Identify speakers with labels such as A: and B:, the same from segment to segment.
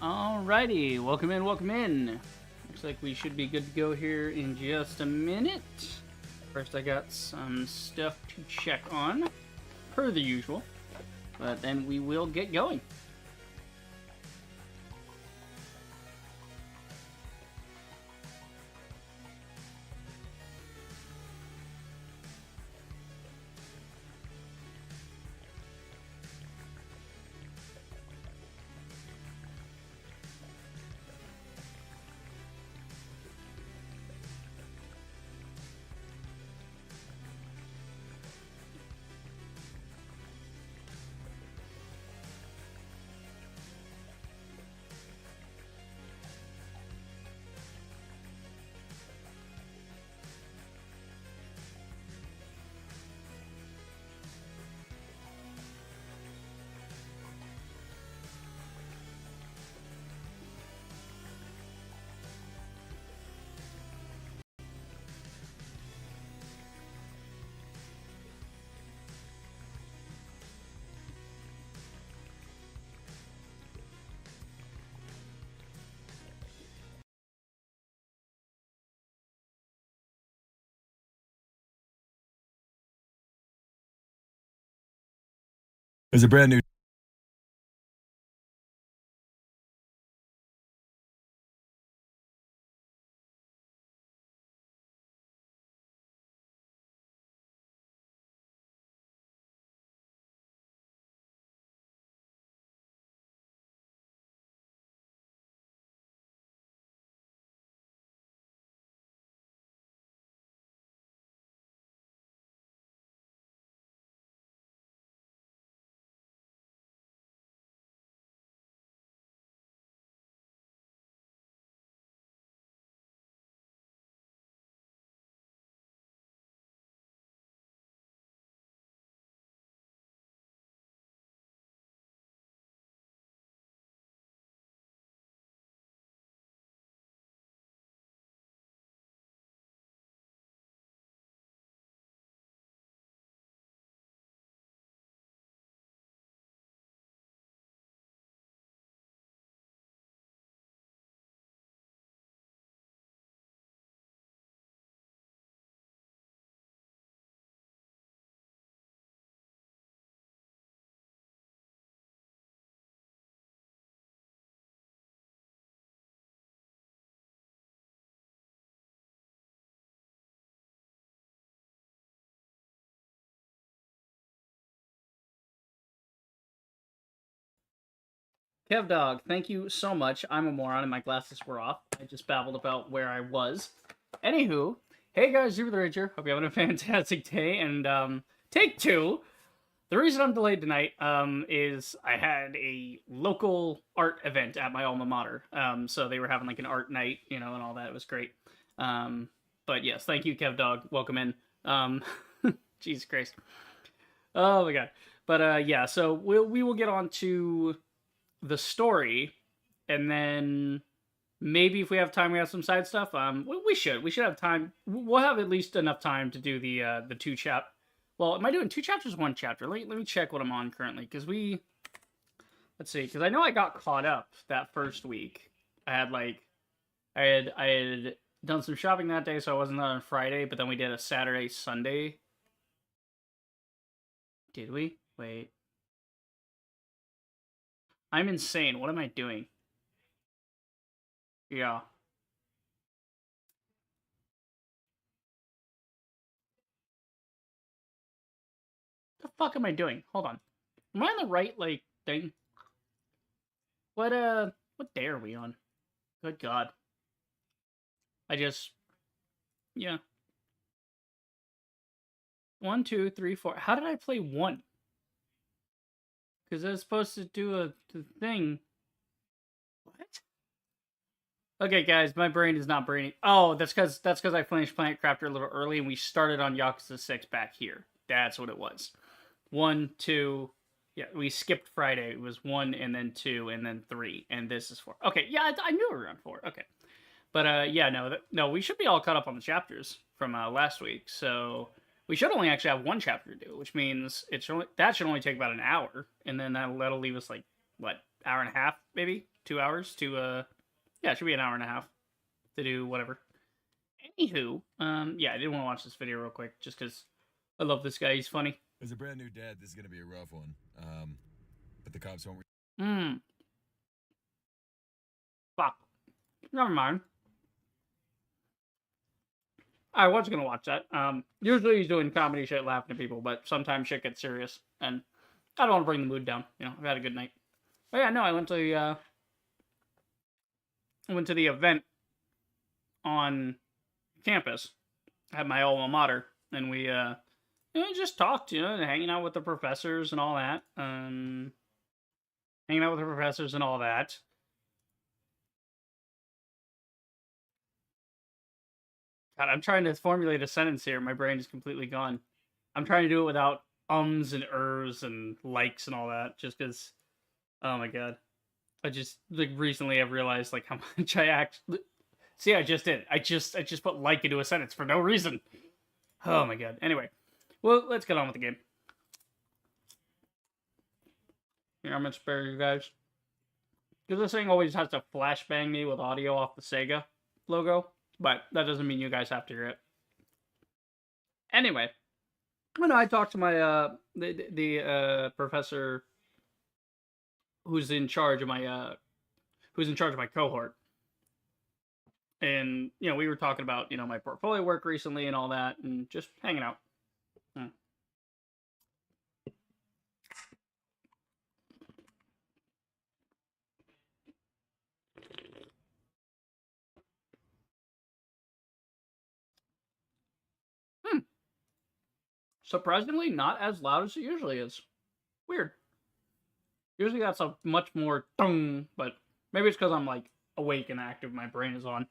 A: Alrighty, welcome in, welcome in. Looks like we should be good to go here in just a minute. First, I got some stuff to check on, per the usual, but then we will get going.
B: There's a brand new
A: Kev Dog, thank you so much. I'm a moron and my glasses were off. I just babbled about where I was. Anywho, hey guys, Zero the Ranger. Hope you're having a fantastic day. And take two. The reason I'm delayed tonight is I had a local art event at my alma mater. So they were having like an art night, and all that. It was great. But yes, thank you, Kev Dog. Welcome in. Jesus Christ. Oh my god. But yeah, so we will get on to the story, and then maybe if we have time, we have some side stuff. We should have time. We'll have at least enough time to do the two chap. Well, am I doing two chapters, one chapter? Let me check what I'm on currently, because let's see, because I know I got caught up that first week. I had done some shopping that day, so I wasn't on Friday. But then we did a Saturday, Sunday. Did we? Wait. I'm insane. What am I doing? Yeah. The fuck am I doing? Hold on. Am I on the right thing? What day are we on? Good God. I just yeah. 1, 2, 3, 4. How did I play one? Because I was supposed to do the thing. What? Okay, guys, my brain is not braining. Oh, that's because I finished Planet Crafter a little early and we started on Yakuza 6 back here. That's what it was. 1, 2. Yeah, we skipped Friday. It was 1 and then 2 and then 3, and this is 4. Okay, yeah, I knew we were on 4. Okay, but yeah, no, we should be all caught up on the chapters from last week. So we should only actually have one chapter to do, which means that should only take about an hour, and then that'll leave us like what, hour and a half maybe, 2 hours to yeah, it should be an hour and a half to do whatever. Anywho, yeah, I did want to watch this video real quick just because I love this guy. He's funny.
B: As a brand new dad, this is gonna be a rough one. But the cops won't.
A: Fuck. Never mind. I was gonna watch that. Usually he's doing comedy shit, laughing at people, but sometimes shit gets serious, and I don't want to bring the mood down. You know, I've had a good night. But yeah, no, I went to the event on campus at my alma mater, and we just talked, hanging out with the professors and all that. Hanging out with the professors and all that. God, I'm trying to formulate a sentence here. My brain is completely gone. I'm trying to do it without ums and ers and likes and all that, just because. Oh my god, I just recently I've realized how much I actually. See, I just did. I just put like into a sentence for no reason. Oh my god. Anyway, well, let's get on with the game. Here, I'm gonna spare you guys. Because this thing always has to flashbang me with audio off the Sega logo. But that doesn't mean you guys have to hear it. Anyway, when I talked to my the professor who's in charge of my cohort, and we were talking about my portfolio work recently and all that, and just hanging out. Surprisingly, not as loud as it usually is. Weird. Usually that's a much more tung, but maybe it's because I'm awake and active. My brain is on.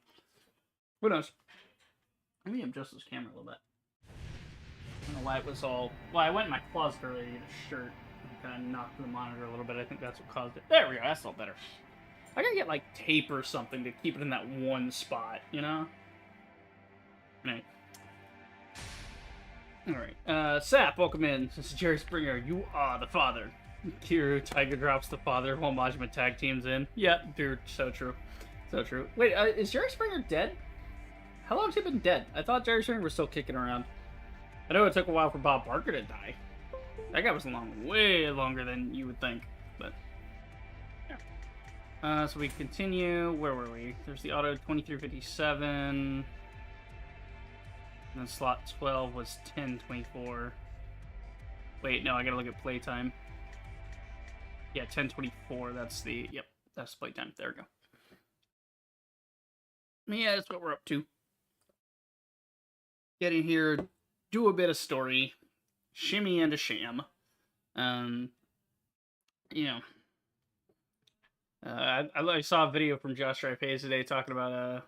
A: Who knows? Let me adjust this camera a little bit. I don't know why it was all. Well, I went in my closet earlier to get a shirt. And kind of knocked the monitor a little bit. I think that's what caused it. There we go. That's a little better. I gotta get tape or something to keep it in that one spot. Anyway. Alright, Sap, welcome in. This is Jerry Springer. You are the father. Kiru, Tiger drops the father while Majima tag teams in. Yeah, dude, so true. So true. Wait, is Jerry Springer dead? How long has he been dead? I thought Jerry Springer was still kicking around. I know it took a while for Bob Barker to die. That guy was way longer than you would think, but... yeah. So we continue. Where were we? There's the auto 2357... And then slot 12 was 1024. Wait, no, I gotta look at playtime. Yeah, 1024, that's the... Yep, that's playtime. There we go. Yeah, that's what we're up to. Get in here, do a bit of story, shimmy and a sham. I saw a video from Josh Stripe today talking about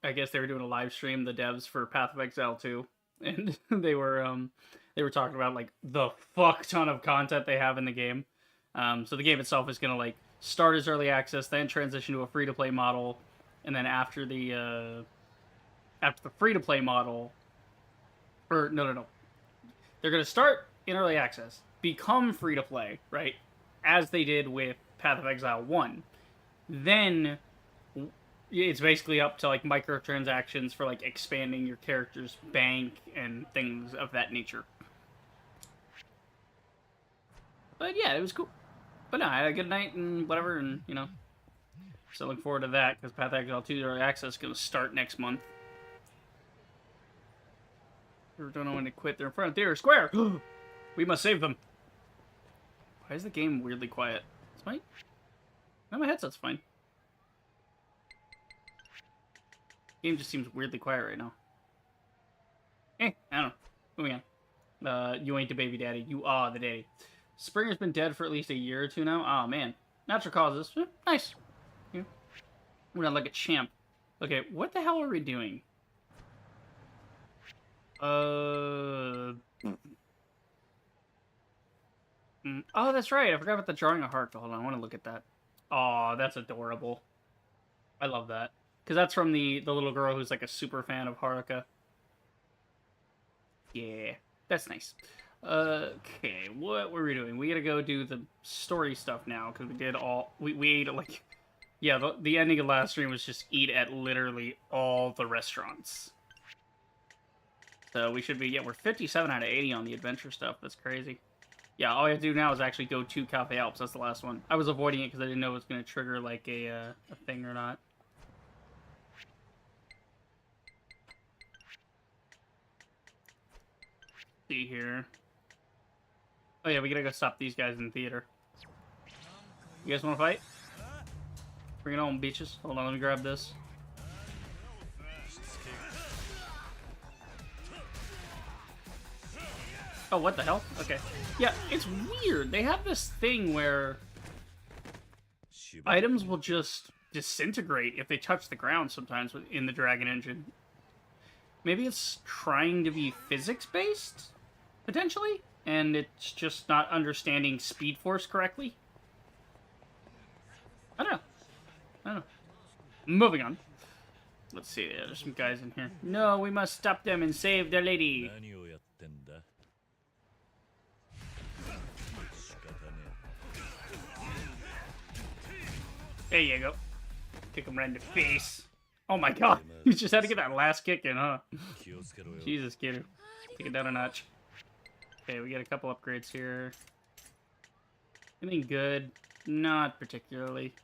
A: I guess they were doing a live stream, the devs for Path of Exile 2, and they were talking about the fuck ton of content they have in the game. So the game itself is gonna start as early access, then transition to a free to play model, and then after the free to play model, or no, they're gonna start in early access, become free to play, right, as they did with Path of Exile 1. Then it's basically up to microtransactions for expanding your character's bank and things of that nature. But yeah, it was cool. But no, I had a good night and whatever, and so looking forward to that because Path of Exile 2 early access is going to start next month. We don't know when to quit. They're in front of Theater Square. We must save them. Why is the game weirdly quiet? It's my... No, my headset's fine. Game just seems weirdly quiet right now. I don't know. Moving on. You ain't the baby daddy. You are the daddy. Springer's been dead for at least a year or two now. Oh, man. Natural causes. Nice. Yeah. We're not like a champ. Okay, what the hell are we doing? Oh, that's right. I forgot about the drawing of Haruka. Hold on, I want to look at that. Oh, that's adorable. I love that. Because that's from the little girl who's a super fan of Haruka. Yeah, that's nice. Okay, what were we doing? We gotta go do the story stuff now, because we did all... We ate Yeah, the ending of last stream was just eat at literally all the restaurants. So we should be, yeah, we're 57 out of 80 on the adventure stuff. That's crazy. Yeah, all I have to do now is actually go to Cafe Alps. That's the last one. I was avoiding it because I didn't know it was going to trigger, like, a thing or not. See here. Oh, yeah, we gotta go stop these guys in the theater. You guys want to fight? Bring it on, beaches. Hold on, let me grab this. Oh, what the hell? Okay. Yeah, it's weird. They have this thing where items will just disintegrate if they touch the ground sometimes in the Dragon Engine. Maybe it's trying to be physics-based, potentially? And it's just not understanding Speed Force correctly? I don't know. Moving on. Let's see, there's some guys in here. No, we must stop them and save their lady. There you go. Kick him right in the face. Oh my god, you just had to get that last kick in, huh? Jesus, kiddo. Take it down a notch. Okay, we got a couple upgrades here. Anything good? Not particularly.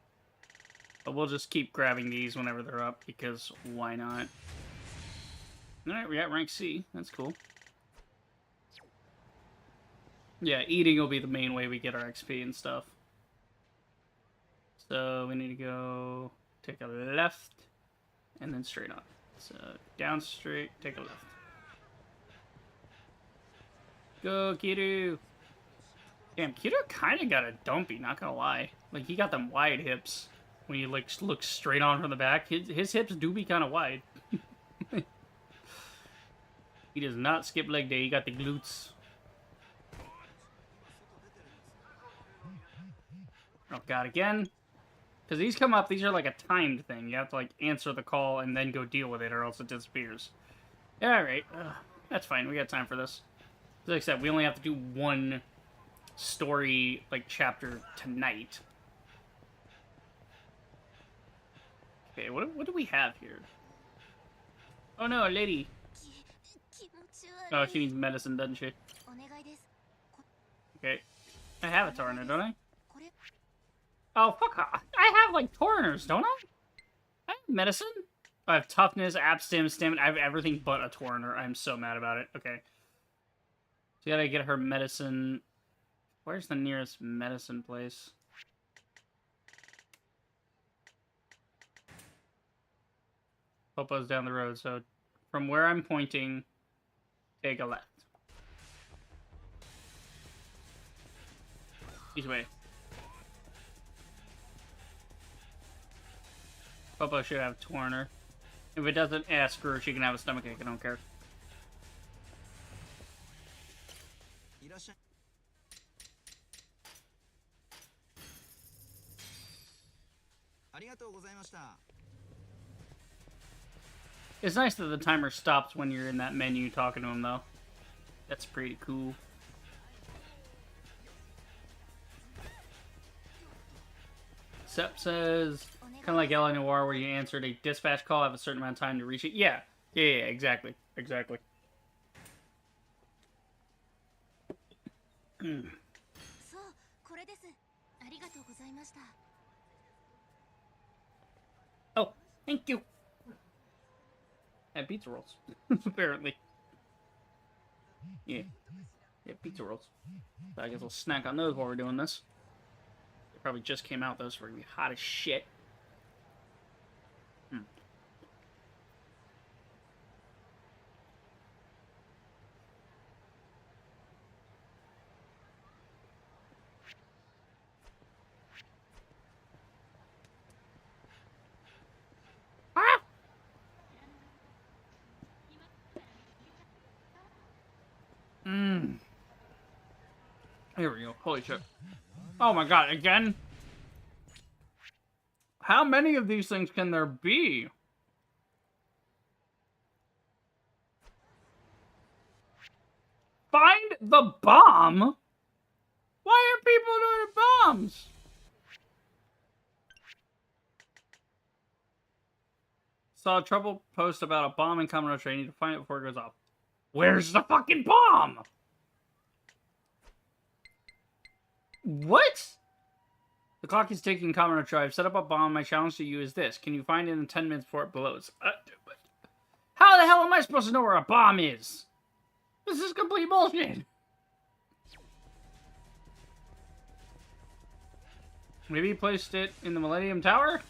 A: But we'll just keep grabbing these whenever they're up, because why not? Alright, we got rank C. That's cool. Yeah, eating will be the main way we get our XP and stuff. So we need to go take a left, and then straight on. So down straight, take a left. Go, Kiru! Damn, Kiru kind of got a dumpy, not gonna lie. Like, he got them wide hips. When you, like, look straight on from the back, his hips do be kind of wide. He does not skip leg day, he got the glutes. Oh god, again? Because these come up, these are like a timed thing. You have to, like, answer the call and then go deal with it, or else it disappears. Alright, that's fine, we got time for this. Like I said, we only have to do one story, like, chapter tonight. Okay, what do we have here? Oh no, a lady. Oh, she needs medicine, doesn't she? Okay. I have a Torrenter, don't I? Oh, fuck off. I have, like, Torrenters, don't I? I have medicine? I have toughness, abstim, stamina. I have everything but a Torrenter. I'm so mad about it. Okay. So you gotta get her medicine. Where's the nearest medicine place? Popo's down the road, so from where I'm pointing, take a left. Each way. Popo should have Torrenter. If it doesn't, ask her, she can have a stomachache, I don't care. It's nice that the timer stops when you're in that menu talking to him, though. That's pretty cool. Sep says, kind of like L.A. Noire, where you answered a dispatch call, have a certain amount of time to reach it. Yeah, exactly. Oh, thank you. And pizza rolls, apparently. Yeah, pizza rolls. So I guess we'll snack on those while we're doing this. They probably just came out, though, so we're gonna be hot as shit. Here we go. Holy shit. Oh my god, again? How many of these things can there be? Find the bomb? Why are people doing bombs? Saw a trouble post about a bomb in Common Train. Need to find it before it goes off. Where's the fucking bomb? What? The clock is ticking, Common I've set up a bomb. My challenge to you is this. Can you find it in 10 minutes before it blows? How the hell am I supposed to know where a bomb is? This is complete bullshit. Maybe he placed it in the Millennium Tower?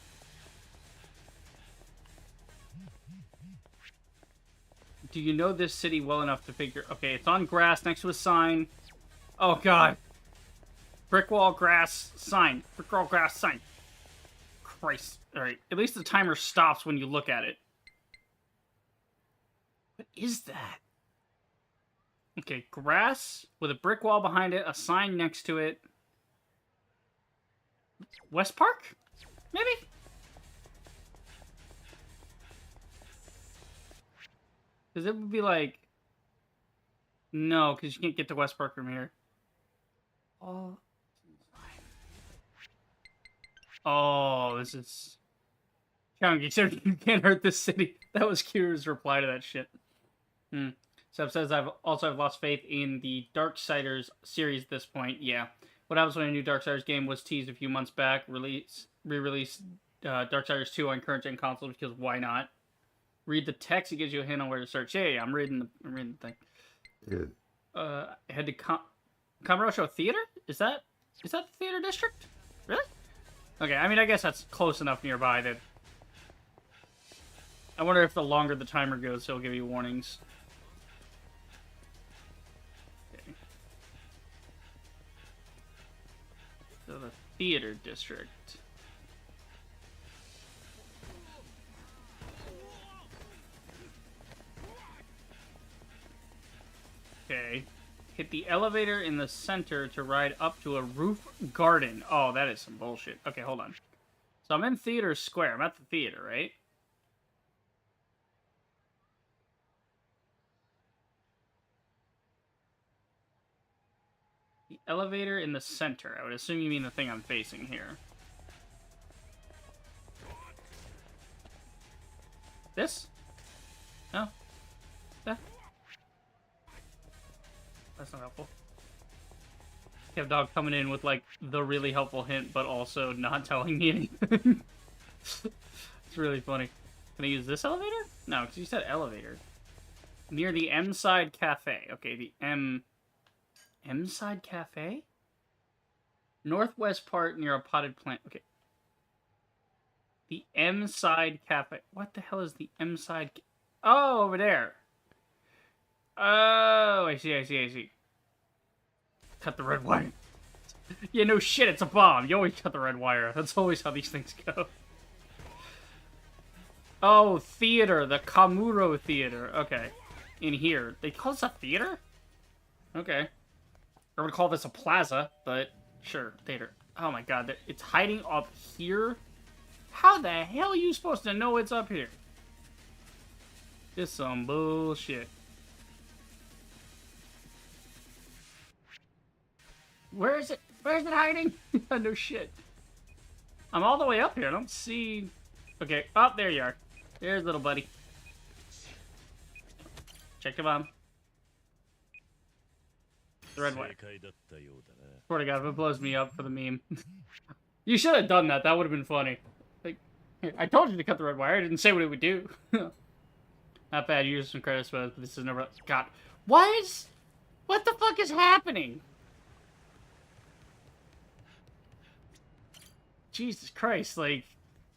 A: Do you know this city well enough to figure... Okay, it's on grass next to a sign. Oh, God. Brick wall, grass, sign. Brick wall, grass, sign. Christ. Alright, at least the timer stops when you look at it. What is that? Okay, grass with a brick wall behind it, a sign next to it. West Park? Maybe? Because it would be like... No, because you can't get to West Park from here. Oh, this is... Challenge, except you can't hurt this city. That was Kira's reply to that shit. Seb says, I've lost faith in the Darksiders series at this point. Yeah. What happens when a new Darksiders game was teased a few months back? Re-release Darksiders 2 on current-gen consoles, because why not? Read the text, it gives you a hint on where to search. Yeah, I'm reading the thing. Yeah. Head to Kamurocho Theater? Is that the theater district? Really? Okay, I mean, I guess that's close enough nearby that... I wonder if the longer the timer goes, it'll give you warnings. Okay. So the theater district. Okay. Hit the elevator in the center to ride up to a roof garden. Oh, that is some bullshit. Okay, hold on. So I'm in Theater Square. I'm at the theater, right? The elevator in the center. I would assume you mean the thing I'm facing here. This? No? That? That's not helpful. You have dog coming in with, like, the really helpful hint, but also not telling me anything. It's really funny. Can I use this elevator? No, because you said elevator. Near the M-Side Cafe. Okay, the M-Side Cafe? Northwest part near a potted plant. Okay. The M-Side Cafe. What the hell is the M-Side? Oh, over there. Oh, I see. Cut the red wire. Yeah, no shit, it's a bomb. You always cut the red wire. That's always how these things go. Oh, theater. The Kamuro Theater. Okay. In here. They call this a theater? Okay. I would call this a plaza, but sure, theater. Oh my god, it's hiding up here? How the hell are you supposed to know it's up here? This is some bullshit. Where is it? Where is it hiding? No shit. I'm all the way up here. I don't see... Okay. Oh, there you are. There's little buddy. Check the bomb. The red wire. Swear to God, if it blows me up for the meme. You should have done that. That would have been funny. Like, here, I told you to cut the red wire. I didn't say what it would do. Not bad. Use some credits for this, but this is never... God. What the fuck is happening? Jesus Christ, like,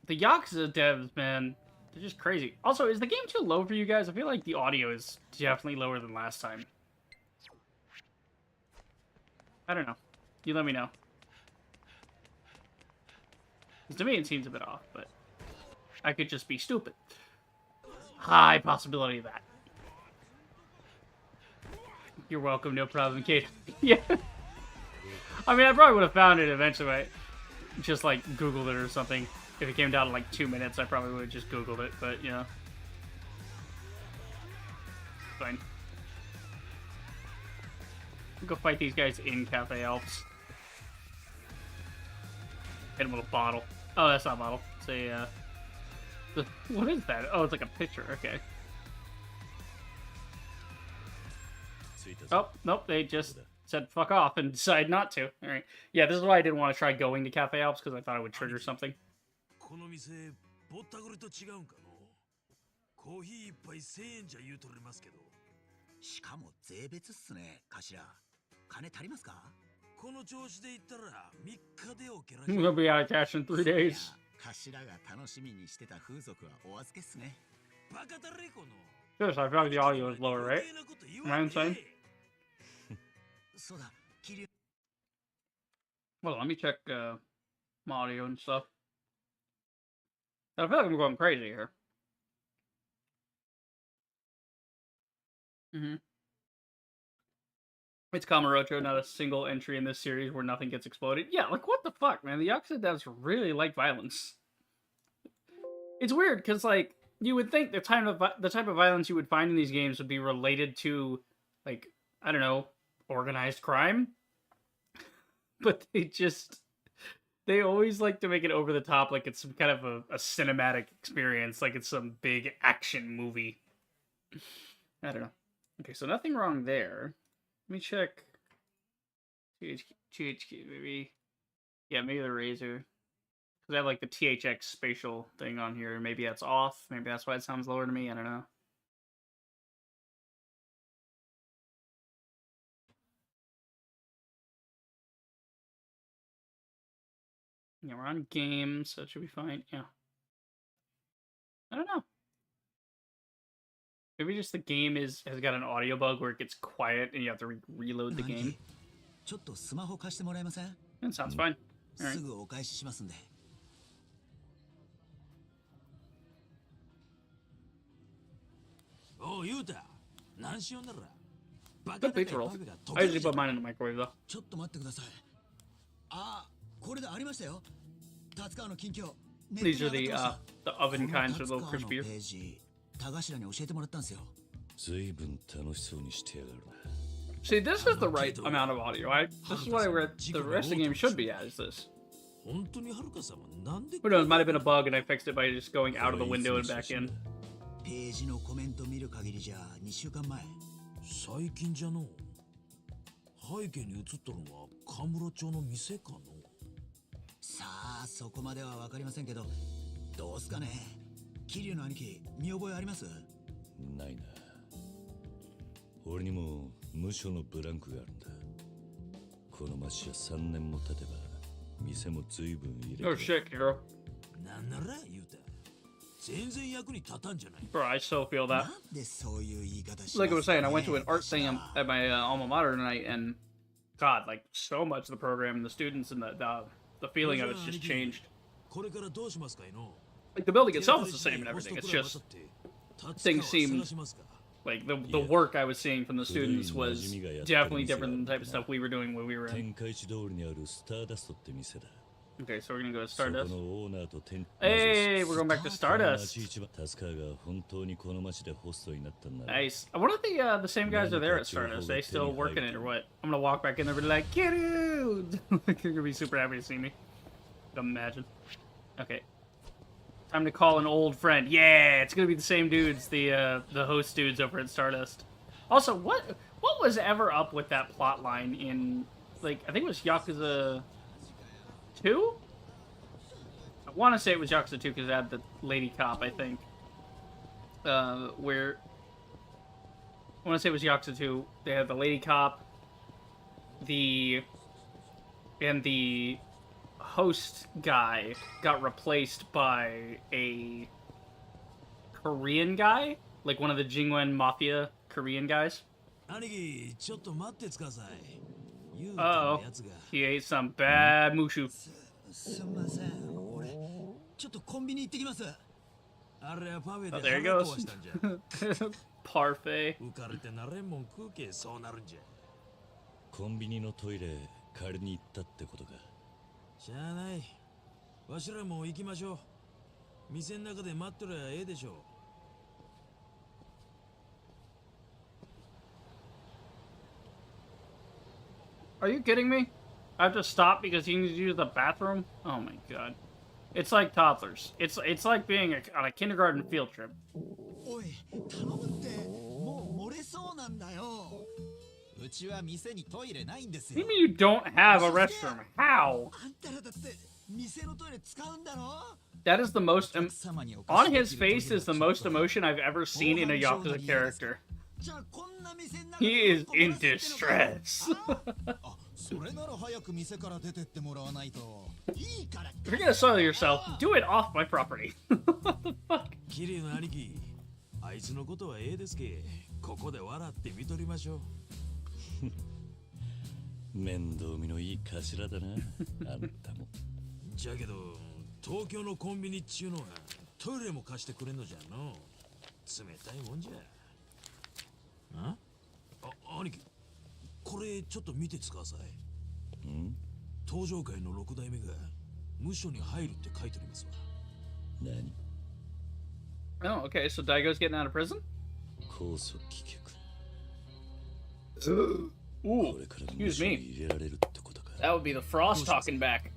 A: the Yakuza devs, man, they're just crazy. Also, is the game too low for you guys? I feel like the audio is definitely lower than last time. I don't know. You let me know. 'Cause to me, it seems a bit off, but I could just be stupid. High possibility of that. You're welcome, no problem, Kate. Yeah. I mean, I probably would have found it eventually, right? Just, like, Googled it or something. If it came down to, like, 2 minutes, I probably would have just Googled it, but, you know. Fine. Go fight these guys in Cafe Alps. Hit him with a bottle. Oh, that's not a bottle. It's a, What is that? Oh, it's like a picture. Okay. Oh, nope. They just said fuck off and decided not to. All right. Yeah, this is why I didn't want to try going to Cafe Alps because I thought it would trigger something.
C: この店ぼったくりと違うんかのコーヒー一杯1000円じゃ言うとれますけど
D: しかも税別っすね頭金足りますか
C: この調子で言ったら3日でオケラ
A: We'll be out of cash in 3 days.
D: 頭が楽しみにしてた風俗はお預けっすね
C: バカだれこの
A: Yes, I feel like the audio is lower, right?
C: 余計なこと言
A: Am
C: わ
A: I
C: んで
A: insane?
D: そうだ桐生
A: Well, let me check my audio and stuff. I feel like I'm going crazy here. It's Kamurocho, not a single entry in this series where nothing gets exploded. Yeah, like what the fuck, man? The Yakuza devs really like violence. It's weird because like you would think the type of violence you would find in these games would be related to, like, I don't know, organized crime, but they always like to make it over the top, like it's some kind of a cinematic experience, like it's some big action movie. I don't know. Okay, so nothing wrong there. Let me check. THQ, maybe. Yeah, maybe the Razor. Because I have like the THX spatial thing on here. Maybe that's off. Maybe that's why it sounds lower to me. I don't know. Yeah, we're on games, so it should be fine. Yeah. I don't know. Maybe just the game has got an audio bug where it gets quiet and you have to reload the game.
D: ちょっとスマホ貸してもらえません
A: That sounds fine. All right.
D: すぐお返ししますんで
C: おう言うた何しよんならバ
A: Good pizza rolls. I usually put mine in the microwave though.
D: ちょっと待ってくださいあこれでありましたよ達川の近況
A: These are the oven kinds, are a little crispier.
D: ページ田頭に教えてもらったんですよ
C: 随分楽しそうにしてやがるな
A: See, this is the right amount of audio. This is what I read the rest of the game should be at, is this.
C: 本当にはるか様なんで
A: Who knows, might have been a bug and I fixed it by just going out of the window and back in.
D: ページのコメント見る限りじゃ2週間前
C: 最近じゃの背景に映っとるのはカムロ町の店かの
D: さあそこまでは分かりませんけどどうすかね桐生の兄貴見覚えあります
C: ないな俺にも無所のブランクがあるんだこの町は3年も経てば店も随分入れ
A: Oh shit, Hero.
C: なんなら言うた全然役に立たんじゃない
A: Bro, I still feel that.
D: なんでそういう言い方し
A: Like I
D: ま
A: was
D: すか
A: saying,
D: ね
A: I went to an art thing at my alma mater tonight, and God, like so much of the program, the students, and the feeling of it's just changed.
C: これからどうしますかいの
A: Like the building itself is the same and everything. It's just things seem like the work I was seeing from the students was definitely different than the type of stuff we were doing when we were in.
C: 天下一通りにあるスターダストって店だ
A: Okay, so we're gonna go to
C: そこ
A: Stardust.
C: のオーナーと店
A: Hey, we're going back to
C: この
A: Stardust.
C: 町一番タスカーが本当にこの町でホストになったんだ
A: Nice. I wonder if the same guys are there at Stardust. They still working it or what? I'm gonna walk back in there and be like, "Kiddo!" They're gonna be super happy to see me. Imagine. Okay. Time to call an old friend. Yeah, it's gonna be the same dudes, the host dudes over at Stardust. Also, what was ever up with that plot line in, like, I think it was Yakuza 2? I want to say it was Yakuza 2 because it had the lady cop, I think. Where I want to say it was Yakuza 2. They had the lady cop, the host guy got replaced by a Korean guy, like one of the Jingwen Mafia Korean guys.
C: 兄貴ちょっと待ってつかさい言うた
A: Uh-oh.
C: やつが
A: He ate some bad mushu.
D: すみません俺ちょっとコンビニ行ってきます
C: あれはパフェ
A: Oh,
C: で
A: there he
C: 腹
A: goes.
C: 壊したんじゃ
A: Parfait.
C: 浮かれてなれんもん食うけそうなるんじゃ
E: コンビニのトイレ借りに行ったってことか
C: しゃあないわしらも行きましょう店の中で待っとりゃええでしょ
A: Are you kidding me? I have to stop because he needs to use the bathroom? Oh my god. It's like toddlers. It's like being on a kindergarten field trip.
D: おい頼むってもう漏れそうなんだよ。うちは店にトイレないんです
A: What do
D: よ。
A: you mean you don't have a restroom? How?
D: あんたらだって店のトイレ使うんだろ。
A: That is the most...
D: お客様にお貸
A: On
D: しで
A: his
D: きるトイレ
A: face is the
D: を
A: most emotion I've ever seen in a Yakuza character.
D: じゃあこんな店の中で
A: He is
D: 困ら
A: in
D: せてるのか
A: distress.
D: あ、それなら早く店から出てってもらわないと。いいから。
A: If you're gonna soil yourself, do it off my property. What the fuck?
E: キリュウの兄貴、あいつのことはええですけ、ここで笑って見とりましょう。
C: 面倒見のいい頭だな、あんたも。
E: じゃけど、東京のコンビニっちゅうのはトイレも貸してくれんのじゃの。冷たいもんじゃ。あ、兄貴、これちょっと見てつかさい。
C: ん？
E: 登場界の6代目が無所に入るって書いてありますわ。
C: 何？
A: Oh, okay, so Daigo's getting out of prison?
C: 高速棄却。
A: Ooh,
C: これから無
A: excuse
C: 所に
A: me.
C: 入れられるってことか。
A: That would be the Frost talking back.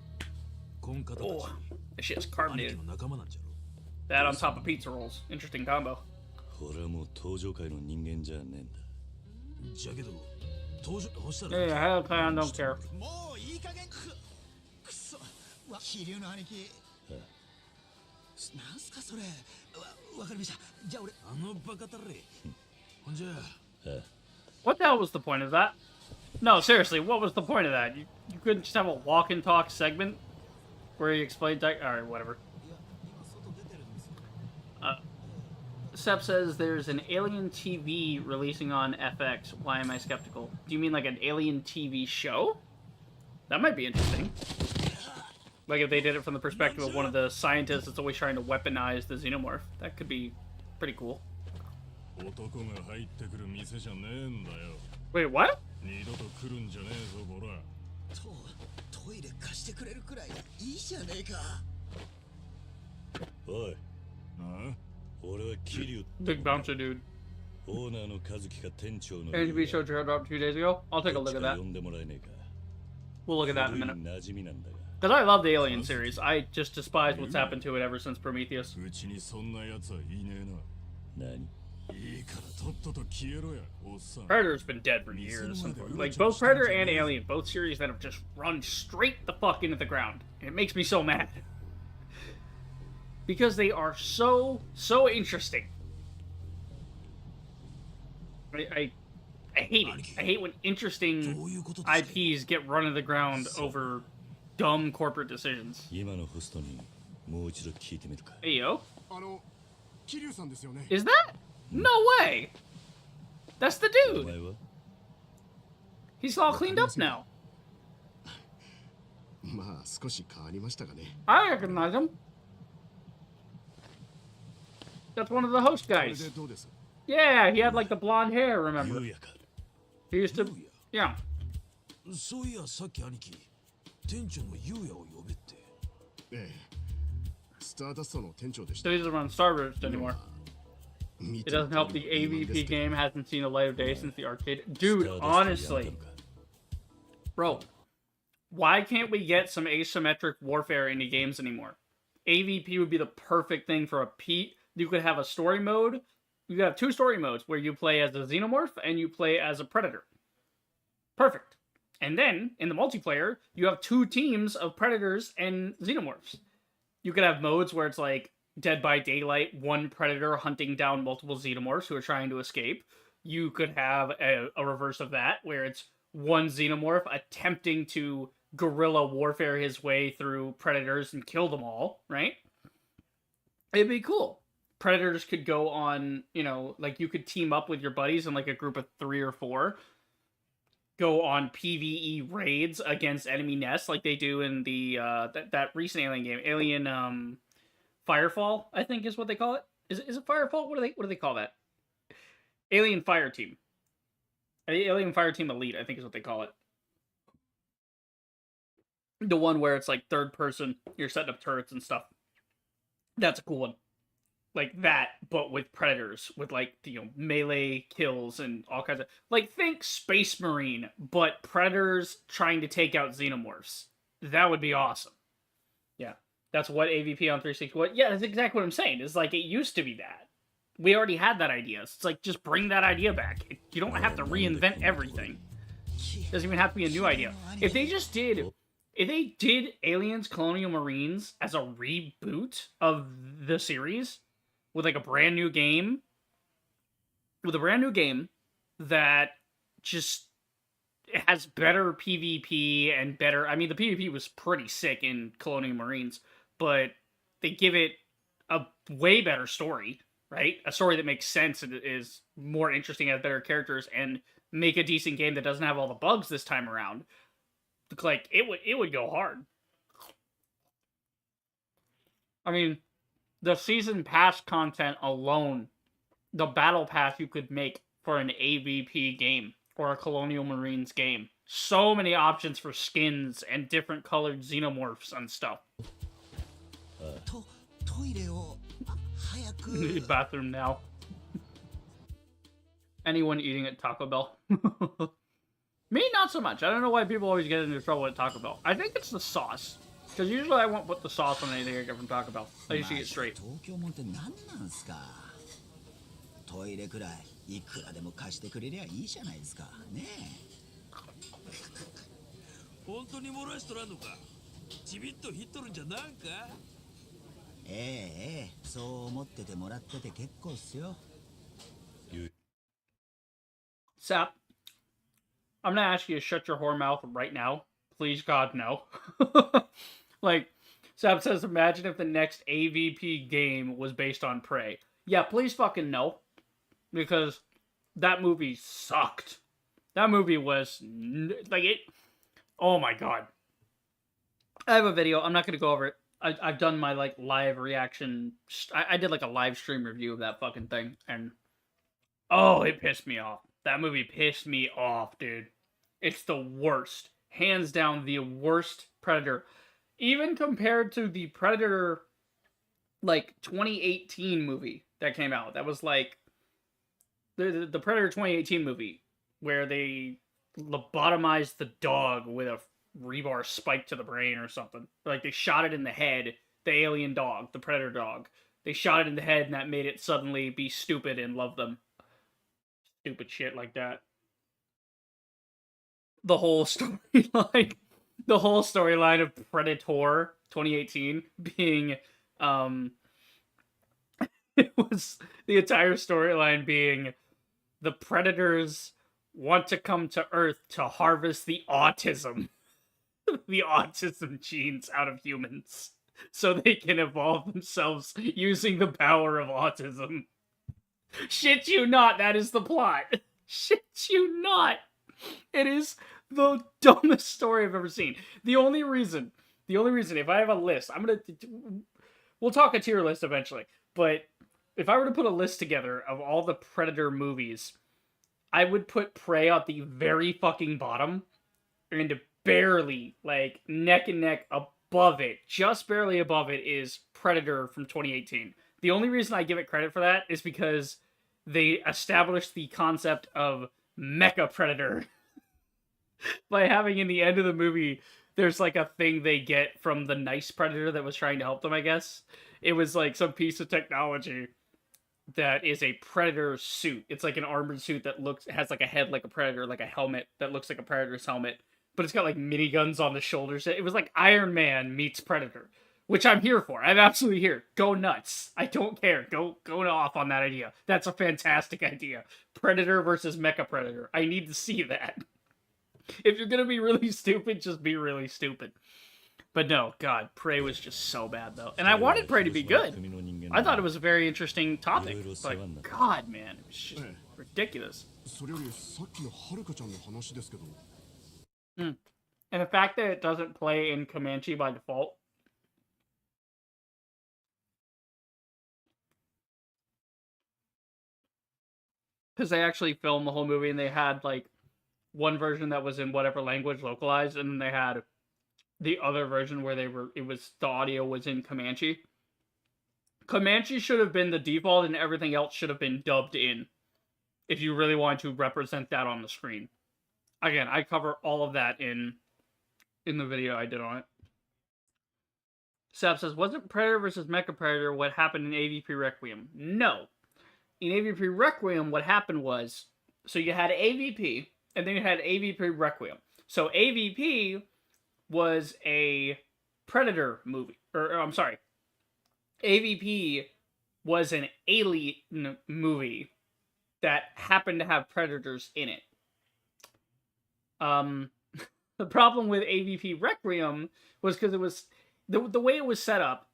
E: こん方たち、
A: Oh, this shit's
E: 兄
A: carbonated.
E: 貴の仲間なんじゃろ。
A: That on top of pizza rolls. Interesting combo.
C: 俺はもう登場界の人間じゃねえんだ。
E: じゃけど、登場ほしたら。
A: Hey, hell, I don't care.
D: もういい加減くそわ気流の兄貴なんすかそれわかりましたじゃあ俺
E: あのバカたれ。ほんじゃ、
A: What the hell was the point of that? No, seriously, what was the point of that? You couldn't just have a walk and talk segment where you explained... Alright, whatever.
D: いや今外出てるんですよ
A: Sep says there's an Alien TV releasing on FX. Why am I skeptical? Do you mean like an Alien TV show? That might be interesting. Like if they did it from the perspective of one of the scientists that's always trying to weaponize the xenomorph. That could be pretty cool.
C: 男が入ってくる店じゃねえんだよ。
A: Wait, what?
C: 二度と来るんじゃねえぞ、こら。
D: トイレ貸してくれるくらいいいじゃねえか
C: おい。ああ？俺は桐生って
A: Big bouncer dude.
C: オーナーの和樹か店長の
A: Alien TV show dropped 2 days ago. I'll take a look at that.
C: 呼んでもらえねえか。
A: We'll look at that in a
C: 古い
A: minute.
C: 馴染みなんだが。
A: Because I love the Alien series. I just despise what's happened to it ever since Prometheus.
C: うちにそんな奴はいねえな。何？いいからとっとと消えろや、おっさん。
A: Predator's been dead for years. Like, both Predator and Alien, both series that have just run straight the fuck into the ground. It makes me so mad. Because they are so interesting. I hate it. I hate when interesting IPs get run to the ground over dumb corporate decisions.
C: 今のホストにもう一度聞いてみるか。
A: Hey, yo.
F: 桐生さんですよね。
A: Is that? No way! That's the
C: お
A: dude!
C: 前は？
A: He's all cleaned up now.
F: まあ少し変わりましたがね。
A: I recognize him. That's one of the host
F: これ
A: guys.
F: でどうです？
A: Yeah, he had like the blonde hair, remember?
C: 優也か。
A: He used to... Yeah.
E: そういやさっき兄貴、店長の優也を呼べって。
F: ええ。スターダストの店長でし
A: So
F: た。
A: he doesn't run Starburst anymore.
F: 見
A: It
F: て
A: doesn't help the
F: いいもんです
A: AVP
F: って
A: game hasn't seen the light of day since the arcade. Dude,
C: スターダストやった
A: honestly.
C: のか。
A: Bro, why can't we get some asymmetric warfare into games anymore? AVP would be the perfect thing for a P. You could have a story mode. You could have 2 story modes where you play as a xenomorph and you play as a predator. Perfect. And then, in the multiplayer, you have 2 teams of predators and xenomorphs. You could have modes where it's like Dead by Daylight, one predator hunting down multiple xenomorphs who are trying to escape. You could have a reverse of that, where it's one xenomorph attempting to guerrilla warfare his way through predators and kill them all, right? It'd be cool. Predators could go on, you know, like you could team up with your buddies in like a group of 3 or 4, go on PvE raids against enemy nests like they do in the that recent Alien game, Alien Firefall, I think is what they call it. Is it Firefall? What do they call that? Alien Fire Team. Alien Fire Team Elite, I think is what they call it. The one where it's like third person, you're setting up turrets and stuff. That's a cool one. Like that, but with predators, with like, you know, melee kills and all kinds of, like, think Space Marine, but predators trying to take out xenomorphs. That would be awesome. Yeah. That's what AVP on 360 was. Yeah, that's exactly what I'm saying. It's like it used to be that. We already had that idea. It's like just bring that idea back. You don't have to reinvent everything. It doesn't even have to be a new idea. If they did Aliens Colonial Marines as a reboot of the series with like a brand new game, that just has better PvP and better. I mean, the PvP was pretty sick in Colonial Marines, but they give it a way better story, right? A story that makes sense and is more interesting, has better characters, and make a decent game that doesn't have all the bugs this time around. Like it would go hard. I mean, the season pass content alone, the battle pass you could make for an AVP game or a Colonial Marines game. So many options for skins and different colored xenomorphs and stuff.
D: トイレを早く
A: Need bathroom now. Anyone eating at Taco Bell? Me, not so much. I don't know why people always get into trouble at Taco Bell. I think it's the sauce. Because usually I won't put the sauce on anything I get from Taco Bell. I usually get straight.
D: 東京もんって何なんすかトイレくらいいくらでも貸してくれりゃいいじゃないですかね
E: 本当に漏らしとらんのかちびっとヒっとるんじゃなんか
D: ええそう思っててもらってて結構っすよ
A: Sap, I'm gonna ask you to shut your whore mouth right now. Please, God, no. Like, Sap says, imagine if the next AVP game was based on Prey. Yeah, please fucking no. Because that movie sucked. That movie was, like, it... Oh my god. I have a video, I'm not gonna go over it. I've done my, like, live reaction... I did, like, a live stream review of that fucking thing, and... Oh, it pissed me off. That movie pissed me off, dude. It's the worst. Hands down, the worst Predator. Even compared to the Predator, like, 2018 movie that came out. That was, like, the Predator 2018 movie, where they lobotomized the dog with a rebar spike to the brain or something. Like, they shot it in the head, the alien dog, the Predator dog. They shot it in the head, and that made it suddenly be stupid and love them. Stupid shit like that. The whole storyline of Predator 2018 being it was the entire storyline being the predators want to come to Earth to harvest the autism genes out of humans so they can evolve themselves using the power of autism. Shit you not, that is the plot. Shit you not. It is the dumbest story I've ever seen. The only reason, if I have a list, we'll talk a tier list eventually, but if I were to put a list together of all the Predator movies, I would put Prey at the very fucking bottom, and barely, like, neck and neck above it, just barely above it, is Predator from 2018. The only reason I give it credit for that is because they established the concept of Mecha Predator by having in the end of the movie, there's like a thing they get from the nice Predator that was trying to help them, I guess. It was like some piece of technology that is a Predator suit. It's like an armored suit that has like a head like a Predator, like a helmet that looks like a Predator's helmet, but it's got like miniguns on the shoulders. It was like Iron Man meets Predator. Which I'm here for. I'm absolutely here. Go nuts. I don't care. Go off on that idea. That's a fantastic idea. Predator versus Mecha Predator. I need to see that. If you're gonna be really stupid, just be really stupid. But no, God, Prey was just so bad, though. And I wanted Prey to be good. I thought it was a very interesting topic. But God, man, it was just ridiculous.
F: それよりさっきのはるかちゃんの話ですけど
A: And the fact that it doesn't play in Comanche by default. Because they actually filmed the whole movie and they had, like, one version that was in whatever language localized, and then they had the other version where the audio was in Comanche. Comanche should have been the default and everything else should have been dubbed in. If you really want to represent that on the screen. Again, I cover all of that in the video I did on it. Sab says, wasn't Predator versus Mecha Predator what happened in AVP Requiem? No. In AVP Requiem, what happened was, so you had AVP, and then you had AVP Requiem. So AVP was a Predator movie. Or I'm sorry. AVP was an alien movie that happened to have predators in it. The problem with AVP Requiem was because it was the way it was set up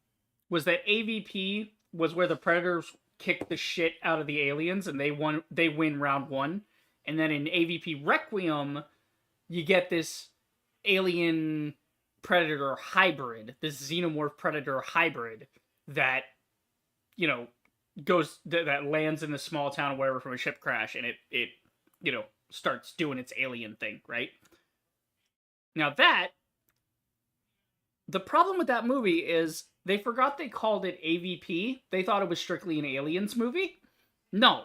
A: was that AVP was where the predators kick the shit out of the aliens and they win round one, and then in AVP Requiem you get this alien predator hybrid, this xenomorph predator hybrid that that lands in a small town or whatever from a ship crash, and it starts doing its alien thing, right? Now the problem with that movie is they forgot they called it AVP. They thought it was strictly an aliens movie. No.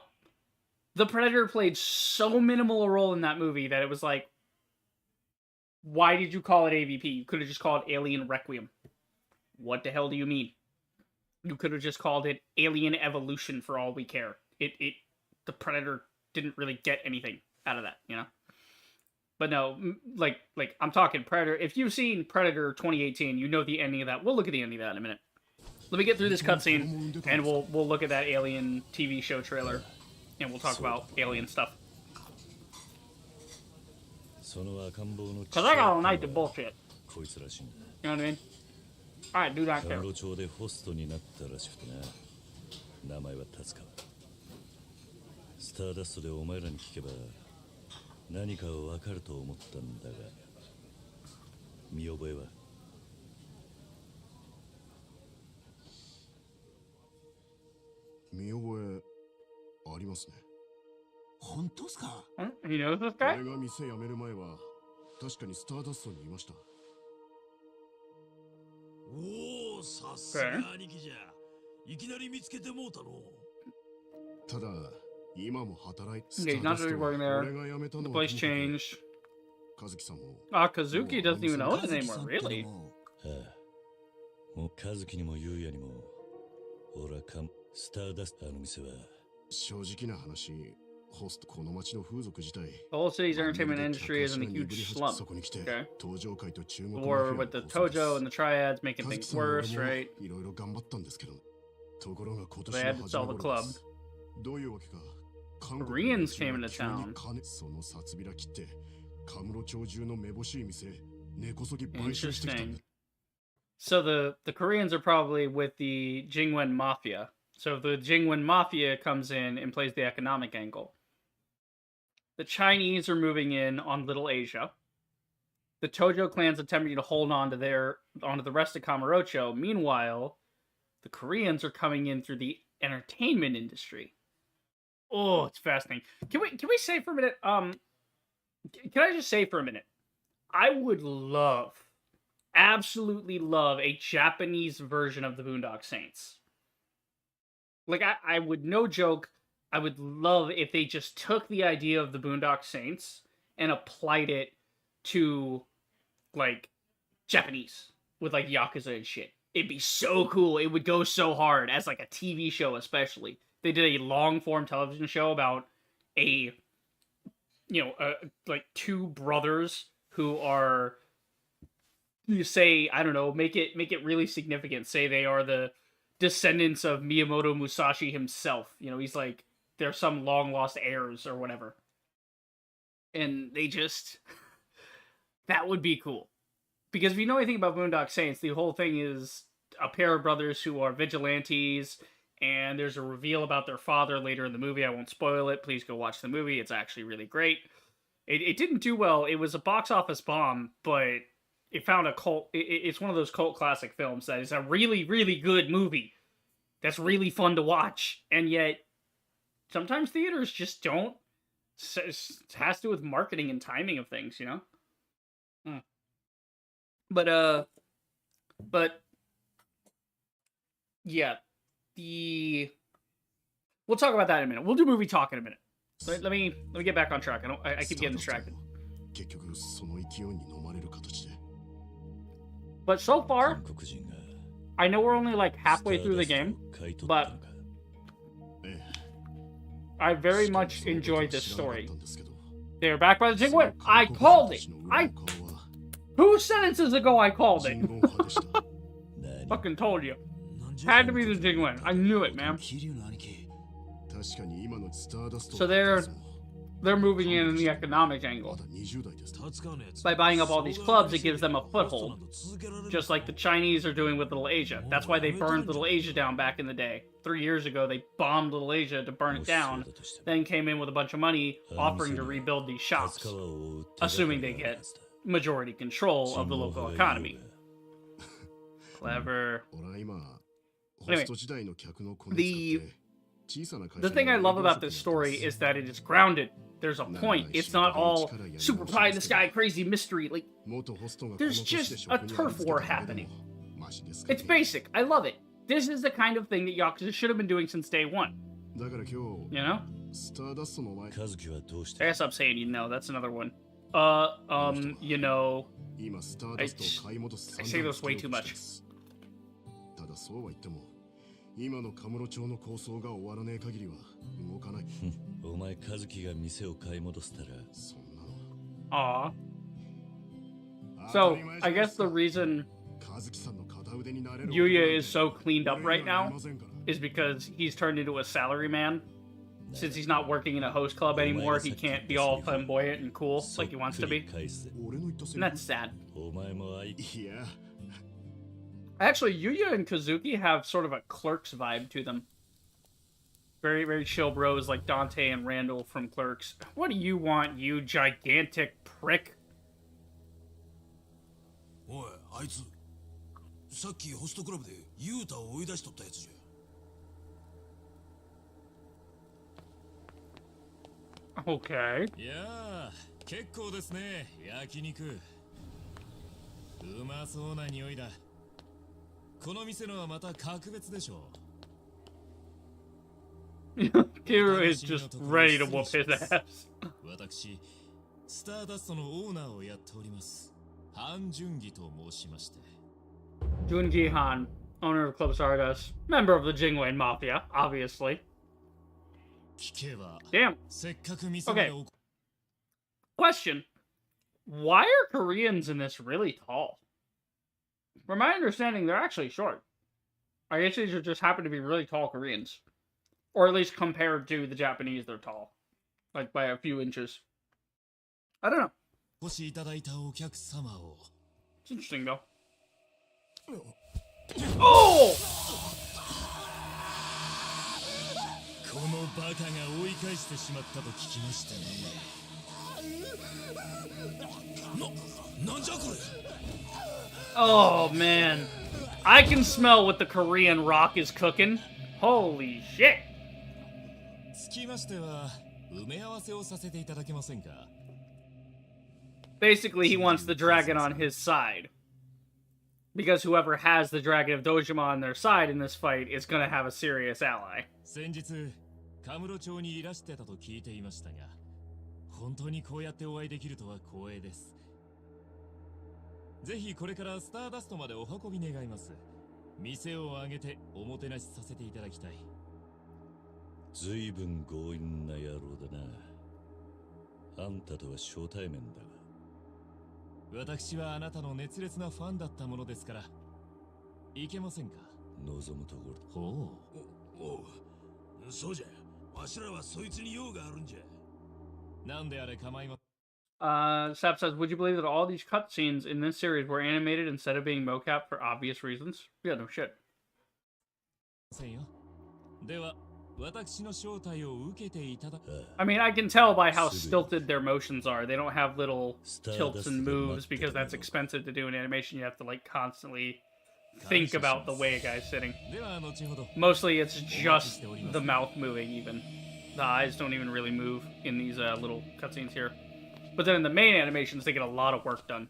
A: The Predator played so minimal a role in that movie that it was like, why did you call it AVP? You could have just called it Alien Requiem. What the hell do you mean? You could have just called it Alien Evolution for all we care. The Predator didn't really get anything out of that, But no, like I'm talking Predator. If you've seen Predator 2018, you know the ending of that. We'll look at the ending of that in a minute. Let me get through this cutscene, and we'll look at that Alien TV show trailer, and we'll talk about Alien stuff. Cause I got all night to bullshit. You know what I mean? Alright, do not care.
C: 町でホストになったらしくてな。名前は達川。スターダストでお前らに聞けば何かわかると思ったんだが、見覚えは？
F: 見覚えありますね。
D: 本当っすか？
A: He knows this guy?
F: 俺が店辞める前は確かにスターダストにいました。
E: おお、さすが兄貴じゃ。いきなり見つけてもうたの。
F: ただ今も働いて
A: Okay, he's not really working there. The place changed.
F: 和樹さんも
A: Kazuki doesn't even own it anymore, really?
C: ああ、もう和樹にも優也にも、俺はスターダスト、あの店は
F: 正直な話、ホストこの町の風俗自体
A: The whole city's entertainment industry is in a huge slump.
F: そこに来て
A: Okay.
F: 東上界と中国
A: The
F: マ
A: war
F: フィア
A: with the
F: の抗争です
A: Tojo and the triads making
F: 和樹
A: things
F: さんも
A: worse,
F: 俺
A: right?
F: もいろいろ頑張ったんですけど、ところが今
A: They
F: 年
A: had
F: の
A: to
F: 初
A: sell
F: め
A: the
F: 頃
A: club.
F: ですどういうわけか
A: Koreans came into town.
F: その札びら切ってカムロ町中のめぼしい店根こそぎ買収してきたん
A: Interesting.
F: だ
A: So the Koreans are probably with the Jingwen Mafia. So the Jingwen Mafia comes in and plays the economic angle. The Chinese are moving in on Little Asia. The Tojo clan's attempting to hold on to the rest of Kamurocho. Meanwhile, the Koreans are coming in through the entertainment industry. Oh, it's fascinating. Can we say for a minute? Can I just say for a minute? I would absolutely love a Japanese version of the Boondock Saints. Like I would, no joke, I would love if they just took the idea of the Boondock Saints and applied it to like Japanese with like Yakuza and shit. It'd be so cool. It would go so hard as like a TV show, especially. They did a long form television show about like two brothers who are, you say, I don't know, make it really significant. Say they are the descendants of Miyamoto Musashi himself. He's like, they're some long lost heirs or whatever. And they just, that would be cool. Because if you know anything about Boondock Saints, the whole thing is a pair of brothers who are vigilantes, and there's a reveal about their father later in the movie. I won't spoil it. Please go watch the movie. It's actually really great. It didn't do well. It was a box office bomb, but it found a cult. It's one of those cult classic films that is a really, really good movie. That's really fun to watch. And yet, sometimes theaters just don't. It has to do with marketing and timing of things, But yeah, we'll talk about that in a minute. We'll do movie talk in a minute. Let me get back on track. I keep getting distracted.
F: 結局その勢いに飲まれる形で
A: But so far,
C: 韓国人が
A: I know we're only like halfway through the game, but I very much enjoyed this story. They were backed by the Jingwen. I called it. 2 sentences ago I called it. Fucking told you. Had to be the Jingwen. I knew it, man. So they're moving in the economic angle. By buying up all these clubs, it gives them a foothold. Just like the Chinese are doing with Little Asia. That's why they burned Little Asia down back in the day. 3 years ago, they bombed Little Asia to burn it down, then came in with a bunch of money offering to rebuild these shops, assuming they get majority control of the local economy. Clever. Anyway, the thing I love about this story is that it is grounded. There's a point. It's not all super pie in the sky, crazy mystery. Like, there's just a turf war happening. It's basic. I love it. This is the kind of thing that Yakuza should have been doing since day one. You know? I guess I'm saying you know. That's another one. You know. I say those way too much.
F: 今のカムロ町の構想が終わらねえ限りは動かない。
C: お前和樹が店を買い戻したらそんなの。
A: So, I guess the reason Yuya is so cleaned up right now is because he's turned into a salaryman. Since he's not working in a host club anymore, he can't be all flamboyant and cool like he wants to be. And that's sad. Actually, Yuya and Kazuki have sort of a Clerks vibe to them. Very, very chill bros like Dante and Randall from Clerks. What do you want, you gigantic prick?
E: おい、あいつ。さっきホストクラブでユータを追い出しとったやつじゃ。
A: Okay.
E: いやあ、結構ですね、焼肉。うまそうな匂いだ。この店のはまた格別でしょう。
A: Kira is just ready to whoop his ass.
E: 私、スターダストのオーナーをやっております。ハン・ジュンギと申しまして。
A: Jungi Han, owner of Club Stardust, member of the Jingwen Mafia, obviously.
E: 聞けば、
A: Damn.
E: せっかく店まで
A: Okay. Question. Why are Koreans in this really tall? From my understanding, they're actually short. I guess these are just happen to be really tall Koreans. Or at least compared to the Japanese, they're tall. Like by a few inches. I don't know.
E: お越しいただいたお客様を。
A: It's interesting though. Oh!
E: このバカが追い返してしまったと聞きましたね。なんじゃこれ。
A: Oh man. I can smell what the Korean rock is cooking. Holy shit.
E: つきましては、埋め合わせをさせていただけませんか。
A: Basically, he wants the dragon on his side. Because whoever has the dragon of Dojima on their side in this fight is going to have a serious ally.
E: 先日、カムロ町にいらしてたと聞いていましたが、本当にこうやってお会いできるとは光栄です。ぜひこれからスターダストまでお運び願います。店を挙げておもてなしさせていただきたい。
C: ずいぶん強引な野郎だな。あんたとは初対面だが。
E: 私はあなたの熱烈なファンだったものですから。いけませんか。
C: 望むところ。
E: ほう。おう。そうじゃ。わしらはそいつに用があるんじゃ。なんであれ構いま。
A: Sap says, would you believe that all these cutscenes in this series were animated instead of being mocap for obvious reasons? Yeah, no shit.
E: では、私の招待を受けていただ。
A: I mean, I can tell by how stilted their motions are. They don't have little tilts and moves because that's expensive to do in animation. You have to like constantly think about the way a guy's sitting. Mostly it's just the mouth moving even. The eyes don't even really move in these little cutscenes here. But then in the main animations, they get a lot of work done.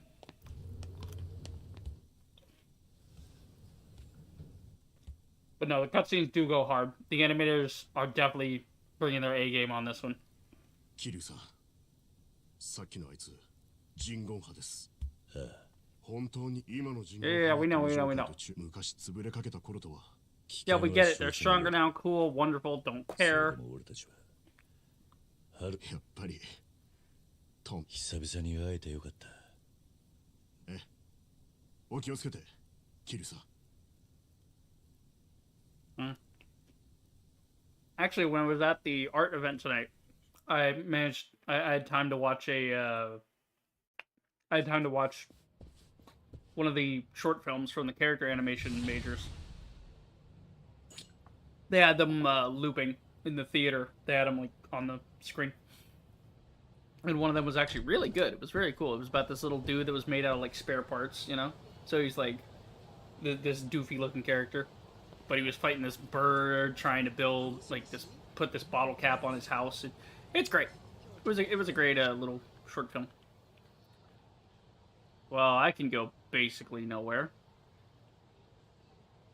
A: But no, the cutscenes do go hard. The animators are definitely bringing their A game on this one.
F: キリュウさん、さっきのあいつ、ジンゴン派です。
C: ああ、
F: 本当に今の人
A: Yeah, we know, we know, we know.
F: 昔潰れかけた頃とは
A: Yeah, we get it. They're stronger now, cool, wonderful, don't
C: それ
A: care.
C: でも俺たちは春
F: やっぱりトン
C: 久々に会えてよかった。
F: お気をつけてキルさん
A: Actually, when I was at the art event tonight, I had time to watch I had time to watch one of the short films from the character animation majors. They had them looping in the theater. They had them like on the screen. And one of them was actually really good. It was very cool. It was about this little dude that was made out of like spare parts, you know? So he's like this doofy looking character. But he was fighting this bird, trying to build like this, put this bottle cap on his house. It's great. It was a great little short film. Well, I can go basically nowhere.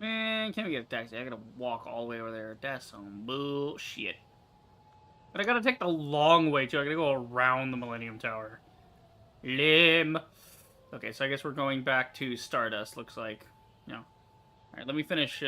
A: Man, can't we get a taxi? I gotta walk all the way over there. That's some bullshit. But I gotta take the long way too. I gotta go around the Millennium Tower. Lim. Okay, so I guess we're going back to Stardust. Looks like, you know. All right, let me finish.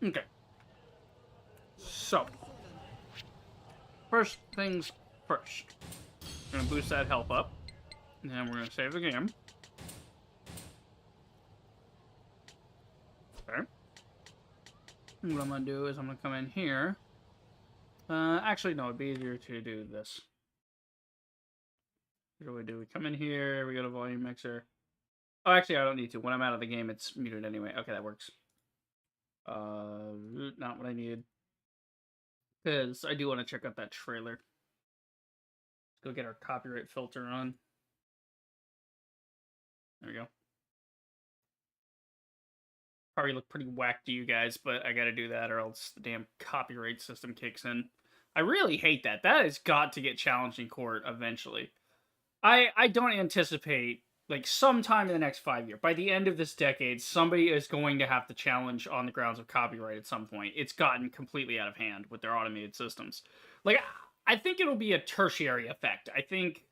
A: Okay. So, first things first. I'm gonna boost that health up. And then we're gonna save the game. Okay. And what I'm gonna do is I'm gonna come in here. Actually, no, it'd be easier to do this. What do we do? We come in here, we go to volume mixer. Oh, actually, I don't need to. When I'm out of the game, it's muted anyway. Okay, that works. Not what I needed. Because I do want to check out that trailer. Let's go get our copyright filter on. There we go. Probably look pretty whack to you guys, but I gotta do that or else the damn copyright system kicks in. I really hate that. That has got to get challenged in court eventually. I don't anticipate, like, sometime in the next 5 years, by the end of this decade, somebody is going to have to challenge on the grounds of copyright at some point. It's gotten completely out of hand with their automated systems. Like, I think it'll be a tertiary effect. I think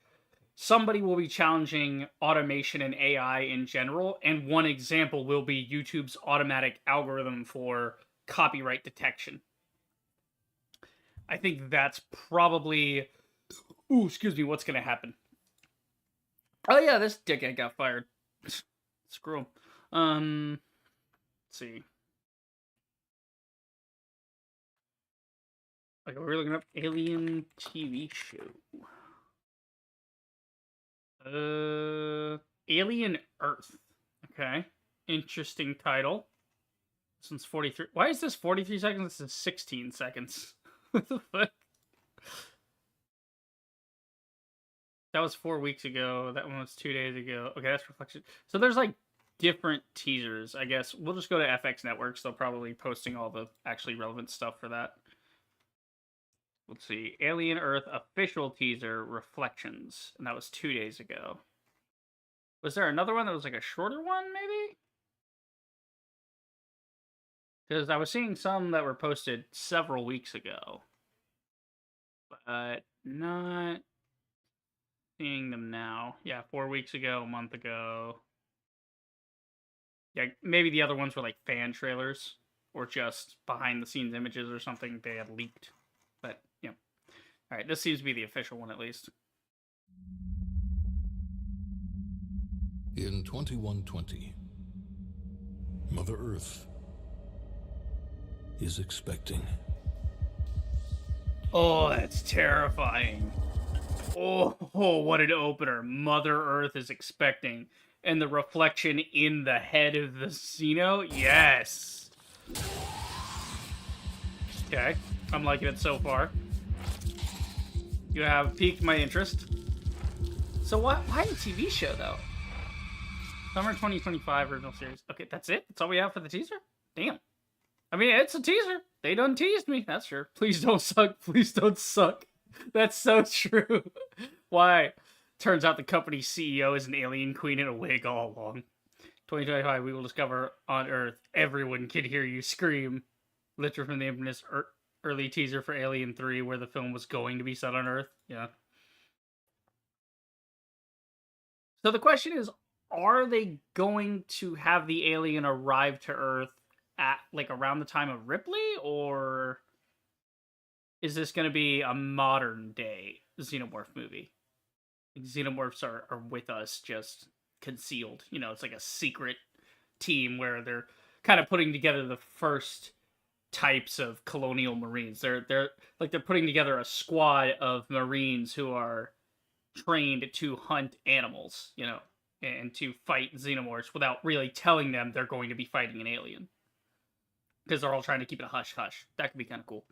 A: somebody will be challenging automation and AI in general, and one example will be YouTube's automatic algorithm for copyright detection. I think that's probably... Ooh, excuse me, what's going to happen? Oh yeah, this dickhead got fired. Screw him. Let's see. Okay, we're looking up Alien TV show. Alien Earth. Okay. Interesting title. This one's 43. Why is this 43 seconds? This is 16 seconds. What the fuck? That was 4 weeks ago. That one was 2 days ago. Okay, that's Reflection. So there's like different teasers, I guess. We'll just go to FX Networks. They'll probably posting all the actually relevant stuff for that. Let's see. Alien Earth official teaser, Reflections. And that was 2 days ago. Was there another one that was like a shorter one, maybe? Because I was seeing some that were posted several weeks ago. But not seeing them now. Yeah, 4 weeks ago, a month ago. Yeah, maybe the other ones were like fan trailers or just behind the scenes images or something they had leaked. But, yeah. All right, this seems to be the official one at least.
G: In 2120, Mother Earth is expecting.
A: Oh, that's terrifying. Oh, what an opener. Mother Earth is expecting. And the reflection in the head of the Xeno? Yes. Okay. I'm liking it so far. You have piqued my interest. So why a TV show, though? Summer 2025 original series. Okay, that's it? That's all we have for the teaser? Damn. I mean, it's a teaser. They done teased me. That's sure. Please don't suck. Please don't suck. That's so true. Why? Turns out the company's CEO is an alien queen in a wig all along. 2025, we will discover on Earth. Everyone can hear you scream. Literally from the infamous early teaser for Alien 3, where the film was going to be set on Earth. Yeah. So the question is, are they going to have the alien arrive to Earth at, like, around the time of Ripley, or is this going to be a modern day Xenomorph movie? Like, Xenomorphs are with us, just concealed. You know, it's like a secret team where they're kind of putting together the first types of colonial marines. They're putting together a squad of marines who are trained to hunt animals, you know, and to fight xenomorphs without really telling them they're going to be fighting an alien. Because they're all trying to keep it a hush-hush. That could be kind of cool.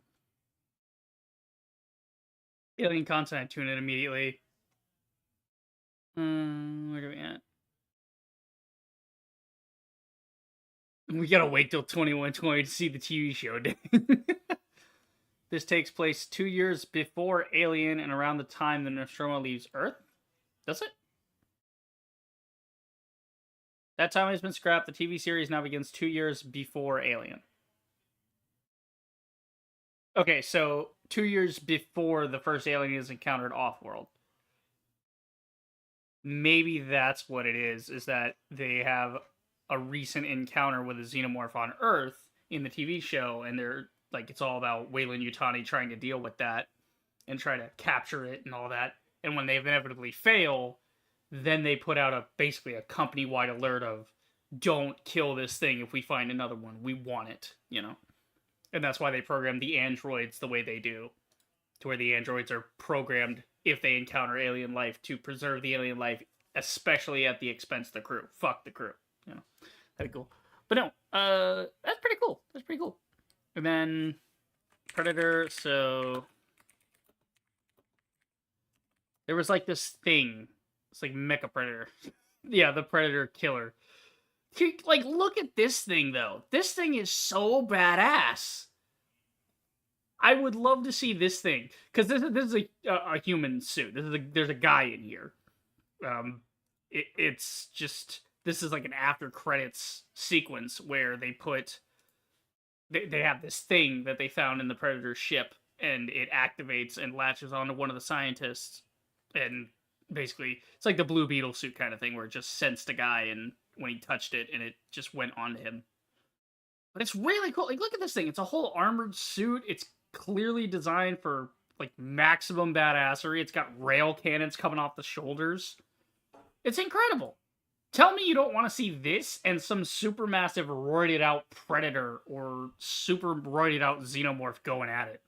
A: Alien content, I tune in immediately. Where are we at? We gotta wait till 2120 to see the TV show. This takes place 2 years before Alien and around the time the Nostromo leaves Earth. Does it? That time has been scrapped. The TV series now begins 2 years before Alien. Okay, so 2 years before the first alien is encountered off-world. Maybe that's what it is that they have a recent encounter with a xenomorph on Earth in the TV show, and they're like, it's all about Weyland Yutani trying to deal with that and try to capture it and all that. And when they inevitably fail, then they put out basically a company-wide alert of, don't kill this thing if we find another one. We want it, you know? And that's why they program the androids the way they do, to where the androids are programmed, if they encounter alien life, to preserve the alien life, especially at the expense of the crew. Fuck the crew, you know? That'd be cool. But no, that's pretty cool. That's pretty cool. And then Predator, so there was like this thing. It's like Mecha Predator. Yeah, the Predator killer. Like, look at this thing, though. This thing is so badass. I would love to see this thing, because this is a human suit. There's a guy in here. It's just, this is like an after credits sequence where they put, they have this thing that they found in the Predator ship, and it activates and latches onto one of the scientists, and basically it's like the Blue Beetle suit kind of thing, where it just sensed a guy, and when he touched it, and it just went onto him. But it's really cool. Like, look at this thing. It's a whole armored suit. It's clearly designed for like maximum badassery. It's got rail cannons coming off the shoulders. It's incredible. Tell me you don't want to see this and some supermassive roided out Predator or super roided out Xenomorph going at it.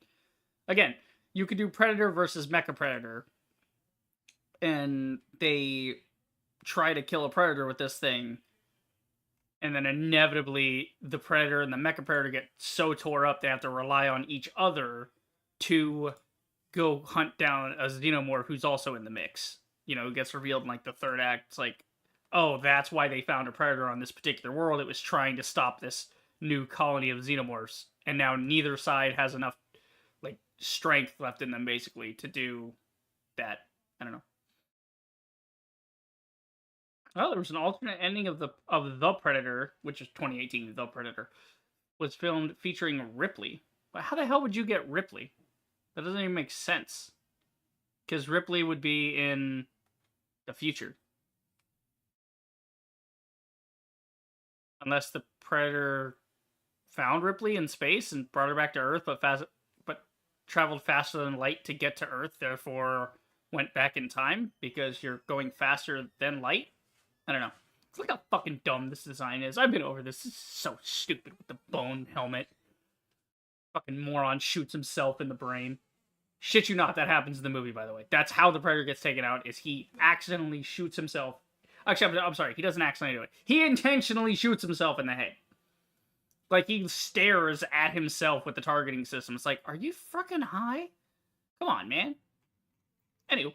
A: Again, you could do Predator versus Mecha Predator, and they try to kill a Predator with this thing, and then inevitably the Predator and the Mecha Predator get so tore up they have to rely on each other to go hunt down a Xenomorph who's also in the mix. You know, it gets revealed in like the third act. It's like, oh, that's why they found a Predator on this particular world. It was trying to stop this new colony of Xenomorphs, and now neither side has enough like strength left in them basically to do that. I don't know. Oh, there was an alternate ending of the Predator, which is 2018. The Predator was filmed featuring Ripley. But how the hell would you get Ripley? That doesn't even make sense. Because Ripley would be in the future, unless the Predator found Ripley in space and brought her back to Earth, but traveled faster than light to get to Earth, therefore went back in time because you're going faster than light. I don't know. Look how fucking dumb this design is. I've been over this. This is so stupid with the bone helmet. Fucking moron shoots himself in the brain. Shit you not, that happens in the movie, by the way. That's how the Predator gets taken out, is he accidentally shoots himself. Actually, I'm sorry, he doesn't accidentally do it. He intentionally shoots himself in the head. Like, he stares at himself with the targeting system. It's like, are you fucking high? Come on, man. Anywho.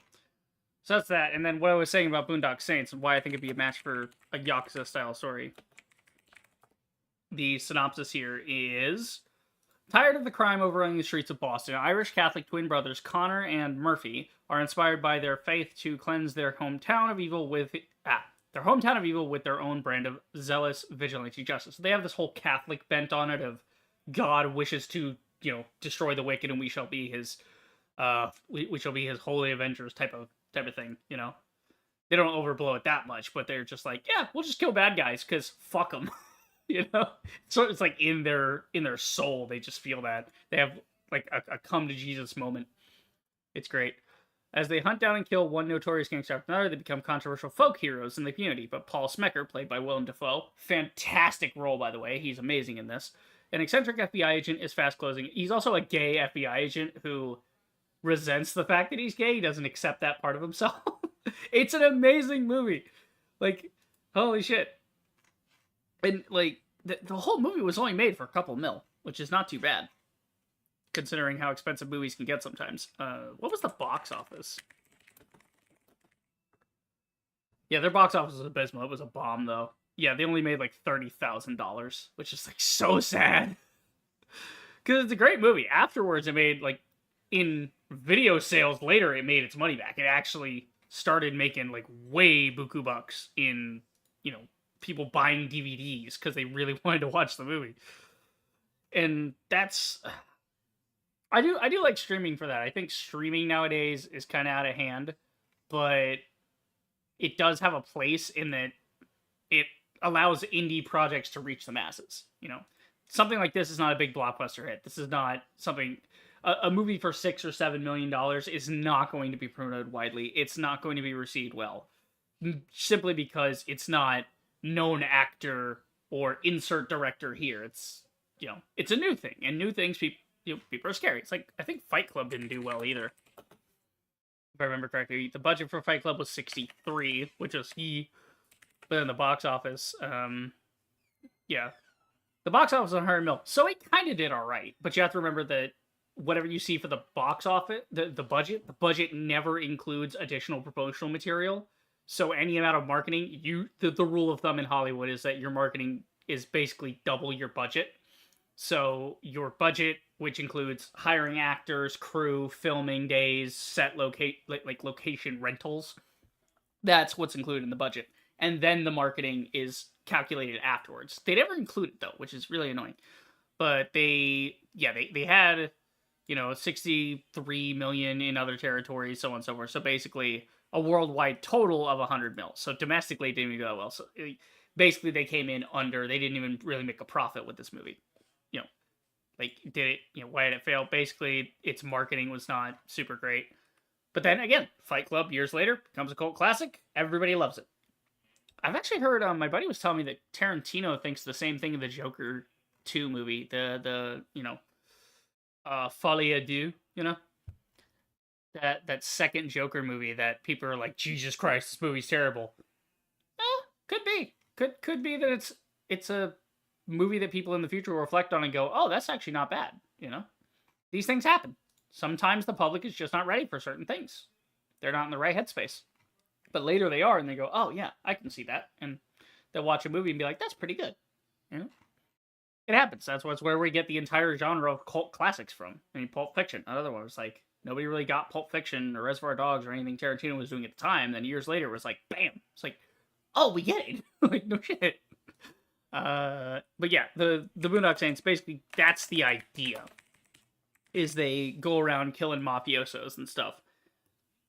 A: So that's that. And then what I was saying about Boondock Saints and why I think it'd be a match for a Yakuza-style story. The synopsis here is... Tired of the crime overrunning the streets of Boston, Irish Catholic twin brothers Connor and Murphy are inspired by their faith to cleanse their hometown of evil with their own brand of zealous vigilante justice. So they have this whole Catholic bent on it of God wishes to, destroy the wicked and we shall be his we shall be his holy avengers type of thing, They don't overblow it that much, but they're just like, yeah, we'll just kill bad guys cuz fuck them. So it's like in their soul, they just feel that they have like a come to Jesus moment. It's great. As they hunt down and kill one notorious gangster after another, they become controversial folk heroes in the community. But Paul Smecker, played by Willem Dafoe, fantastic role, by the way, he's amazing in this. An eccentric FBI agent is fast closing. He's also a gay FBI agent who resents the fact that he's gay. He doesn't accept that part of himself. It's an amazing movie. Like, holy shit. And, like, the whole movie was only made for a couple mil, which is not too bad, considering how expensive movies can get sometimes. What was the box office? Yeah, their box office was abysmal. It was a bomb, though. Yeah, they only made, like, $30,000, which is, like, so sad. Because it's a great movie. Afterwards, it made, like, in video sales later, it made its money back. It actually started making, like, way buku bucks in, people buying DVDs because they really wanted to watch the movie. And that's... I do like streaming for that. I think streaming nowadays is kind of out of hand, but it does have a place in that it allows indie projects to reach the masses, Something like this is not a big blockbuster hit. This is not something... A movie for $6 or $7 million is not going to be promoted widely. It's not going to be received well. Simply because it's not known actor or insert director here. It's, it's a new thing. And new things, people are scary. It's like, I think Fight Club didn't do well either. If I remember correctly. The budget for Fight Club was 63, which was but in the box office, yeah. The box office was 100 mil. So it kind of did alright. But you have to remember that whatever you see for the box office, the budget never includes additional promotional material. So any amount of marketing, the rule of thumb in Hollywood is that your marketing is basically double your budget. So your budget, which includes hiring actors, crew, filming days, set location rentals, that's what's included in the budget. And then the marketing is calculated afterwards. They never include it though, which is really annoying. But they had 63 million in other territories, so on and so forth. So basically a worldwide total of 100 mil. So domestically, it didn't even go that well. So basically, they came in under. They didn't even really make a profit with this movie. Why did it fail? Basically, its marketing was not super great. But then again, Fight Club years later becomes a cult classic. Everybody loves it. I've actually heard my buddy was telling me that Tarantino thinks the same thing of the Joker 2 movie. The Folie à Deux, that second Joker movie that people are like, Jesus Christ, this movie's terrible. Could be. Could be that it's a movie that people in the future will reflect on and go, oh, that's actually not bad, These things happen. Sometimes the public is just not ready for certain things. They're not in the right headspace. But later they are, and they go, oh, yeah, I can see that. And they'll watch a movie and be like, that's pretty good, It happens. That's where we get the entire genre of cult classics from. I mean, Pulp Fiction, another one. Was like, nobody really got Pulp Fiction or Reservoir Dogs or anything Tarantino was doing at the time. Then years later, it was like, bam. It's like, oh, we get it. Like, no shit. But yeah, the Boondock Saints, basically, that's the idea. Is they go around killing mafiosos and stuff.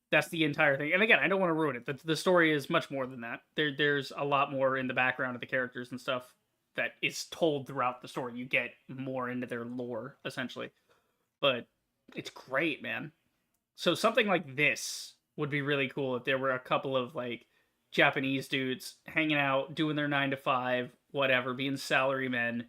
A: That's the entire thing. And again, I don't want to ruin it. The story is much more than that. There's a lot more in the background of the characters and stuff that is told throughout the story. You get more into their lore, essentially. But it's great, man. So something like this would be really cool if there were a couple of, like, Japanese dudes hanging out, doing their 9 to 5, whatever, being salarymen,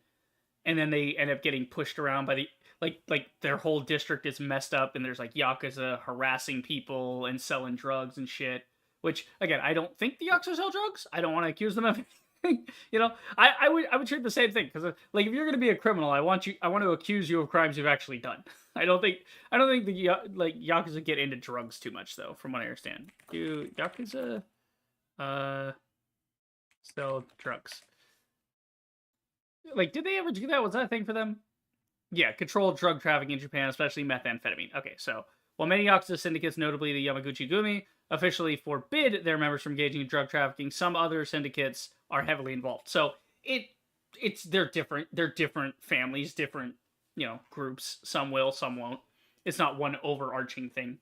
A: and then they end up getting pushed around by the... like their whole district is messed up, and there's like Yakuza harassing people and selling drugs and shit. Which again, I don't think the Yakuza sell drugs. I don't want to accuse them of anything. You know, I would treat the same thing, because like if you're gonna be a criminal, I want to accuse you of crimes you've actually done. I don't think the like Yakuza get into drugs too much though, from what I understand. Do Yakuza sell drugs? Like, did they ever do that? Was that a thing for them? Yeah, controlled drug trafficking in Japan, especially methamphetamine. Okay, so while many Yakuza syndicates, notably the Yamaguchi Gumi, officially forbid their members from engaging in drug trafficking, some other syndicates are heavily involved. So they're different. They're different families, different, you know, groups. Some will, some won't. It's not one overarching thing.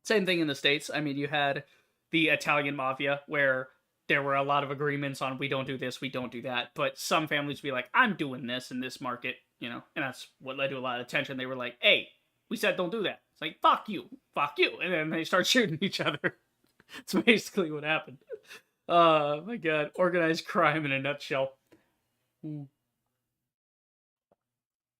A: Same thing in the States. I mean, you had the Italian mafia, where there were a lot of agreements on we don't do this, we don't do that. But some families would be like, I'm doing this in this market, you know, and that's what led to a lot of attention. They were like, hey, we said don't do that. It's like, fuck you. And then they start shooting each other. It's basically what happened. Oh my god. Organized crime in a nutshell.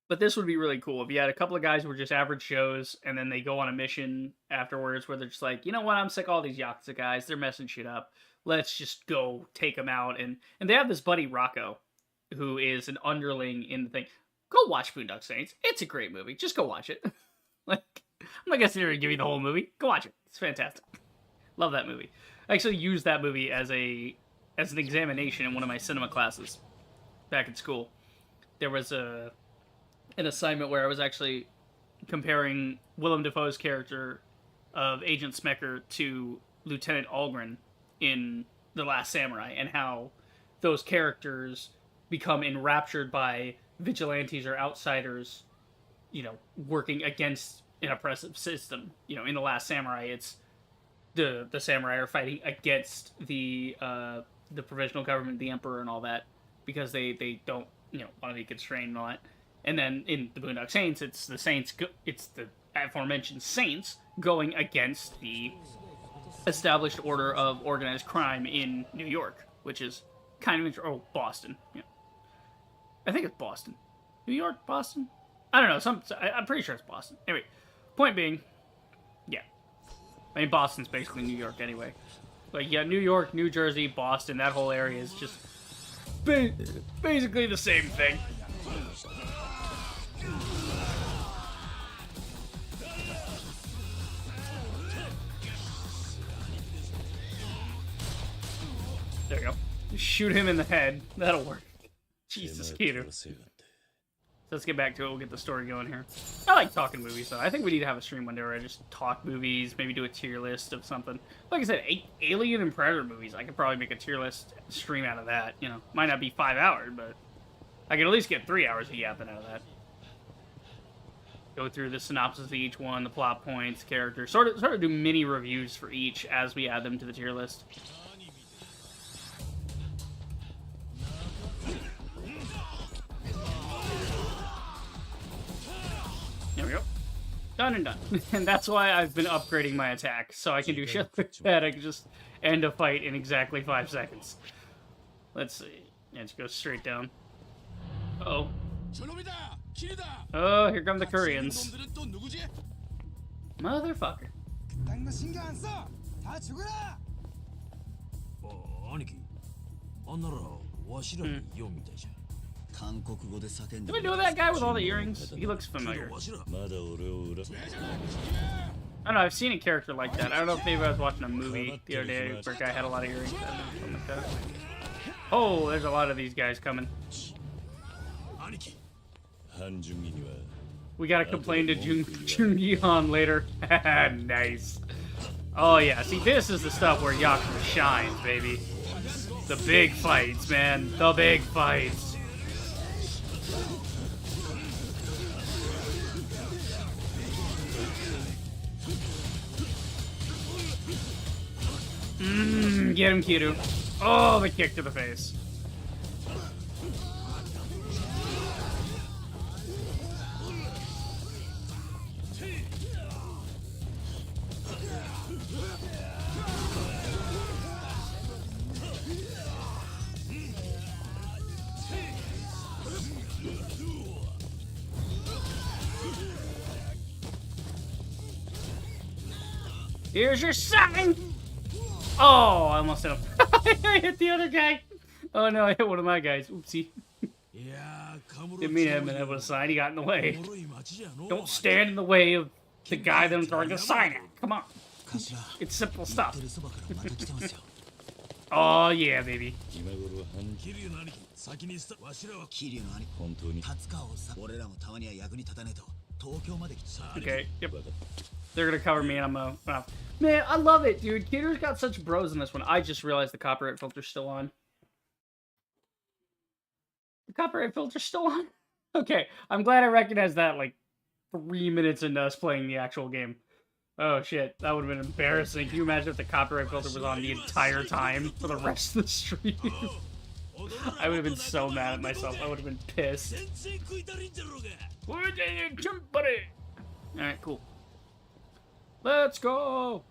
A: But this would be really cool if you had a couple of guys who were just average Joes, and then they go on a mission afterwards where they're just like, you know what, I'm sick of all these Yakuza guys. They're messing shit up. Let's just go take them out. And they have this buddy, Rocco, who is an underling in the thing. Go watch Boondock Saints. It's a great movie. Just go watch it. Like, I'm not gonna sit here and give you the whole movie. Go watch it. It's fantastic. Love that movie. I actually used that movie as an examination in one of my cinema classes back in school. There was an assignment where I was actually comparing Willem Dafoe's character of Agent Smecker to Lieutenant Algren in The Last Samurai, and how those characters become enraptured by vigilantes or outsiders, you know, working against an oppressive system. You know, in The Last Samurai, it's the samurai are fighting against the provisional government, the emperor, and all that, because they don't, you know, want to be constrained and all that. And then in the Boondock Saints, it's the aforementioned Saints going against the established order of organized crime in New York, which is kind of Boston. Yeah, I think it's Boston, New York, Boston. I don't know. I'm pretty sure it's Boston. Anyway, point being, yeah, I mean Boston's basically New York anyway. Like, yeah, New York, New Jersey, Boston, that whole area is just basically the same thing. There you go. Just shoot him in the head. That'll work. Jesus, Keto. So let's get back to it. We'll get the story going here. I like talking movies, though. I think we need to have a stream one day where I just talk movies, maybe do a tier list of something. Like I said, Alien and Predator movies. I could probably make a tier list stream out of that. You know, might not be 5 hours, but I could at least get 3 hours of yapping out of that. Go through the synopsis of each one, the plot points, characters. Sort of do mini reviews for each as we add them to the tier list. There we go. Done and done. And that's why I've been upgrading my attack, so I can do shit like that. I can just end a fight in exactly 5 seconds. Let's see. Let's go straight down. Uh-oh. Oh, here come the Koreans. Motherfucker.
E: 兄貴、あんならわしらに読みたいじゃん。
D: 韓国語で叫ん
A: Do
D: で
A: I know that guy with all the earrings? He looks familiar.
E: わしら
C: まだ俺を恨む
A: I don't know, I've seen a character like that. I don't know if maybe I was watching a movie the other day where a guy had a lot of earrings. I don't know, something like that. Oh, there's a lot of these guys coming.
E: 兄貴
C: Han Jung-gi には
A: We gotta complain to Jung Gi-han later. Nice. Oh yeah, see, this is the stuff where Yakuza shines, baby. The big fights, man. The big fights. Get him, Kiru. Oh, the kick to the face. Here's your sign! Oh, I almost hit him. I hit the other guy. Oh no, I hit one of my guys. Oopsie.
E: いやー、カムロ
A: Didn't mean to hit him and hit with a sign. He got in the way. Don't stand in the way of the guy that I'm throwing a sign at. Come on.
D: 頭
A: It's simple
D: 言
A: stuff.
D: ってるそばからまた来てますよ
A: Oh yeah, baby.
C: 今頃犯
E: 桐生の兄貴、先にわしらは
D: 桐生の兄
C: 本当に
D: 達川をさ俺らもたまには役に立たねえと東京まで来て
A: Okay, yep.
C: 分かった
A: They're gonna cover me and I'm gonna... Man, I love it, dude. Kidder's got such bros in this one. I just realized the copyright filter's still on. The copyright filter's still on? Okay, I'm glad I recognized that, like, 3 minutes into us playing the actual game. Oh, shit. That would have been embarrassing. Can you imagine if the copyright filter was on the entire time for the rest of the stream? I would have been so mad at myself. I would have been pissed.
E: 全然食いたりんじゃろうが
A: Alright, cool. Let's go!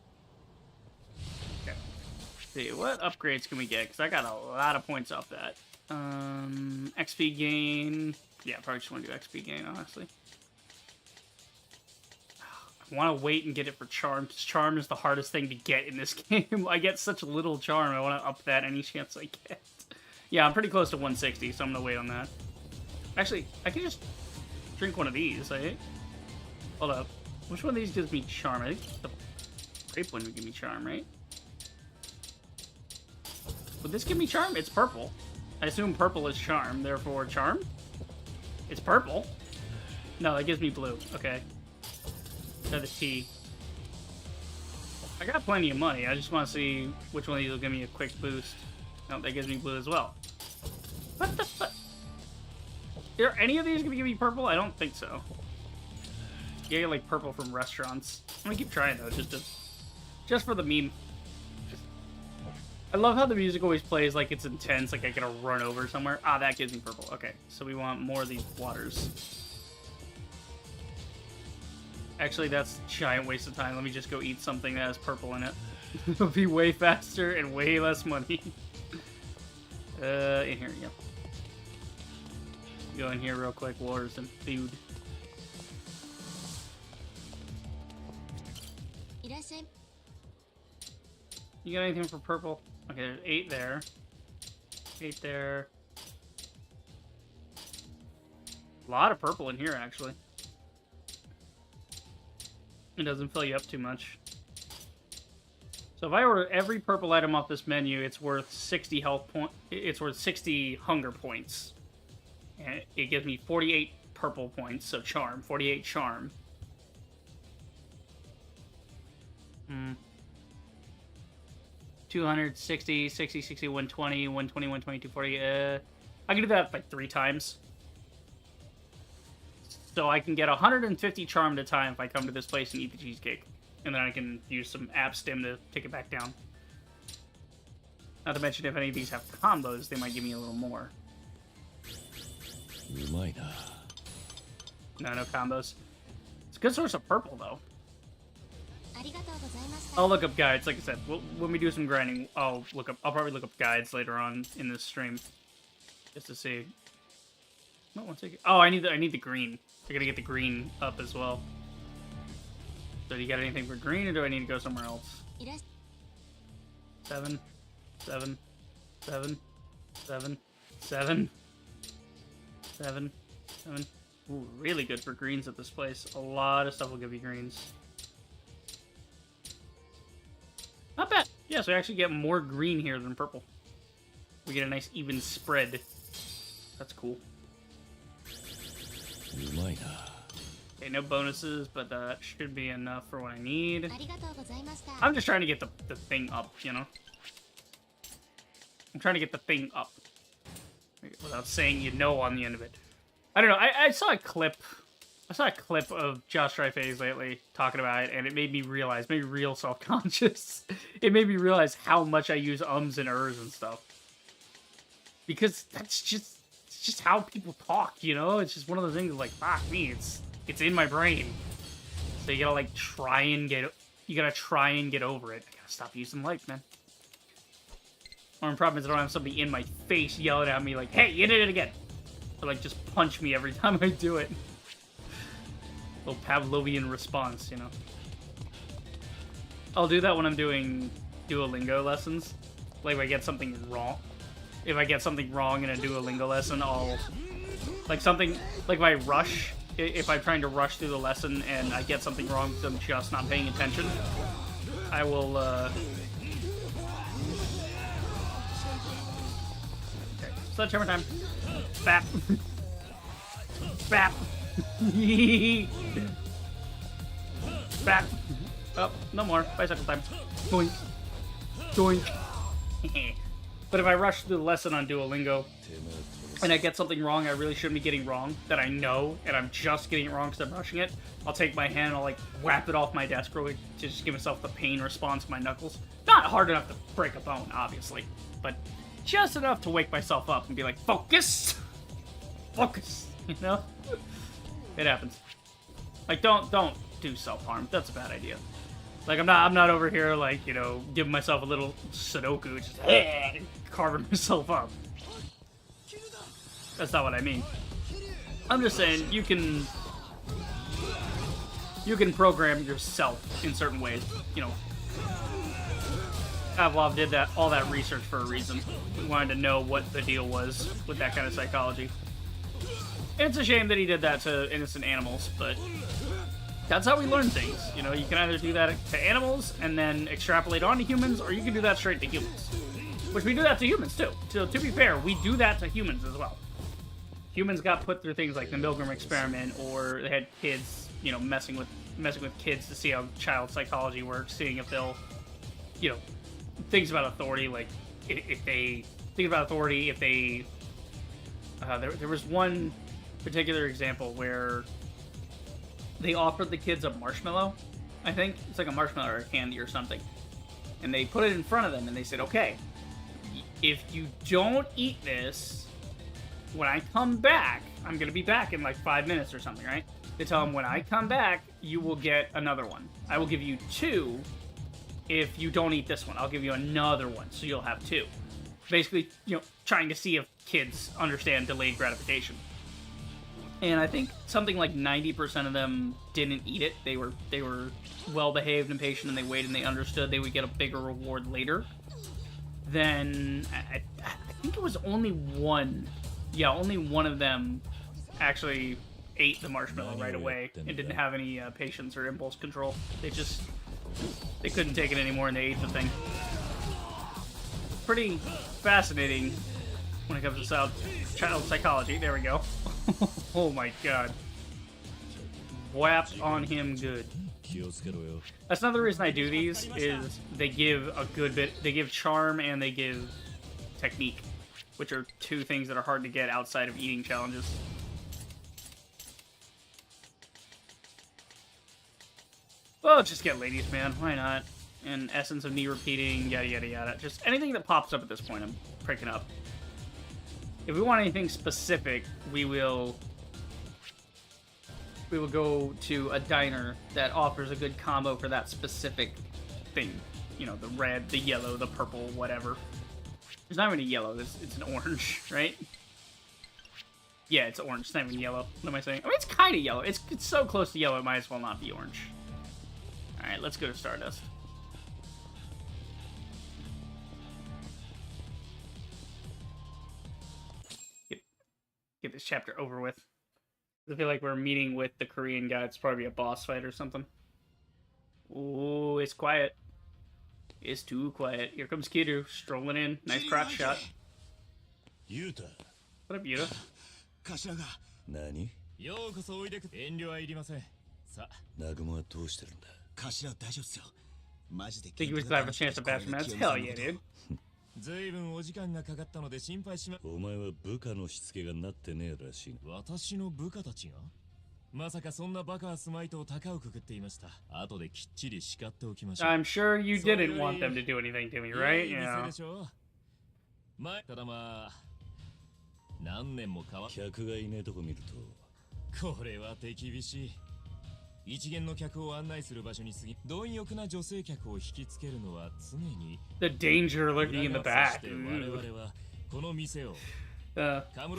A: Okay. Let's see, what upgrades can we get? Because I got a lot of points off that. XP gain. Yeah, probably just want to do XP gain, honestly. I want to wait and get it for charm, because charm is the hardest thing to get in this game. I get such little charm, I want to up that any chance I get. Yeah, I'm pretty close to 160, so I'm going to wait on that. Actually, I can just drink one of these, I think. Hold up. Which one of these gives me charm? I think the grape one would give me charm, right? Would this give me charm? It's purple. I assume purple is charm, therefore charm? It's purple. No, that gives me blue. Okay. Another T. I got plenty of money. I just want to see which one of these will give me a quick boost. No, that gives me blue as well. What the fuck? Are any of these gonna give me purple? I don't think so. You get like purple from restaurants. I'm gonna keep trying though, just for the meme. I love how the music always plays like it's intense, like I gotta run over somewhere. Ah, that gives me purple. Okay, so we want more of these waters. Actually, that's a giant waste of time. Let me just go eat something that has purple in it. It'll be way faster and way less money. In here, yep. Go in here real quick, waters and food. You got anything for purple? Okay, there's 8 there. 8 there. A lot of purple in here, actually. It doesn't fill you up too much. So if I order every purple item off this menu, it's worth 60 health point. It's worth 60 hunger points. And it gives me 48 purple points, so charm. 48 charm. 260, 60, 60, 120, 120, 120, 240. I can do that like 3 times. So I can get 150 charm at a time if I come to this place and eat the cheesecake. And then I can use some app stim to take it back down. Not to mention if any of these have combos, they might give me a little more. No, no combos. It's a good source of purple, though. I'll look up guides, like I said. When we do some grinding, I'll probably look up guides later on in this stream. Just to see. No, one second. Oh, I need the green. I gotta get the green up as well. So do you got anything for green, or do I need to go somewhere else? 7, 7, 7, 7, 7, 7, 7. Ooh, really good for greens at this place. A lot of stuff will give you greens. Not bad. Yeah, so I actually get more green here than purple. We get a nice even spread. That's cool. Okay, no bonuses, but that should be enough for what I need. I'm just trying to get the thing up, you know? I'm trying to get the thing up. Without saying you know on the end of it. I don't know, I saw a clip. I saw a clip of Josh Dreyfus lately talking about it, and it made me realize, made me real self-conscious. It made me realize how much I use ums and ers and stuff. Because that's just, it's just how people talk, you know? It's just one of those things like, fuck me, it's in my brain. So you gotta like try and get over it. I gotta stop using like, man. Or the problem is I don't have somebody in my face yelling at me like, hey, you did it again. Or like just punch me every time I do it. Little Pavlovian response, you know. I'll do that when I'm doing Duolingo lessons. Like if I get something wrong. If I get something wrong in a Duolingo lesson, I'll... Like something... Like if I rush... If I'm trying to rush through the lesson and I get something wrong because I'm just not paying attention, I will, Okay, sledgehammer time. Bap. Bap. Bap. Oh, no more. Bicycle time. Doink. Doink. But if I rush through the lesson on Duolingo and I get something wrong I really shouldn't be getting wrong, that I know, and I'm just getting it wrong because I'm rushing it, I'll take my hand, I'll like whap it off my desk real quick to just give myself the pain response to my knuckles. Not hard enough to break a bone, obviously, but just enough to wake myself up and be like, focus! Focus! You know? It happens. Like, don't do self-harm. That's a bad idea. Like, I'm not over here, like, you know, giving myself a little Sudoku, just carving myself up. That's not what I mean. I'm just saying, you can program yourself in certain ways. You know, Pavlov did all that research for a reason. He wanted to know what the deal was with that kind of psychology. And it's a shame that he did that to innocent animals, but that's how we learn things. You know, you can either do that to animals and then extrapolate onto humans, or you can do that straight to humans. Which we do that to humans, too. So, to be fair, we do that to humans as well. Humans got put through things like the Milgram experiment, or they had kids, you know, messing with kids to see how child psychology works, seeing if they'll, you know, things about authority, like, if they think about authority, if they, there was one particular example where they offered the kids a marshmallow, I think. It's like a marshmallow or a candy or something. And they put it in front of them and they said, okay, if you don't eat this, when I come back, I'm going to be back in like 5 minutes or something, right? They tell them, when I come back, you will get another one. I will give you 2 if you don't eat this one. I'll give you another one, so you'll have 2. Basically, you know, trying to see if kids understand delayed gratification. And I think something like 90% of them didn't eat it. They were well-behaved and patient, and they waited and they understood they would get a bigger reward later. Then, I think it was only one. Yeah, only one of them actually ate the marshmallow right away and didn't have any patience or impulse control. They couldn't take it anymore and they ate the thing. Pretty fascinating when it comes to child psychology. There we go. Oh my god. Whap on him good. That's another reason I do these, is they give a good bit, they give charm and they give technique, which are 2 things that are hard to get outside of eating challenges. Well, just get ladies, man. Why not? And essence of knee repeating, yada yada yada. Just anything that pops up at this point, I'm picking up. If we want anything specific, we will go to a diner that offers a good combo for that specific thing. You know, the red, the yellow, the purple, whatever. There's not even a yellow, it's an orange, right? Yeah, it's orange, it's not even yellow. What am I saying? I mean, it's kind of yellow. It's so close to yellow, it might as well not be orange. Alright, let's go to Stardust. Get this chapter over with. I feel like we're meeting with the Korean guy. It's probably a boss fight or something. Ooh, it's quiet. It's too quiet. Here comes Kiru, strolling in. Nice crotch shot.
C: Yuta.
A: What up, Yuta?
D: 頭が
C: 何？
E: ようこそおいでく。遠慮はいりません。さあ、
C: 南雲はどうしてるんだ？
D: 頭大丈夫っすよ。マジで
A: Think he was glad for a chance to bash him. That's hell yeah, dude.
E: ずいぶんお時間がかかったので心配しま。
C: お前は部下のしつけがなってねえらしい。
E: 私の部下たちがまさかそんなバカはスマイトを高をくくっていました。後できっちり叱っておきましょう。
A: I'm sure you didn't want them to do anything to me, right? Yeah.
E: ただまあ何年も変わ。
C: 客がいねえとこ見る
E: と。これは手厳しい。一元の客を案内する場所に過ぎ、貪欲な女性客を引きつけるのは常に。
A: The danger lurking in the back.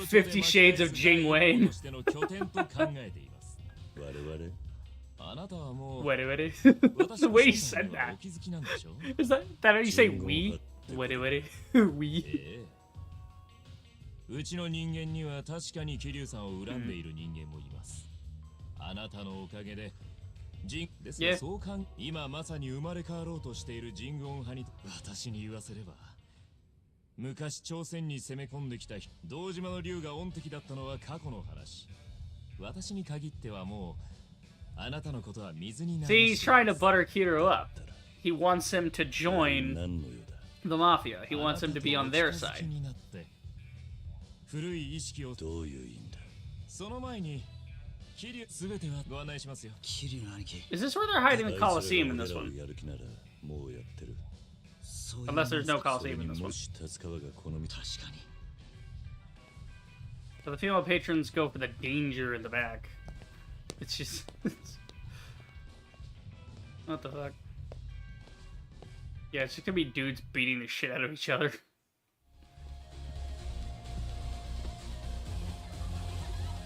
A: 50 Shades of Jing Wei.
C: 我々
A: Wait, the way he said that. Is that how you say we? Wait. We.
H: うちの人間には確かに桐生さんを恨んでいる人間もいます。あなたのおかげでですがそう今まさに生まれ変わろうとしているジングオン派に私に言わせれば昔朝鮮に攻め込んできた堂島の竜が恩敵だったのは過去の話。私に限ってはもうあなたのことは水に流し
A: See, he's trying to butter Kiryu up. He wants him to join the mafia. He wants him to be on their side.
H: 古い意識をどういう意味だ。その前に桐生全てはご案内しますよ。
D: 桐生の兄貴。
A: Is this where they're hiding the Coliseum in this one?
C: やる気ならもうやってる。
A: Unless there's no Coliseum in this one.
C: もし立川が好み
D: 確かに。
A: So the female patrons go for the danger in the back. It's just... What the fuck? Yeah, it's just gonna be dudes beating the shit out of each other.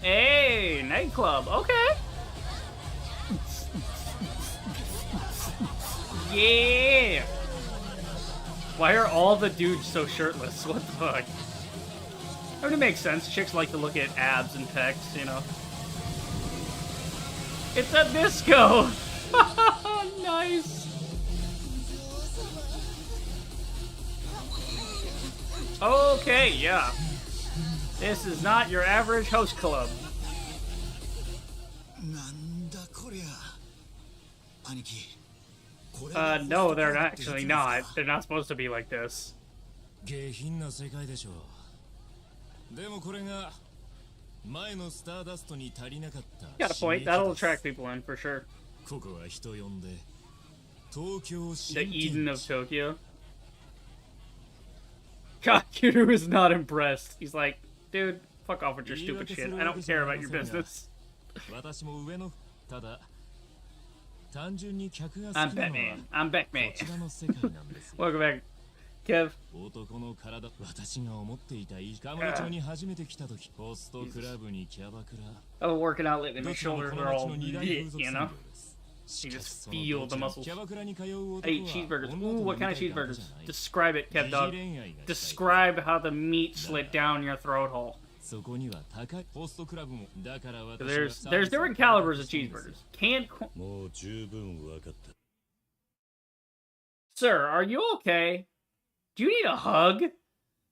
A: Hey, nightclub. Okay. Yeah. Why are all the dudes so shirtless? What the fuck? I mean, it makes sense. Chicks like to look at abs and pecs, you know. It's a disco. Nice. Okay, yeah. This is not your average host club.
D: なんだこりゃ。兄貴。
A: No, they're actually not. They're not supposed to be like this.
H: 下品な世界でしょう。でもこれが前のスターダストに足りなかった。
A: Got a point. That'll attract people in for sure.
H: ここは人呼んで東京
A: The Eden of Tokyo. God, Kiryu is not impressed. He's like, dude, fuck off with your stupid shit. I don't care about your business.
H: 私も上のただ
A: I'm Batman. I'm Batman. Welcome back, Kev.
H: 男の体、私が思っていたカムロ町に初めて来た時、ホストクラブにキャバクラ。
A: Oh, working out, letting my shoulders are all lit, you know? You just feel the muscles. I eat cheeseburgers. Ooh, what kind of cheeseburgers? Describe it, Kev Dog. Describe how the meat slid down your throat hole. There's different calibers of cheeseburgers. Canned corn. Sir, are you okay? Do you need a hug?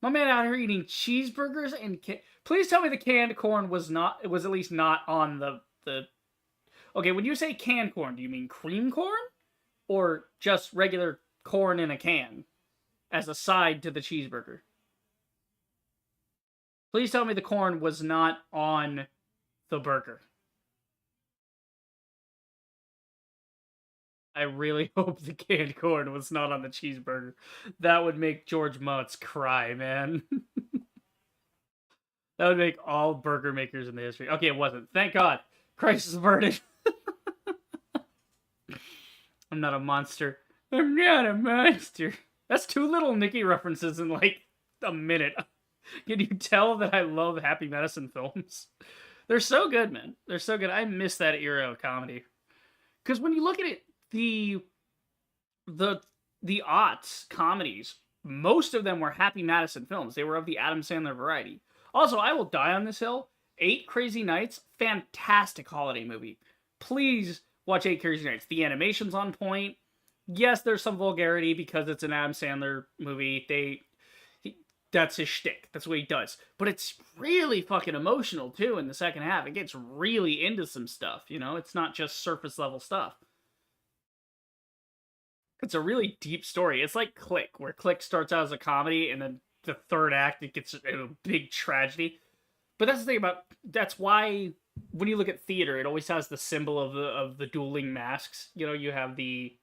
A: My man out here eating cheeseburgers and please tell me the canned corn was at least not on the. Okay, when you say canned corn, do you mean cream corn or just regular corn in a can as a side to the cheeseburger? Please tell me the corn was not on the burger. I really hope the canned corn was not on the cheeseburger. That would make George Mutz cry, man. That would make all burger makers in the history. Okay, it wasn't. Thank God. Christ is averted. I'm not a monster. I'm not a monster. That's 2 little Nicky references in like a minute. Can you tell that I love Happy Medicine films? They're so good, man. They're so good. I miss that era of comedy. Because when you look at it, the aughts comedies, most of them were Happy Madison films. They were of the Adam Sandler variety. Also, I will die on this hill. 8 Crazy Nights, fantastic holiday movie. Please watch 8 Crazy Nights. The animation's on point. Yes, there's some vulgarity because it's an Adam Sandler movie. That's his shtick. That's what he does. But it's really fucking emotional, too, in the second half. It gets really into some stuff, you know? It's not just surface-level stuff. It's a really deep story. It's like Click, where Click starts out as a comedy, and then the third act, it gets a big tragedy. But that's the thing about... That's why, when you look at theater, it always has the symbol of the dueling masks. You know, you have the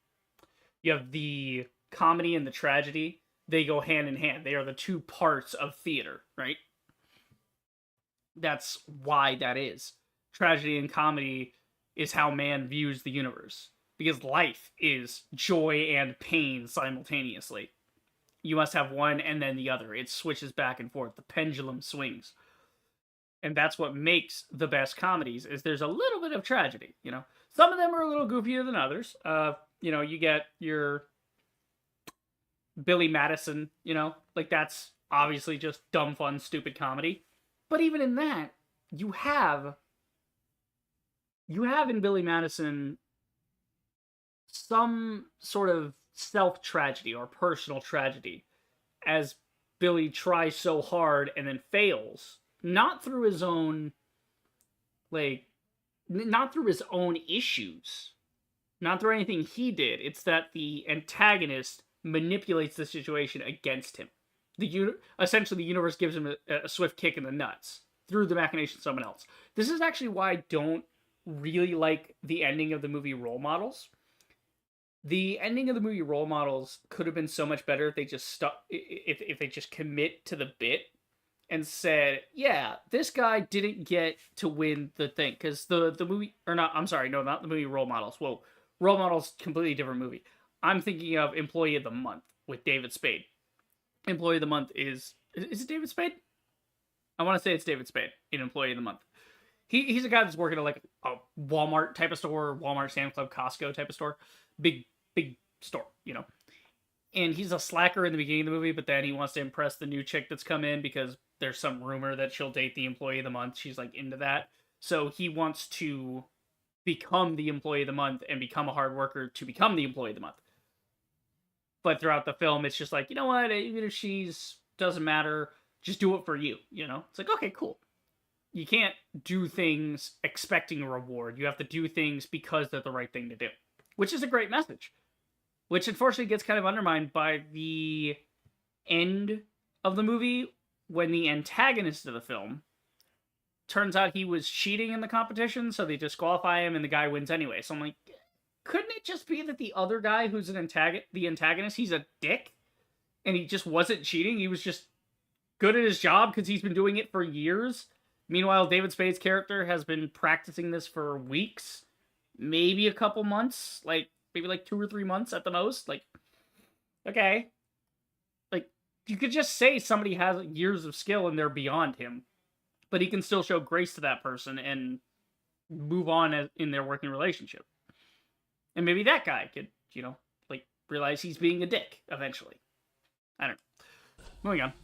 A: comedy and the tragedy. They go hand in hand. They are the 2 parts of theater, right? That's why that is. Tragedy and comedy is how man views the universe. Because life is joy and pain simultaneously. You must have one and then the other. It switches back and forth. The pendulum swings. And that's what makes the best comedies, is there's a little bit of tragedy, you know? Some of them are a little goofier than others. You know, you get your Billy Madison, you know, like that's obviously just dumb, fun, stupid comedy. But even in that, you have in Billy Madison some sort of self tragedy or personal tragedy as Billy tries so hard and then fails, not through his own not through his own issues, not through anything he did. It's that the antagonist manipulates the situation against him. Essentially, the universe gives him a swift kick in the nuts through the machination of someone else. This is actually why I don't really like the ending of the movie Role Models. The ending of the movie Role Models could have been so much better if they just if they just commit to the bit and said, yeah, this guy didn't get to win the thing. Because the movie, or not, I'm sorry, no, not the movie Role Models. Whoa, Role Models, completely different movie. I'm thinking of Employee of the Month with David Spade. Employee of the Month is it David Spade? I want to say it's David Spade in Employee of the Month. He's a guy that's working at like a Walmart type of store, Walmart, Sam's Club, Costco type of store. Big store, you know. And he's a slacker in the beginning of the movie, but then he wants to impress the new chick that's come in because there's some rumor that she'll date the Employee of the Month. She's like into that. So he wants to become the Employee of the Month and become a hard worker to become the Employee of the Month. But throughout the film, it's just like, you know what, even if she's doesn't matter, just do it for you, you know? It's like, okay, cool. You can't do things expecting a reward. You have to do things because they're the right thing to do. Which is a great message. Which unfortunately gets kind of undermined by the end of the movie when the antagonist of the film turns out he was cheating in the competition, so they disqualify him and the guy wins anyway. So I'm like, couldn't it just be that the other guy who's the antagonist, he's a dick? And he just wasn't cheating? He was just good at his job because he's been doing it for years? Meanwhile, David Spade's character has been practicing this for weeks, maybe a couple months, maybe 2 or 3 months at the most. Like, okay. Like, you could just say somebody has years of skill and they're beyond him, but he can still show grace to that person and move on in their working relationship. And maybe that guy could, you know, realize he's being a dick eventually. I don't know. Moving on.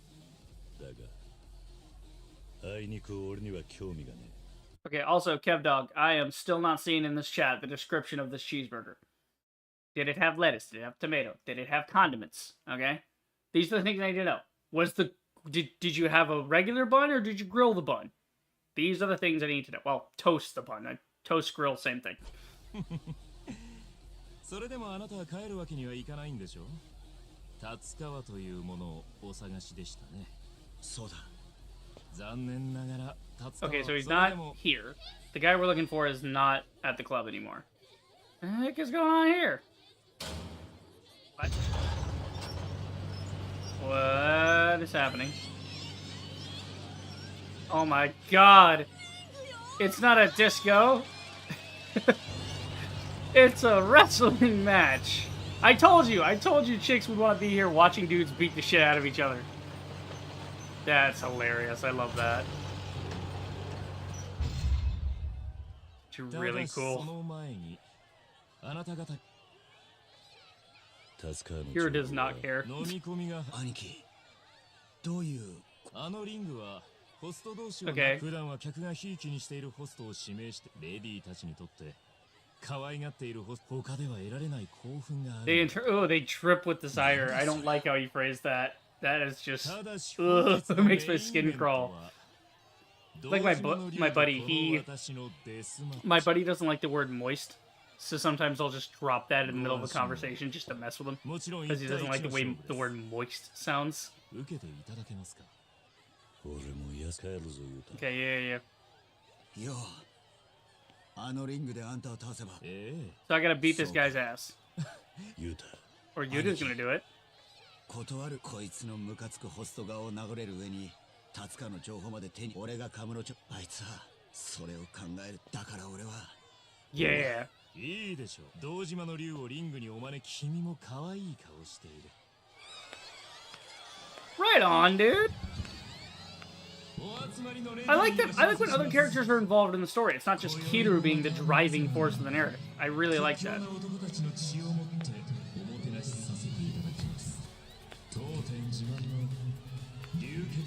A: Okay, also, KevDog, I am still not seeing in this chat the description of this cheeseburger. Did it have lettuce? Did it have tomato? Did it have condiments? Okay? These are the things I need to know. Did you have a regular bun or did you grill the bun? These are the things I need to know. Well, toast the bun. Toast, grill, same thing.
H: それでもあなたは帰るわけにはいかないんでしょ達川というものをお探しでしたね
D: そうだ
A: Okay, so he's not here. The guy we're looking for is not at the club anymore. What the heck is going on here? What? What is happening? Oh my god! It's not a disco! It's a wrestling match! I told you chicks would want to be here watching dudes beat the shit out of each other. That's hilarious. I love that. It's really cool. Hero does not care.
D: 兄貴どういう
A: Okay.
H: 普段は客がひいきにしているホストを指名してレディーたちにとって可愛がっているホスト他では得られない興奮がある
A: They trip with desire. I don't like how you phrase that. That is just it makes my skin crawl. Like my buddy, my buddy doesn't like the word moist, so sometimes I'll just drop that in the middle of a conversation just to mess with him because he doesn't like the way the word moist sounds. Okay, yeah.
D: よあのリングであんたを倒せば
A: So I gotta beat this guy's ass.
C: ユータ
A: Or Yuta's gonna do it.
D: 断るこいつのムカつくホスト顔を殴れる上に達川の情報まで手に俺がカムロ町あいつはそれを考えるだから俺は
A: Yeah.
H: いいでしょう堂島の竜をリングにお招き君も可愛い顔している
A: Right on, dude. I like that. I like when other characters are involved in the story. It's not just Kiru being the driving force of the narrative. I really like that.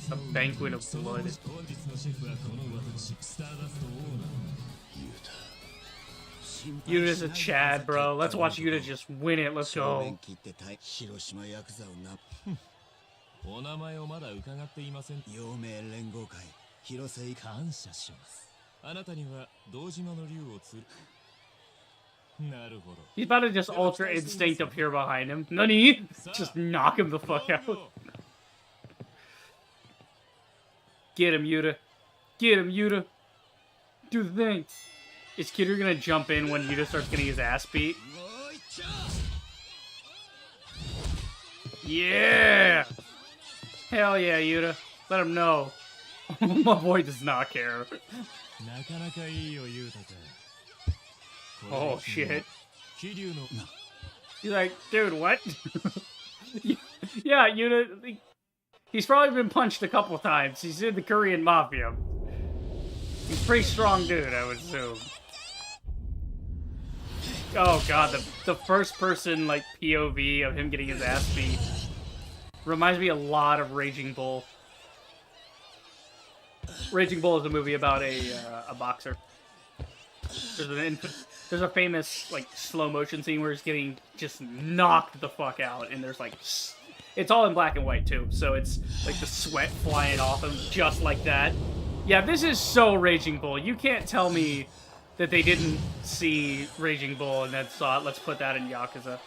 A: A banquet of blood. Yuta's a Chad, bro. Let's watch Yuta just win it. Let's go.
D: 広島ヤクザをな
H: お名前をまだ伺っていません。
D: 陽明連合会広瀬
H: 感謝します。あなたには堂島の竜を釣る。なるほど。
A: He's about to just Ultra Instinct appear behind him. Nani? Just knock him the fuck out. Get him, Yuta. Get him, Yuta. Do the thing. Is Kidder gonna jump in when Yuta starts getting his ass beat? Yeah! Hell yeah, Yuta. Let him know. My boy does not care. Oh shit. He's like, dude, what? Yeah, Yuta. He's probably been punched a couple times. He's in the Korean Mafia. He's a pretty strong dude, I would assume. Oh god, the first person, like, POV of him getting his ass beat reminds me a lot of Raging Bull. Raging Bull is a movie about a boxer. There's a famous, like, slow motion scene where he's getting just knocked the fuck out, and there's, like, it's all in black and white, too, so it's, like, the sweat flying off him just like that. Yeah, this is so Raging Bull. You can't tell me that they didn't see Raging Bull and then thought, let's put that in Yakuza.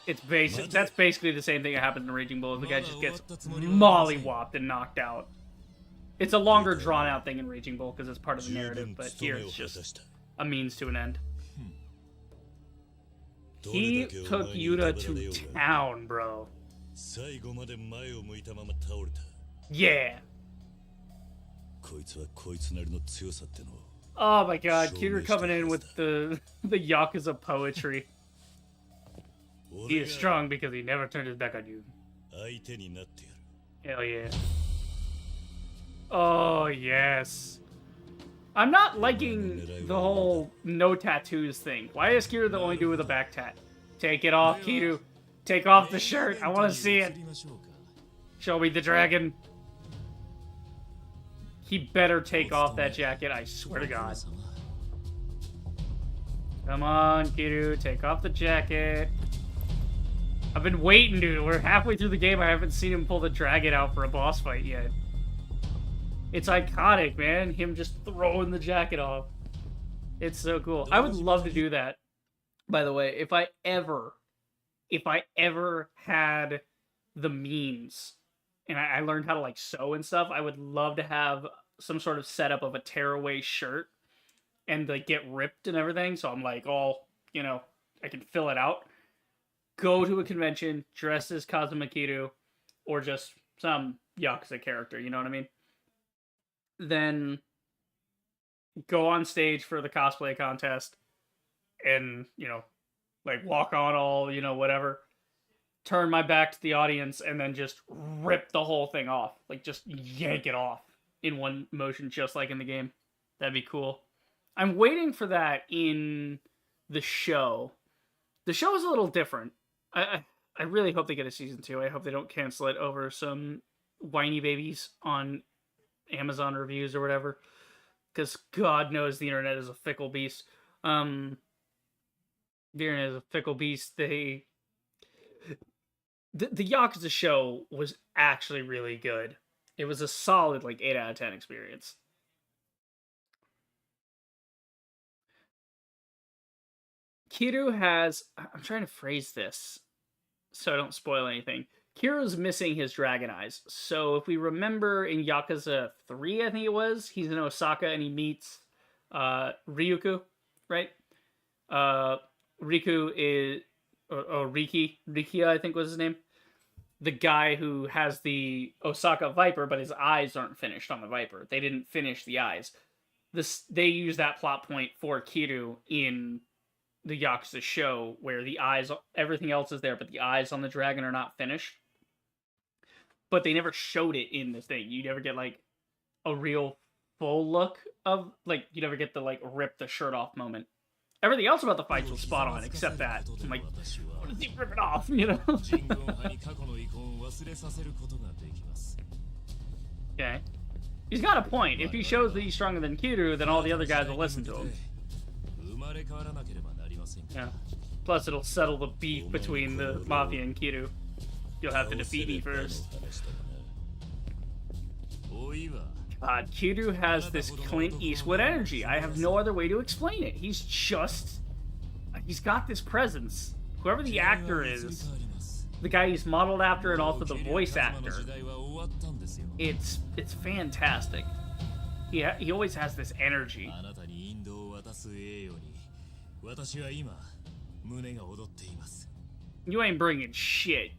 A: It's basic. That's basically the same thing that happens in Raging Bull. The guy just gets mollywopped and knocked out. It's a longer, drawn-out thing in Raging Bull because it's part of the narrative, but here it's just a means to an end. He took Yuta to town, bro. Yeah. Oh my god, Kira coming in with the Yakuza poetry. He is strong because he never turned his back on you. Hell yeah. Oh yes. I'm not liking the whole no tattoos thing. Why is Kira the only dude with a back tat? Take it off, Kiru. Take off the shirt. I want to see it. Show me the dragon. He better take off that jacket, I swear to God. Come on, Kiru, take off the jacket. I've been waiting, dude. We're halfway through the game. I haven't seen him pull the dragon out for a boss fight yet. It's iconic, man. Him just throwing the jacket off. It's so cool. I would love to do that, by the way. If I ever had the means and I learned how to, like, sew and stuff, I would love to have some sort of setup of a tearaway shirt and, like, get ripped and everything. So I'm, like, all, you know, I can fill it out. Go to a convention dressed as Kazuma Kiryu or just some Yakuza character, you know what I mean? Then go on stage for the cosplay contest and, you know, like, walk on all, you know, whatever. Turn my back to the audience and then just rip the whole thing off. Like, just yank it off in one motion, just like in the game. That'd be cool. I'm waiting for that in the show. The show is a little different. I really hope they get a season 2. I hope they don't cancel it over some whiny babies on Amazon reviews or whatever. Because God knows the internet is a fickle beast. The internet is a fickle beast. The Yakuza show was actually really good. It was a solid, like, 8 out of 10 experience. Kiru has... I'm trying to phrase this so I don't spoil anything. Kiru's missing his dragon eyes. So if we remember in Yakuza 3, I think it was, he's in Osaka and he meets Ryuku, right? Riku is... Rikia, I think was his name. The guy who has the Osaka Viper, but his eyes aren't finished on the Viper. They didn't finish the eyes. They use that plot point for Kiru in the Yakuza show, where the eyes, everything else is there, but the eyes on the dragon are not finished. but they never showed it in this thing. You never get like a real full look of like you never get the like rip the shirt off moment. Everything else about the fights was spot on, except that. I'm like, what does he rip it off? You know? Okay. He's got a point. If he shows that he's stronger than Kiryu, then all the other guys will listen to him. Yeah. Plus, it'll settle the beef between the Mafia and Kiryu. You'll have to defeat me first. God, Kiryu has this Clint Eastwood energy. I have no other way to explain it. He's got this presence. Whoever the actor is, the guy he's modeled after, and also the voice actor, it's fantastic. He always has this energy. You ain't bringing shit.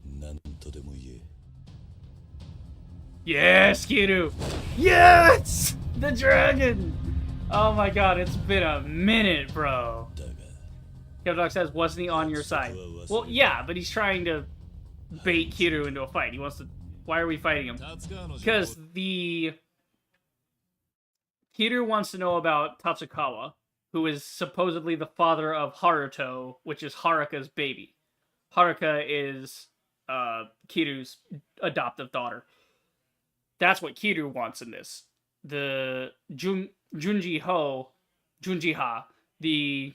A: Yes, Kiryu! Yes! The dragon! Oh my god, it's been a minute, bro. Kevdog says, wasn't he on your side? Well, yeah, but he's trying to bait Kiryu into a fight. He wants to... Why are we fighting him? Because Kiryu wants to know about Tatsukawa, who is supposedly the father of Haruto, which is Haruka's baby. Haruka is Kiryu's adoptive daughter. That's what Kiryu wants in this. The Junjiha, the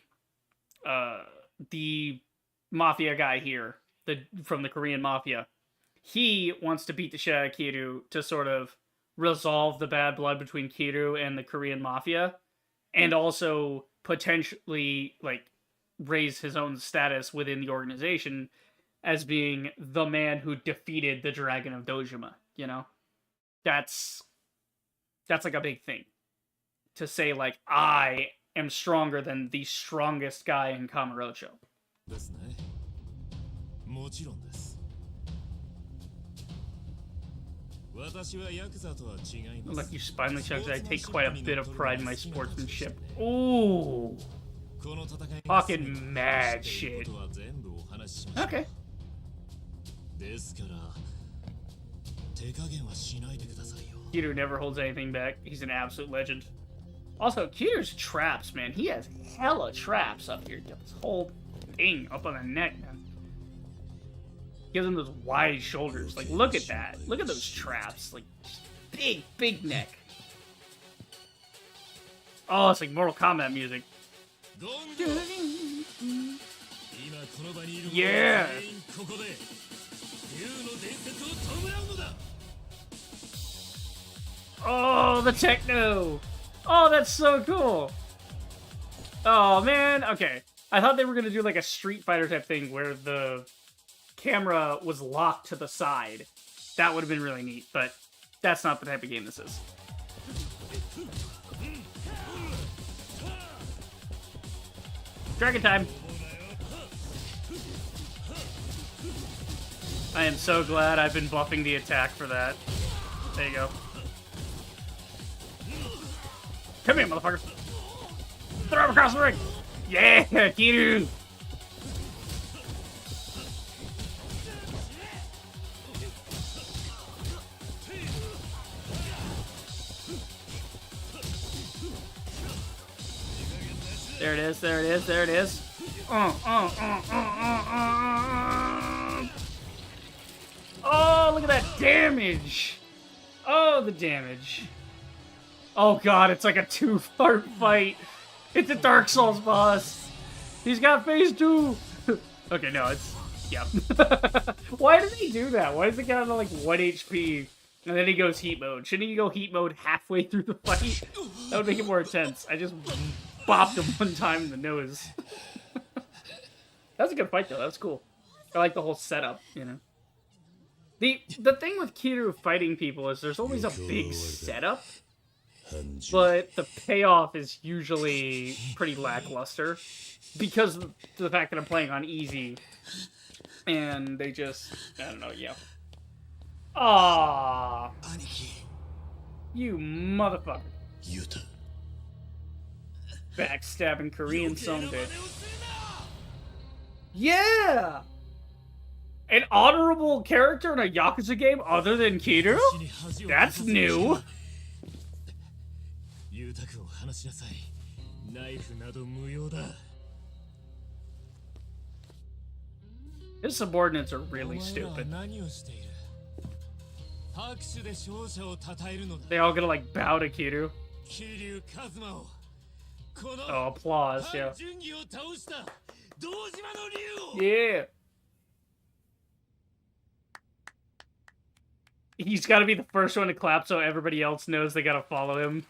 A: mafia guy here, from the Korean mafia, he wants to beat the shit out of Kiryu to sort of resolve the bad blood between Kiryu and the Korean mafia, and also potentially like raise his own status within the organization as being the man who defeated the Dragon of Dojima, you know? That's like a big thing. To say, like, I am stronger than the strongest guy in Kamurocho. Like you spineless chunks, I take quite a bit of pride in my sportsmanship. Ooh! Fucking mad shit. Okay. Kiryu never holds anything back. He's an absolute legend. Also, Kiryu's traps, man. He has hella traps up here. This whole thing up on the neck, man. Gives him those wide shoulders. Like, look at that. Look at those traps. Like, big, big neck. Oh, it's like Mortal Kombat music. Yeah! Oh, the techno! Oh, that's so cool! Oh, man. Okay. I thought they were going to do like a Street Fighter type thing where the camera was locked to the side. That would have been really neat, but that's not the type of game this is. Dragon time! I am so glad I've been buffing the attack for that. There you go. Come here, motherfucker! Throw him across the ring! Yeah, Kiryu! There it is, there it is, there it is. Oh, look at that damage! Oh, the damage. Oh god, it's like a two-part fight. It's a Dark Souls boss. He's got phase 2. Okay, no, it's... Yeah. Why does he do that? Why does he get down to like 1 HP and then he goes heat mode? Shouldn't he go heat mode halfway through the fight? That would make it more intense. I just bopped him one time in the nose. That was a good fight though, that was cool. I like the whole setup, you know. The thing with Kiryu fighting people is there's always a big setup, but the payoff is usually pretty lackluster because of the fact that I'm playing on easy, and they just, I don't know, yeah. Aww. You motherfucker. Backstabbing Korean son bitch. Yeah! An honorable character in a Yakuza game other than Kiryu? That's new.
E: ゆうたくんを話しなさい。ナイフなど無用だ。
A: His subordinates are really stupid.
E: 何をしている？拍手で勝者を称えるのだ。
A: They all gonna like bow to Kiryu.
E: 桐生一馬をこ
A: Oh,
E: の
A: applause, yeah.
E: 純義を倒した堂島の竜を。
A: Yeah. He's got to be the first one to clap so everybody else knows they got to follow him.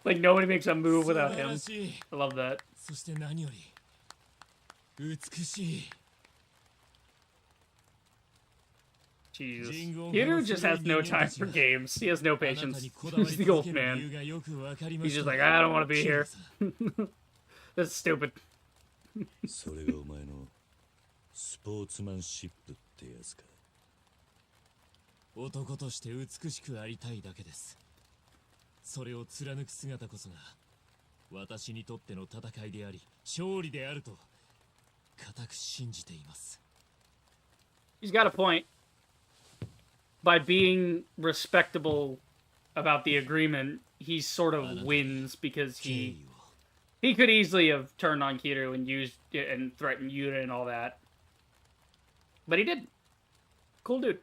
A: Like, nobody makes a move without him. I love that.
E: そして何より美しい。
A: Jesus. Kiryu just has no time for games. He has no patience. He's the old man. He's just like, I don't want to be here. That's stupid.
C: それがお前のスポーツマンシップってやつか。
E: 男として美しくありたいだけです。それを貫く姿こそが私にとっての戦いであり勝利であると固く信じています。
A: He's got a point. By being respectable about the agreement, he sort of wins because he could easily have turned on Kiryu and used it and threatened Yuta and all that. But he didn't. Cool dude.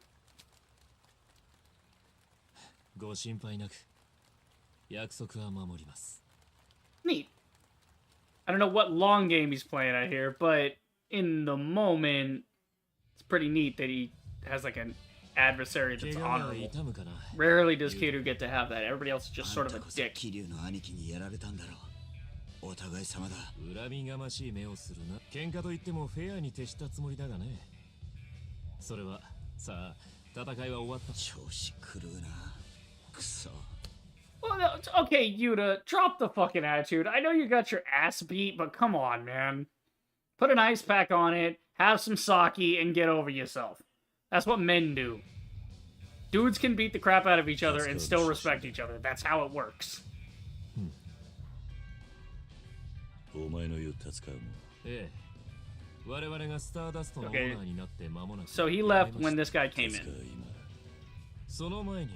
E: ご心配なく約束は守ります。
A: Neat. I don't know what long game he's playing out here, but in the moment, it's pretty neat that he has like an adversary that's
E: 怪我が
A: honorable.
E: 痛むかな。
A: Rarely does Kiryu get to have that. Everybody else is just sort of a dick.
D: 桐生の兄貴にやられたんだろう。お互い様だ。
E: 恨みがましい目をするな。喧嘩といってもフェアに徹したつもりだがね。それはさあ戦いは終わった。
D: 調子狂うな。くそ。
A: Well, no, okay, Yuta, drop the fucking attitude. I know you got your ass beat, but come on, man. Put an ice pack on it, have some sake, and get over yourself. That's what men do. Dudes can beat the crap out of each other and still respect each other. That's how it works.
C: お前の言う達川も。
E: ええ。我々がスターダストのオーナーになって間もなく。
A: So he left when this guy came
C: 達川
A: in.
C: 今。
E: その前に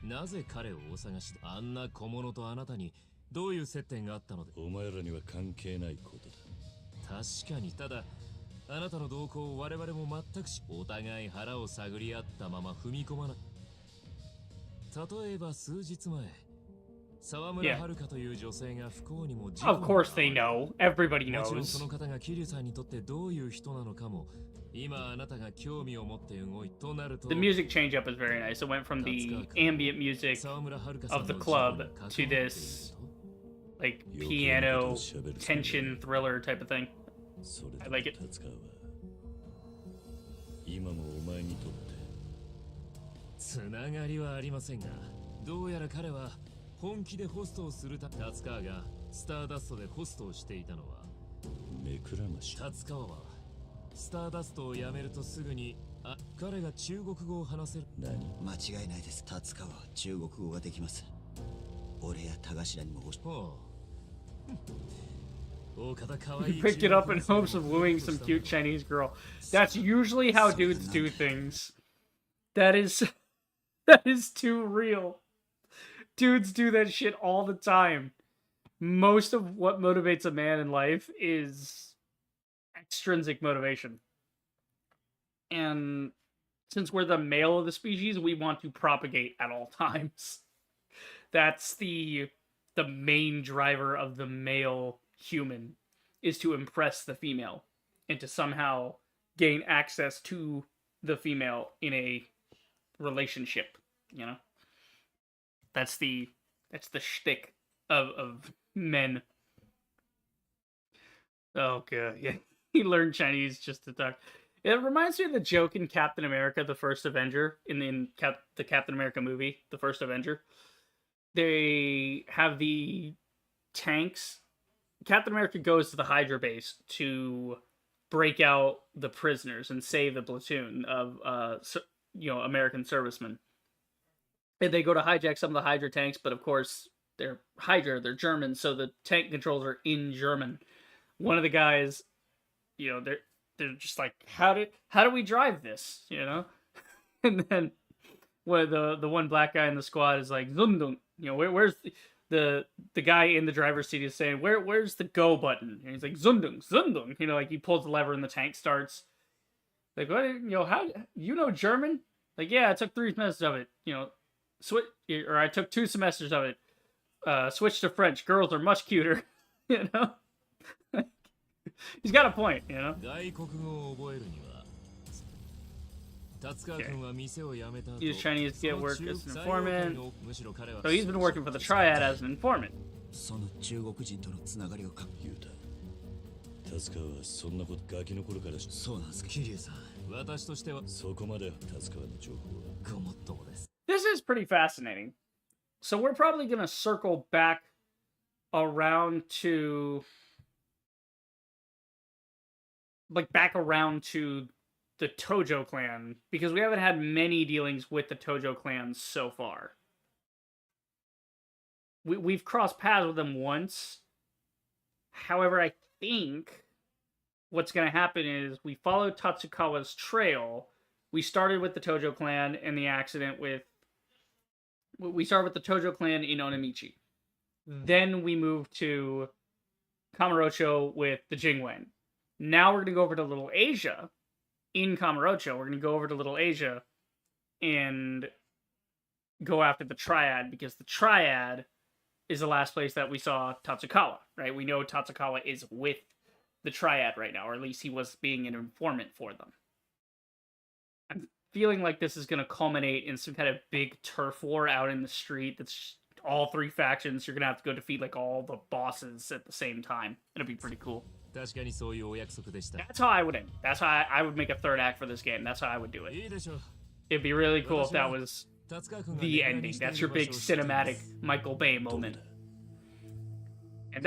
E: なぜ彼をお探しあんな小物とあなたにどういう接点があったので。
C: お前らには関係ないことだ。
E: 確かにただあなたの動向を我々も全くお互い腹を探り合ったまま踏み込まない。例えば数日前沢村遥という女性が不幸にも事故
A: Of course they know. Everybody
E: もちろんそ
A: knows.
E: の方が桐生さんにとってどういう人なのかも今あなたが興味を持って動いとなると
A: The music change up is very nice. It went from the ambient music
E: 沢村遥さん
A: of
E: の
A: the
E: 事
A: club
E: 故に関わって
A: to
E: いる
A: this like piano tension thriller type of thing.
C: それ
A: I
C: で
A: like it.
C: 達川は今もお前にとって
E: つながりはありませんがどうやら彼は本気でホストをする達川がスターダストでホストをしていたのは
C: 目くらまし。
E: 達川はスターダストを辞めるとすぐに彼が中国語を話せる。
C: 何？
D: 間違いないです。達川は中国語ができます。俺や田頭にも教え。
E: ほう。岡田可
A: You
E: 愛い
A: picked it up in hopes of wooing some cute Chinese girl. That's usually how dudes do things. That is too real. Dudes do that shit all the time. Most of what motivates a man in life is extrinsic motivation. And since we're the male of the species, we want to propagate at all times. That's the main driver of the male human, is to impress the female and to somehow gain access to the female in a relationship, you know? That's the shtick of men. Oh god, yeah. He learned Chinese just to talk. It reminds me of the joke in Captain America, the First Avenger, in the Captain America movie, The First Avenger. They have the tanks. Captain America goes to the Hydra base to break out the prisoners and save the platoon of American servicemen. And they go to hijack some of the Hydra tanks, but of course they're Hydra, they're German, so the tank controls are in German. One of the guys, they're they're just like, how do we drive this, you know? And then where the one black guy in the squad is like, Zundung, you know, where's the guy in the driver's seat is saying, where's the go button? And he's like, Zundung, Zundung, you know, like he pulls the lever and the tank starts. Like, what, you know, how, you know German? Like, yeah, I took 3 semesters of it, you know, or I took 2 semesters of it. Switch to French. Girls are much cuter, you know. He's got a point, you know. He's Chinese to get work as an informant. So he's been working for the Triad as an informant.
D: その中国人とのつながりを
C: 言うた。達川はそんなことガキの頃から
D: そうなんですか。桐生さん。
H: 私としては
C: そこまで達川の情報は
D: ごもっともです。
A: This is pretty fascinating. So we're probably gonna circle back around to the Tojo clan, because we haven't had many dealings with the Tojo clan so far. We've crossed paths with them once. However, I think what's going to happen is we followed Tatsukawa's trail. We started with the Tojo clan and the accident with... We started with the Tojo clan in Onamichi. Then we moved to Kamurocho with the Jingwen. Now we're going to go over to Little Asia in Kamurocho. We're going to go over to Little Asia and go after the Triad, because the Triad is the last place that we saw Tatsukawa, right? We know Tatsukawa is with the Triad right now, or at least he was being an informant for them. I'm feeling like this is going to culminate in some kind of big turf war out in the street that's all 3 factions. You're going to have to go defeat like all the bosses at the same time. It'll be pretty cool. That's how I would end. That's how I would make a 3rd act for this game. That's how I would do it. It'd be really cool if that was the ending. That's your big cinematic Michael Bay moment. And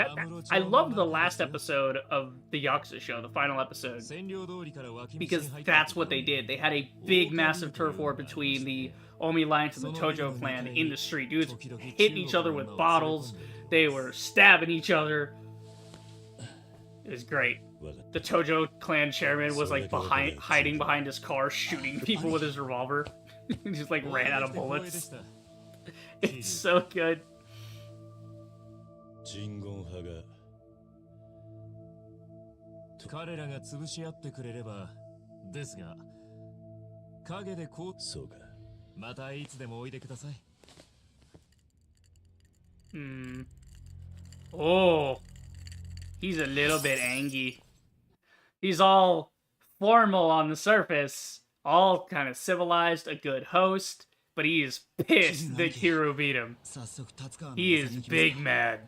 A: I loved the last episode of the Yakuza show, the final episode, because that's what they did. They had a big, massive turf war between the Omi Alliance and the Tojo clan in the street. Dudes hitting each other with bottles. They were stabbing each other. It was great. The Tojo clan chairman was like hiding behind his car, shooting people with his revolver. He just like ran out of bullets. It's so good. Oh, he's a little bit angry. He's all formal on the surface, all kind of civilized, a good host, but he is pissed that Hiro beat him. He is big mad.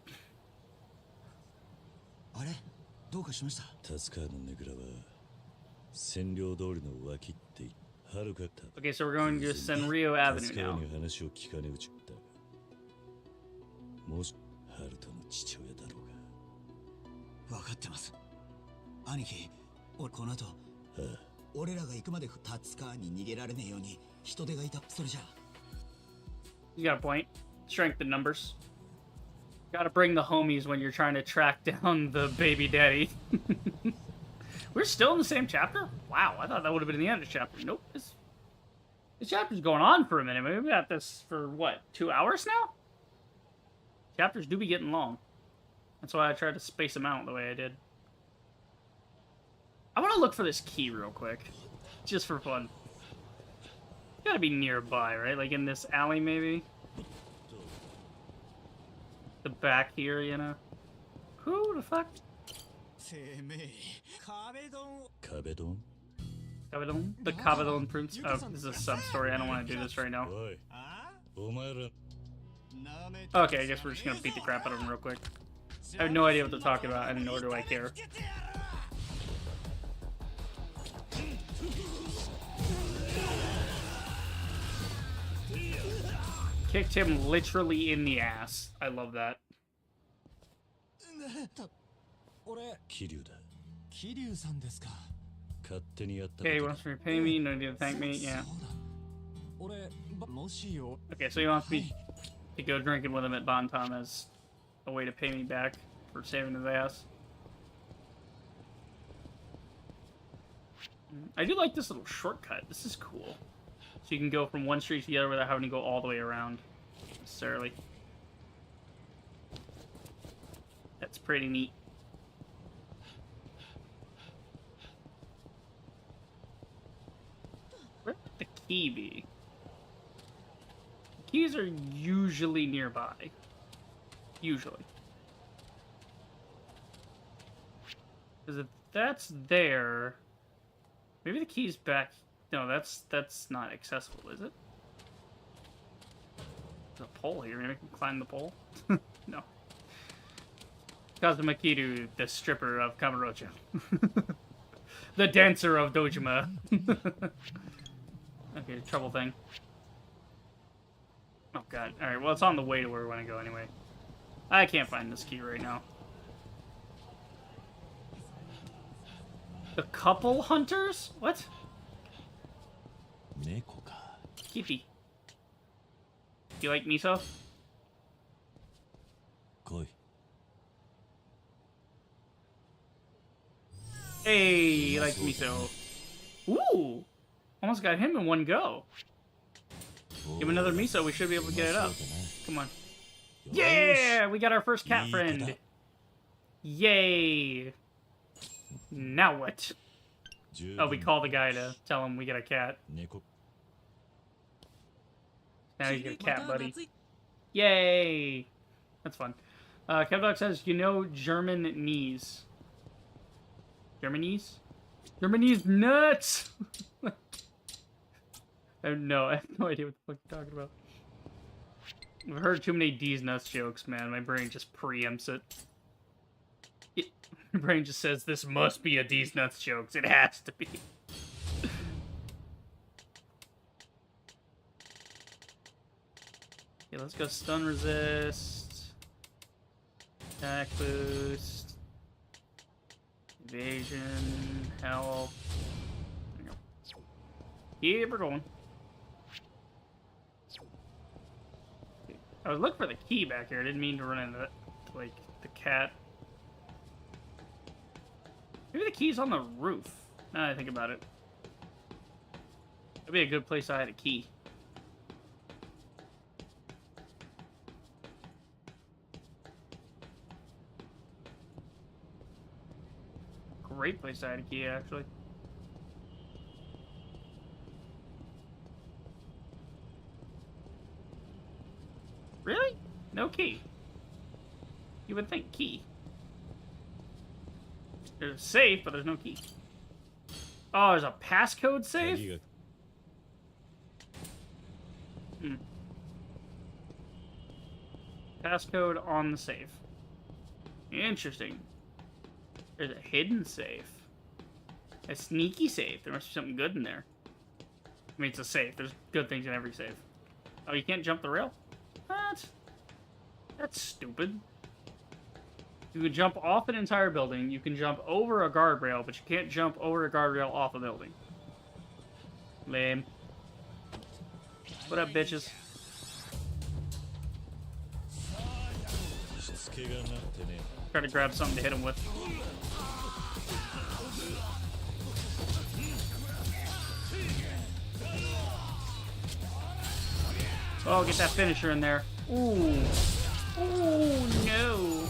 A: Okay, so we're going to Senryo Avenue now. You got a point. Strength in numbers. Gotta bring the homies when you're trying to track down the baby daddy. We're still in the same chapter? Wow, I thought that would have been the end of the chapter. Nope. This chapter's going on for a minute. Maybe we got this for, what, 2 hours now? Chapters do be getting long. That's why I tried to space them out the way I did. I want to look for this key real quick. Just for fun. Gotta be nearby, right? Like in this alley, maybe? The back here, you know? Who the fuck?
C: Kabedon?
A: Kabedon? The Kabedon Prince? Oh, this is a sub-story. I don't want to do this right now. Okay, I guess we're just gonna beat the crap out of him real quick. I have no idea what they're talking about, and nor do I care. Kicked him literally in the ass. I love that. Okay, he wants to repay me, no need to thank me, yeah. Okay, so he wants me to go drinking with him at Bantam as a way to pay me back for saving his ass. I do like this little shortcut. This is cool. So you can go from one street to the other without having to go all the way around, necessarily. That's pretty neat. Where would the key be? Keys are usually nearby. Usually. Because if that's there... Maybe the key's back... No, that's not accessible, is it? There's a pole here. Maybe I can climb the pole? No. Kazuma Kiru, the stripper of Kamurocho. The dancer of Dojima. Okay, trouble thing. Oh god. Alright, well it's on the way to where we want to go anyway. I can't find this key right now. The couple hunters? What? Kitty. You like miso?
C: Koi.
A: Hey, you like miso. Ooh! Almost got him in one go. Give him another miso, we should be able to get it up. Come on. Yeah! We got our first cat friend. Yay! Now what? Oh, we call the guy to tell him we get a cat. Now you get a cat, buddy. Yay! That's fun. Kevdog says, you know German knees. Germany's? Germany's nuts! I have no idea what the fuck you're talking about. I've heard too many D's nuts jokes, man. My brain just preempts it. My brain just says, this must be a D's nuts jokes. It has to be. Okay, let's go stun resist. Attack boost. Evasion. Help. There we go. Keep her going. I was looking for the key back here. I didn't mean to run into, like, the cat. Maybe the key's on the roof. Now that I think about it. That'd be a good place to hide a key. Great place to hide a key, actually. Really? No key. You would think key. There's a safe, but there's no key. Oh, there's a passcode safe? Passcode on the safe. Interesting. There's a hidden safe. A sneaky safe. There must be something good in there. I mean, it's a safe. There's good things in every safe. Oh, you can't jump the rail? What? That's stupid. You can jump off an entire building, you can jump over a guardrail, but you can't jump over a guardrail off a building. Lame. What up, bitches? Try to grab something to hit him with. Oh, get that finisher in there. Ooh. Ooh, no.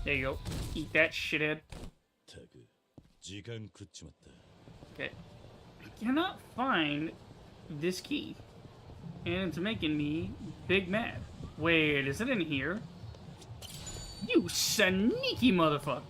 A: There you go. Eat that shithead. Okay. I cannot find this key. And it's making me big mad. Wait, is it in here? You sneaky motherfucker.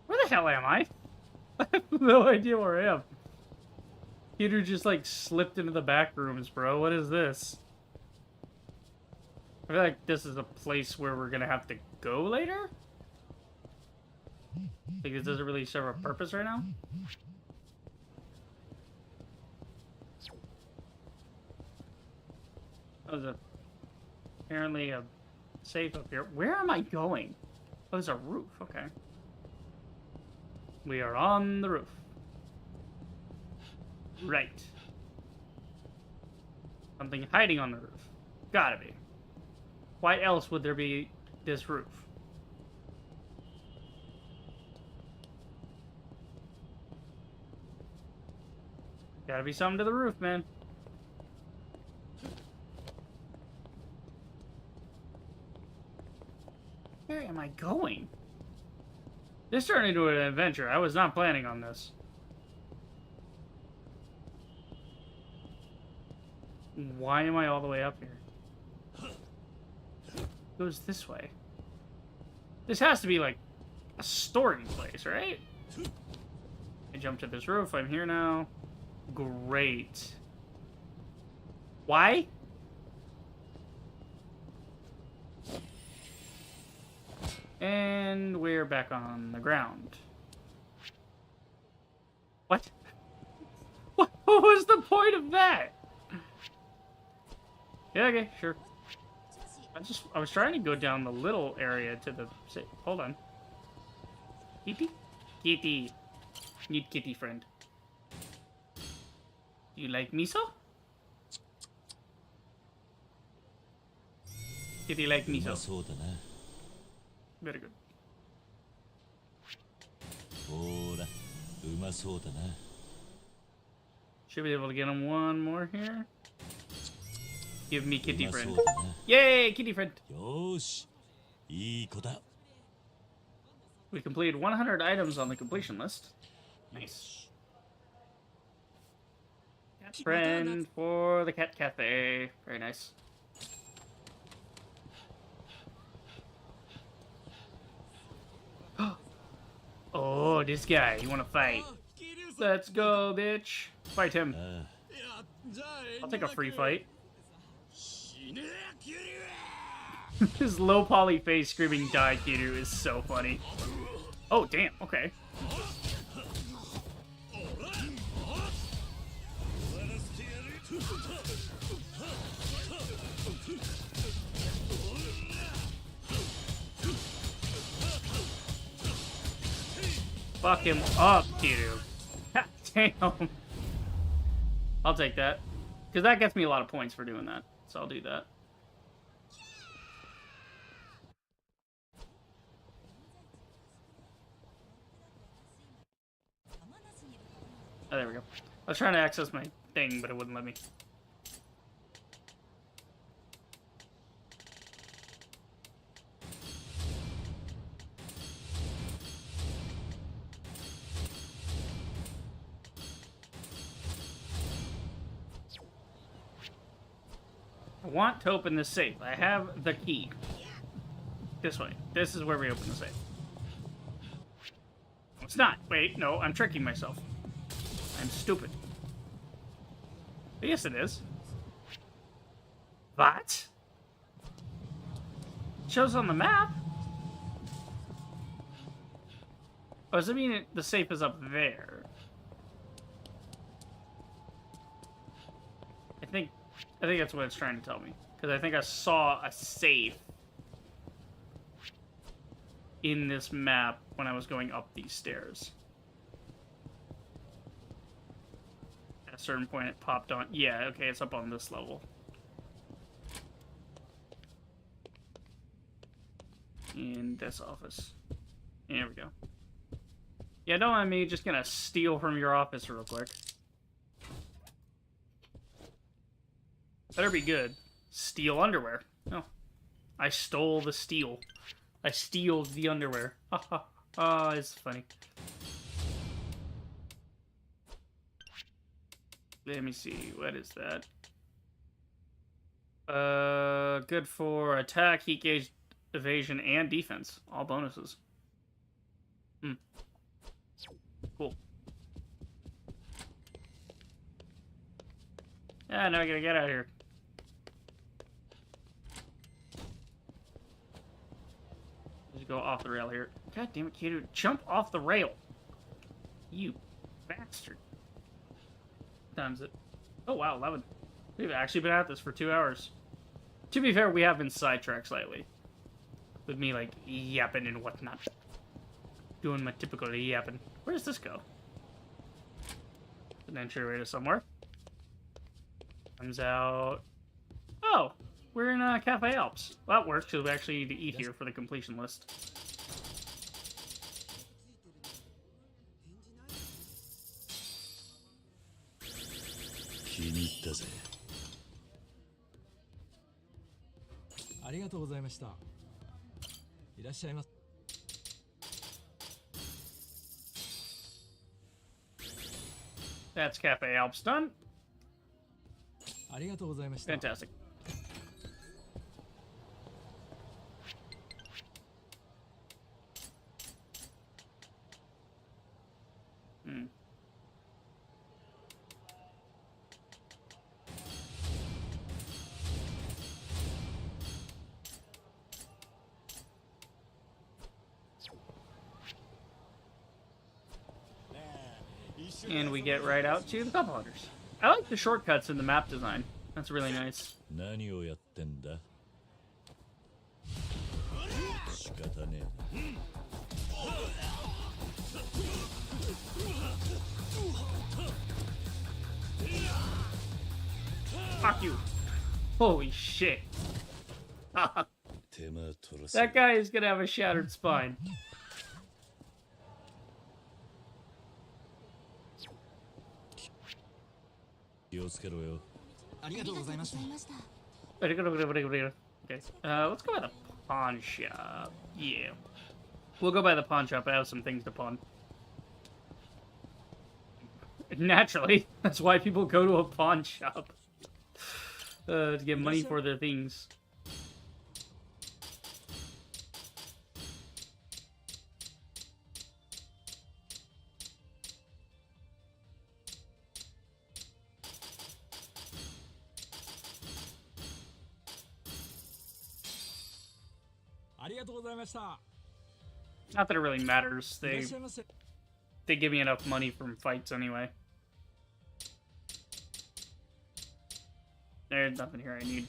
A: Where the hell am I? I have no idea where I am. Peter just like slipped into the back rooms, bro. What is this? I feel like this is a place where we're gonna have to go later? Like this doesn't really serve a purpose right now? That was apparently a Safe up here. Where am I going? Oh, there's a roof. Okay. We are on the roof. Right. Something hiding on the roof. Gotta be. Why else would there be this roof? Gotta be something to the roof, man. Where am I going? This turned into an adventure. I was not planning on this. Why am I all the way up here? It goes this way. This has to be like a storing place, right? I jump to this roof. I'm here now. Great. Why? And we're back on the ground. What? What was the point of that? Yeah, okay, sure. I was trying to go down the little area to the... Hold on. Kitty? Kitty. Need kitty friend. Do you like miso? Kitty like miso. Very good. Should be able to get him one more here. Give me kitty friend. Yay, kitty friend. We completed 100 items on the completion list. Nice. Cat friend for the cat cafe. Very nice. Oh, this guy. You want to fight? Let's go, bitch. Fight him. I'll take a free fight. His low poly face screaming "Die, Kiryu" is so funny. Oh, damn. Okay. Fuck him up, Kiryu. Damn. I'll take that. Because that gets me a lot of points for doing that. So I'll do that. Oh, there we go. I was trying to access my thing, but it wouldn't let me. I want to open this safe. I have the key. This way. This is where we open the safe. No, it's not. Wait, no, I'm tricking myself. I'm stupid. But yes, it is. What? It shows on the map. Oh, does it mean the safe is up there? I think that's what it's trying to tell me. Because I think I saw a safe in this map when I was going up these stairs. At a certain point it popped on. Yeah, okay, it's up on this level. In this office. There we go. Yeah, don't mind me, just gonna steal from your office real quick. Better be good. Steal underwear. Oh. I stole the steel. I steal the underwear. Ha ha. Ah, it's funny. Let me see. What is that? Good for attack, heat gauge, evasion, and defense. All bonuses. Hmm. Cool. Yeah, now I gotta get out of here. Just go off the rail here. God damn it, Kiryu. Jump off the rail. You bastard. What time is it? Oh, wow, 11. We've actually been at this for 2 hours. To be fair, we have been sidetracked slightly. With me, like, yapping and whatnot. Doing my typical yapping. Where does this go? An entryway to somewhere. Comes out... Oh! We're in Cafe Alps. Well, that works, because we actually need to eat here for the completion list.
C: 気に入ったぜ。
E: ありがとうございました。いらっしゃいませ。
A: That's Cafe Alps done.
E: ありがとうございました。
A: Fantastic. And we get right out to the couple hunters. I like the shortcuts in the map design. That's really nice.
C: 何をやってんだ。仕方ねえ。
A: Fuck you. Holy shit.
C: 手間取らせ。
A: That guy is gonna have a shattered spine.
C: 気をつけろよ。
E: ありがとうございました。
A: Okay, let's go by the pawn shop. Yeah. We'll go by the pawn shop. I have some things to pawn. Naturally. That's why people go to a pawn shop. To get money for their things. Not that it really matters. They give me enough money from fights anyway. There's nothing here I need.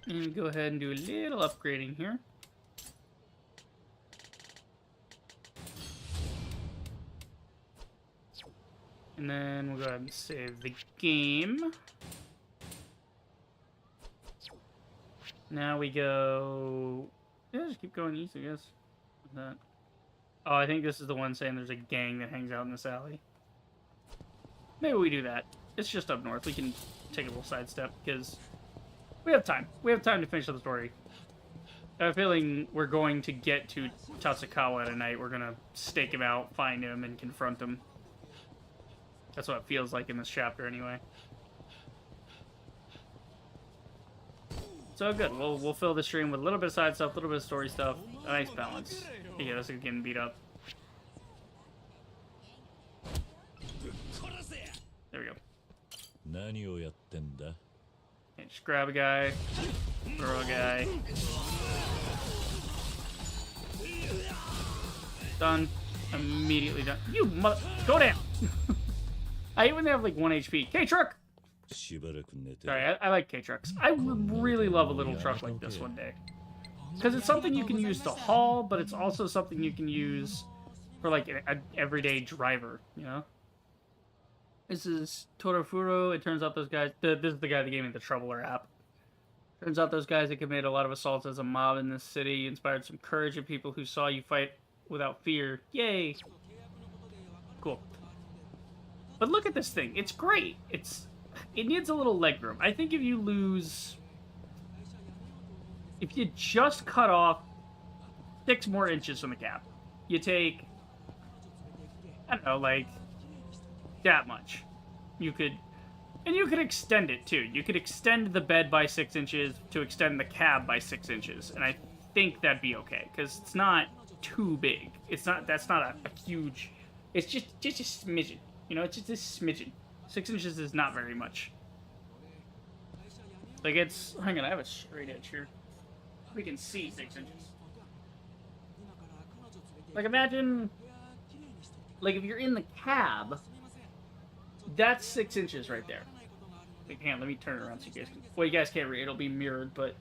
A: And go ahead and do a little upgrading here. And then we'll go ahead and save the game. Now we go... Yeah, just keep going east, I guess. That. Oh, I think this is the one saying there's a gang that hangs out in this alley. Maybe we do that. It's just up north. We can take a little sidestep, because we have time. We have time to finish the story. I have a feeling we're going to get to Tatsukawa tonight. We're going to stake him out, find him, and confront him. That's what it feels like in this chapter, anyway. So good. We'll fill the stream with a little bit of side stuff, a little bit of story stuff. A nice balance. Yeah, us getting beat up. There we go.
C: 何をやってんだ。
A: Okay, just grab a guy, throw a guy. Done. Immediately done. You mother... Go down! I hate when they have like 1 HP. K-Truck!
C: しばらく寝て。
A: Sorry, I like K-Trucks. I would really love a little truck like this one day. Because it's something you can use to haul, but it's also something you can use for like an everyday driver, you know? This is Torofuro. It turns out those guys... This is the guy that gave me the Troubler app. Turns out those guys that committed a lot of assaults as a mob in this city inspired some courage in people who saw you fight without fear. Yay! Cool. But look at this thing. It's great. It needs a little legroom. I think if you lose... If you just cut off 6 more inches from the cap, you take... I don't know, like... that much. You could... And you could extend it, too. You could extend the bed by 6 inches to extend the cab by 6 inches. And I think that'd be okay. Because it's not too big. It's not... That's not a huge... It's just a smidgen. You know, it's just a smidgen. 6 inches is not very much. Like, it's... Hang on, I have a straight edge here. We can see 6 inches. Like, imagine... Like, if you're in the cab, that's 6 inches right there. Wait, hang on, let me turn it around so you guys can... Well, you guys can't read. It'll be mirrored, but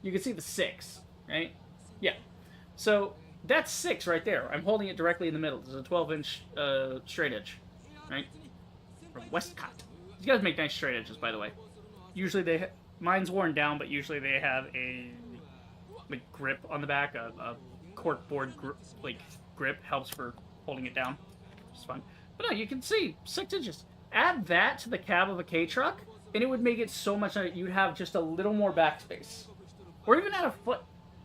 A: you can see the 6, right? Yeah. So, that's 6 right there. I'm holding it directly in the middle. There's a 12-inch straight edge, right? From Westcott. These guys make nice straight edges, by the way. Usually they... Mine's worn down, but usually they have a grip on the back. A corkboard grip helps for holding it down. It's fun. But no, you can see 6 inches. Add that to the cab of a K-truck, and it would make it so much that you'd have just a little more backspace. Or even add a foot.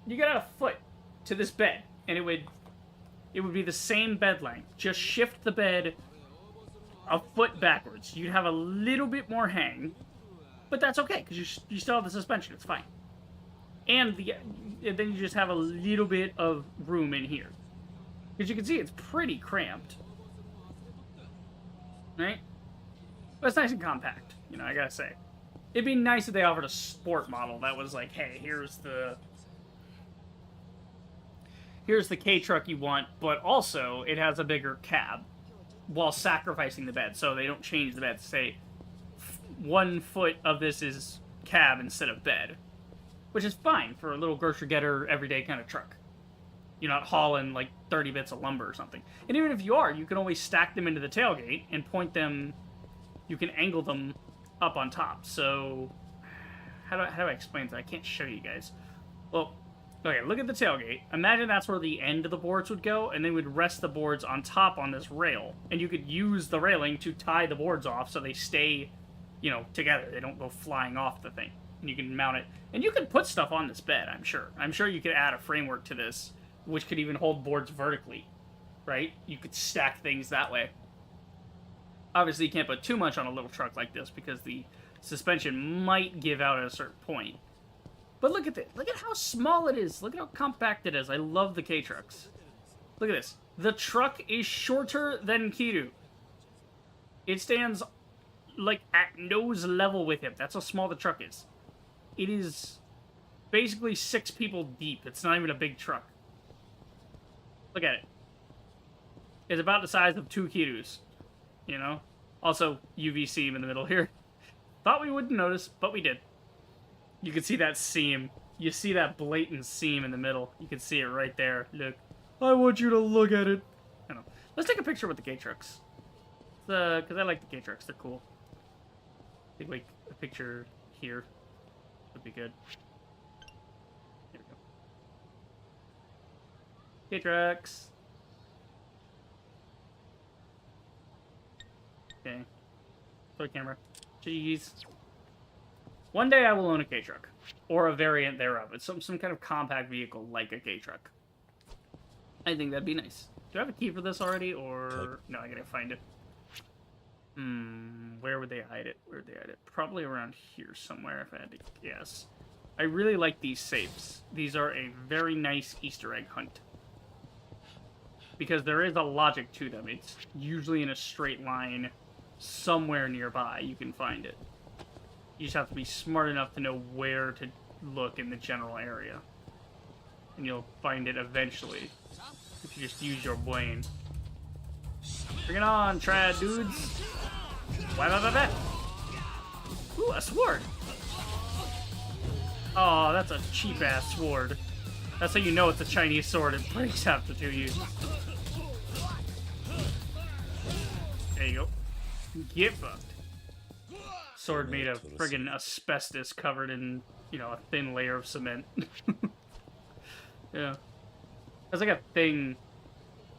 A: You could add a foot to this bed, and it would be the same bed length. Just shift the bed a foot backwards. You'd have a little bit more hang, but that's okay, because you still have the suspension. It's fine. And then you just have a little bit of room in here. Because you can see it's pretty cramped. Right? But it's nice and compact, you know, I gotta say. It'd be nice if they offered a sport model that was like, hey, here's the K-truck you want, but also it has a bigger cab while sacrificing the bed, so they don't change the bed. Say 1 foot of this is cab instead of bed, which is fine for a little grocery getter, everyday kind of truck. You're not hauling like 30 bits of lumber or something. And even if you are, you can always stack them into the tailgate and point them. You can angle them up on top. So, how do I explain that? I can't show you guys. Well, okay, look at the tailgate. Imagine that's where the end of the boards would go, and they would rest the boards on top on this rail. And you could use the railing to tie the boards off so they stay, you know, together. They don't go flying off the thing. And you can mount it. And you could put stuff on this bed, I'm sure. I'm sure you could add a framework to this, which could even hold boards vertically, right? You could stack things that way. Obviously, you can't put too much on a little truck like this because the suspension might give out at a certain point. But look at this. Look at how small it is. Look at how compact it is. I love the K-trucks. Look at this. The truck is shorter than Kiryu. It stands, like, at nose level with him. That's how small the truck is. It is basically 6 people deep. It's not even a big truck. Look at it. It's about the size of 2 Kiryus. You know? Also, UV seam in the middle here. Thought we wouldn't notice, but we did. You can see that seam. You see that blatant seam in the middle. You can see it right there. Look. I want you to look at it. I don't know. Let's take a picture with the K-trucks. Because I like the K-trucks. They're cool. I think like a picture here would be good. Here we go. K-trucks. Okay. Toy camera. Jeez. One day I will own a K-truck. Or a variant thereof. It's some kind of compact vehicle like a K-truck. I think that'd be nice. Do I have a key for this already? Or... No, I gotta find it. Where would they hide it? Where would they hide it? Probably around here somewhere, if I had to guess. I really like these safes. These are a very nice Easter egg hunt. Because there is a logic to them. It's usually in a straight line somewhere nearby you can find it. You just have to be smart enough to know where to look in the general area. And you'll find it eventually. If you just use your brain. Bring it on, trad dudes! Why not that? Ooh, a sword! Oh, that's a cheap-ass sword. That's how you know it's a Chinese sword. It breaks after 2 uses. There you go. Get fucked. Sword made of friggin' asbestos covered in, you know, a thin layer of cement. Yeah. That's like a thing.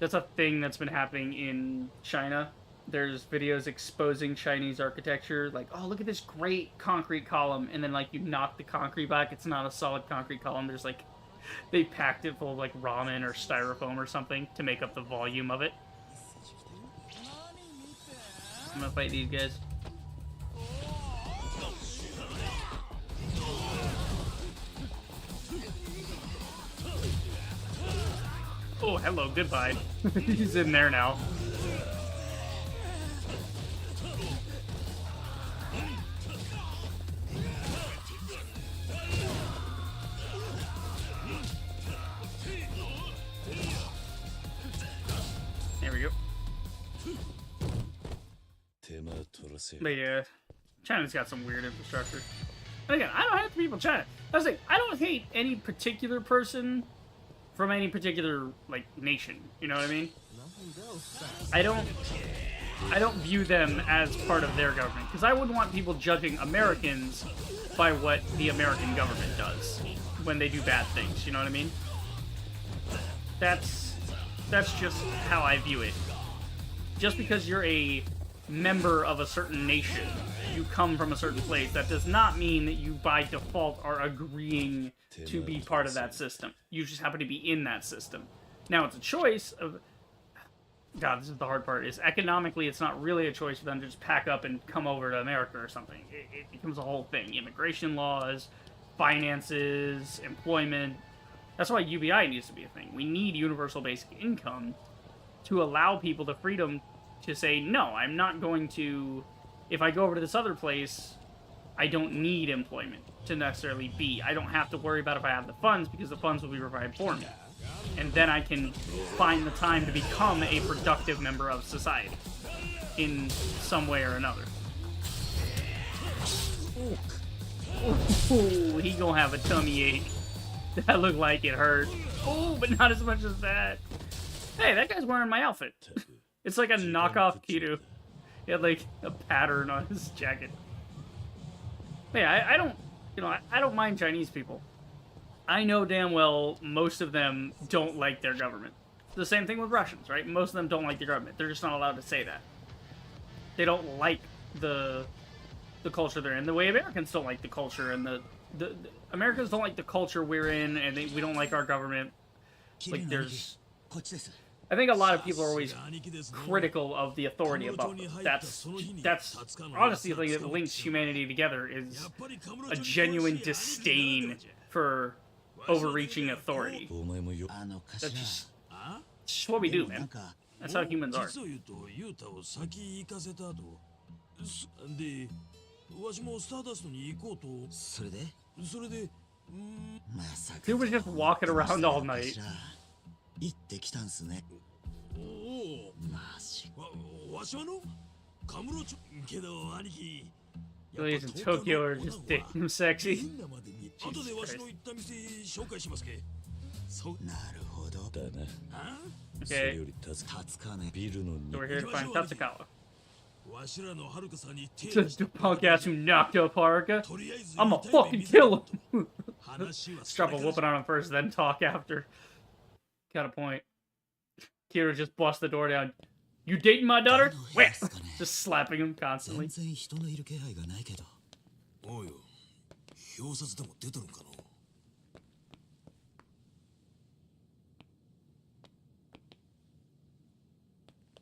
A: That's a thing that's been happening in China. There's videos exposing Chinese architecture. Like, oh, look at this great concrete column. And then, like, you knock the concrete back. It's not a solid concrete column. There's, like, they packed it full of, like, ramen or styrofoam or something to make up the volume of it. I'm gonna fight these guys. Oh, hello, goodbye. He's in there now. There we go. But yeah, China's got some weird infrastructure. And again, I don't hate the people in China. I was like, I don't hate any particular person from any particular, like, nation. You know what I mean? I don't view them as part of their government, because I wouldn't want people judging Americans by what the American government does when they do bad things, you know what I mean? That's just how I view it. Just because you're a member of a certain nation, you come from a certain place, that does not mean that you by default are agreeing to be part of that system. You just happen to be in that system. Now, it's a choice of... God, this is the hard part, is economically it's not really a choice for them to just pack up and come over to America or something. It becomes a whole thing. Immigration laws, finances, employment. That's why UBI needs to be a thing. We need universal basic income to allow people the freedom to say, no, I'm not going to... If I go over to this other place, I don't need employment to necessarily be. I don't have to worry about if I have the funds, because the funds will be provided for me. And then I can find the time to become a productive member of society in some way or another. Ooh, he gonna have a tummy ache. That looked like it hurt. Oh, but not as much as that. Hey, that guy's wearing my outfit. It's like a knockoff Kiru. He had like a pattern on his jacket. Hey, I don't, I don't mind Chinese people. I know damn well most of them don't like their government. The same thing with Russians, right? Most of them don't like their government. They're just not allowed to say that. They don't like the culture they're in. The way Americans don't like the culture, and the Americans don't like the culture we're in, and we don't like our government. Like, there's... I think a lot of people are always critical of the authority above them. That's honestly the thing that links humanity together, is a genuine disdain for overreaching authority. That's just what we do, man. That's how humans are. He was just walking around all night. Ladies in Tokyo are just damn sexy. Okay. So we're here to find Tatsukawa. Just the punk ass who knocked up Haruka. I'ma fucking kill him. Let's drop a whooping on him first, then talk after. Got a point. Kira just busts the door down. You dating my daughter? Where? Just slapping him constantly.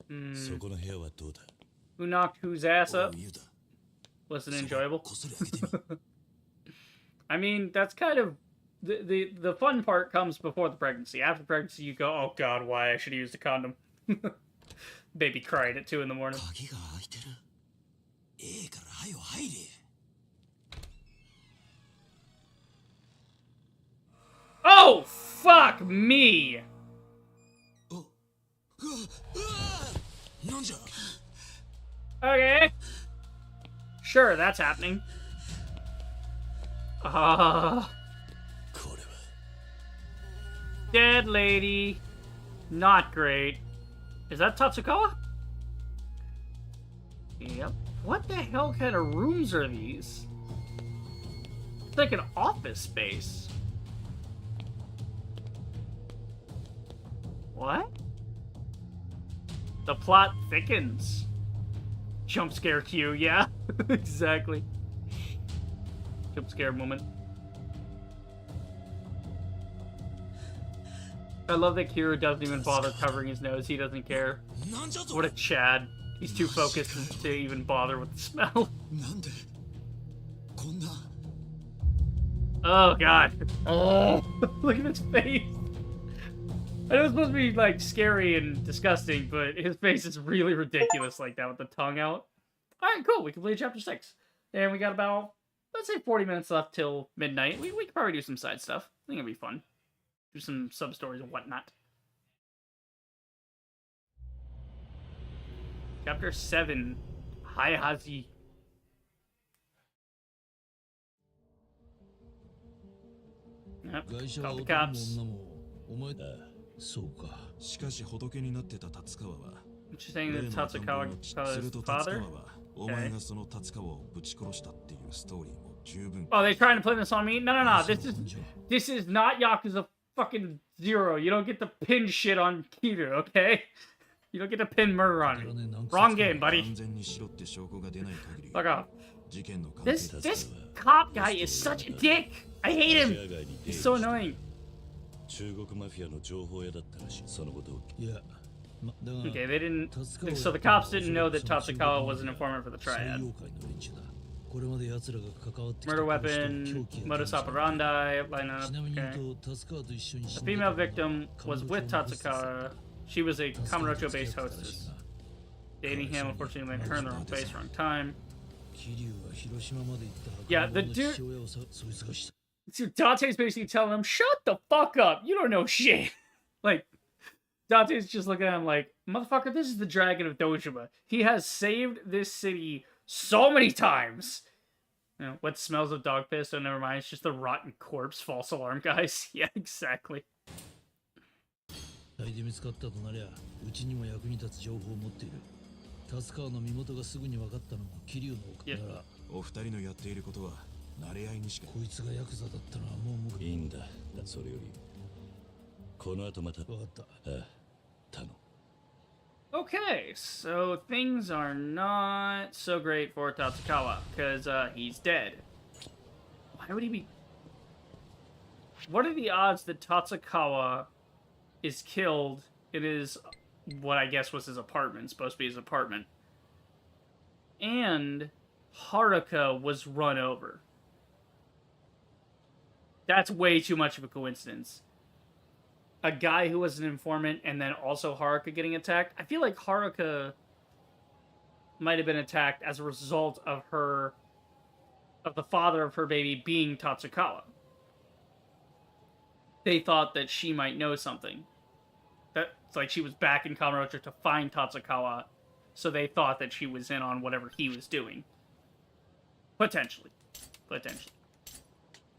A: Who knocked whose ass up? Was it enjoyable? I mean, that's kind of... The fun part comes before the pregnancy. After the pregnancy, you go, oh god, why? I should have used a condom. Baby cried at 2 in the morning. Oh, fuck me! Okay. Sure, that's happening. Dead lady. Not great. Is that Tatsukawa? Yep. What the hell kind of rooms are these? It's like an office space. What? The plot thickens. Jump scare cue, yeah. Exactly. Jump scare moment. I love that Kira doesn't even bother covering his nose. He doesn't care. What a Chad. He's too focused to even bother with the smell. Oh, God. Oh, look at his face. I know it's supposed to be, like, scary and disgusting, but his face is really ridiculous like that with the tongue out. Alright, cool. We completed Chapter 6. And we got about, let's say, 40 minutes left till midnight. We could probably do some side stuff. I think it'll be fun. Do some sub-stories and whatnot. Chapter 7. Hayahazi. Yep.
E: 外車は
A: Call the
E: 男も
A: cops.
E: 女もお前そうか。しかし仏になってた達川は
A: What you saying
E: 例
A: that
E: の赤ん坊のす
A: Tatsukawa's
E: ると達
A: father?
E: 川はお前がその達川をぶち殺したっていうストーリーも十分。
A: Oh, they trying to play this on me? No, no, no. This is not Yakuza fucking Zero. You don't get to pin shit on Kiru, okay? You don't get to pin murder on me. Wrong game, buddy.
E: 完全にしろって証拠が出ない限り
A: Fuck off.
E: 事件の関係
A: This cop guy is such a dick. I hate him. He's so annoying.
C: 中国マフィアの情報屋だったらしい。そのことを。
E: いや、だが
A: Okay, they didn't. So the cops didn't know that Tatsukawa was an informant for the triad.
E: 妖怪の連中だ。これまで奴らが関わってきた
A: Murder weapon, modus operandi, lineup.
E: ちなみに言う
A: Okay.
E: と達川と一緒に
A: The female victim was with Tatsukawa. She was a Kamurocho-based hostess. Dating him, unfortunately, landed her in the wrong place, wrong time.
E: 桐生は広島まで行った
A: Yeah, the
E: 赤ん坊の
A: dude-
E: 父親をそいつがした。
A: So Dante's basically telling him, "Shut the fuck up! You don't know shit." Like Dante's just looking at him like, "Motherfucker, this is the Dragon of Dojima. He has saved this city so many times." You know, what smells of dog piss? Oh, never mind. It's just the rotten corpse. False alarm, guys. Yeah, exactly.
E: 大で見つかったとなりゃ、うちにも役に立つ情報を持っている。達川の身元がすぐに分かったのも桐生のおかげだら、お二人のやっていることは慣れ合いにしか。こいつがヤクザだったのはもう
C: いいんだ。それよりこの後また。
E: 分かった。
C: ああ、頼む。
A: Okay, so things are not so great for Tatsukawa because he's dead. Why would he be? What are the odds that Tatsukawa is killed in his, what I guess was his apartment, supposed to be his apartment, and Haruka was run over? That's way too much of a coincidence. A guy who was an informant and then also Haruka getting attacked. I feel like Haruka might have been attacked as a result of the father of her baby being Tatsukawa. They thought that she might know something. That's like she was back in Kamurocho to find Tatsukawa, so they thought that she was in on whatever he was doing. Potentially.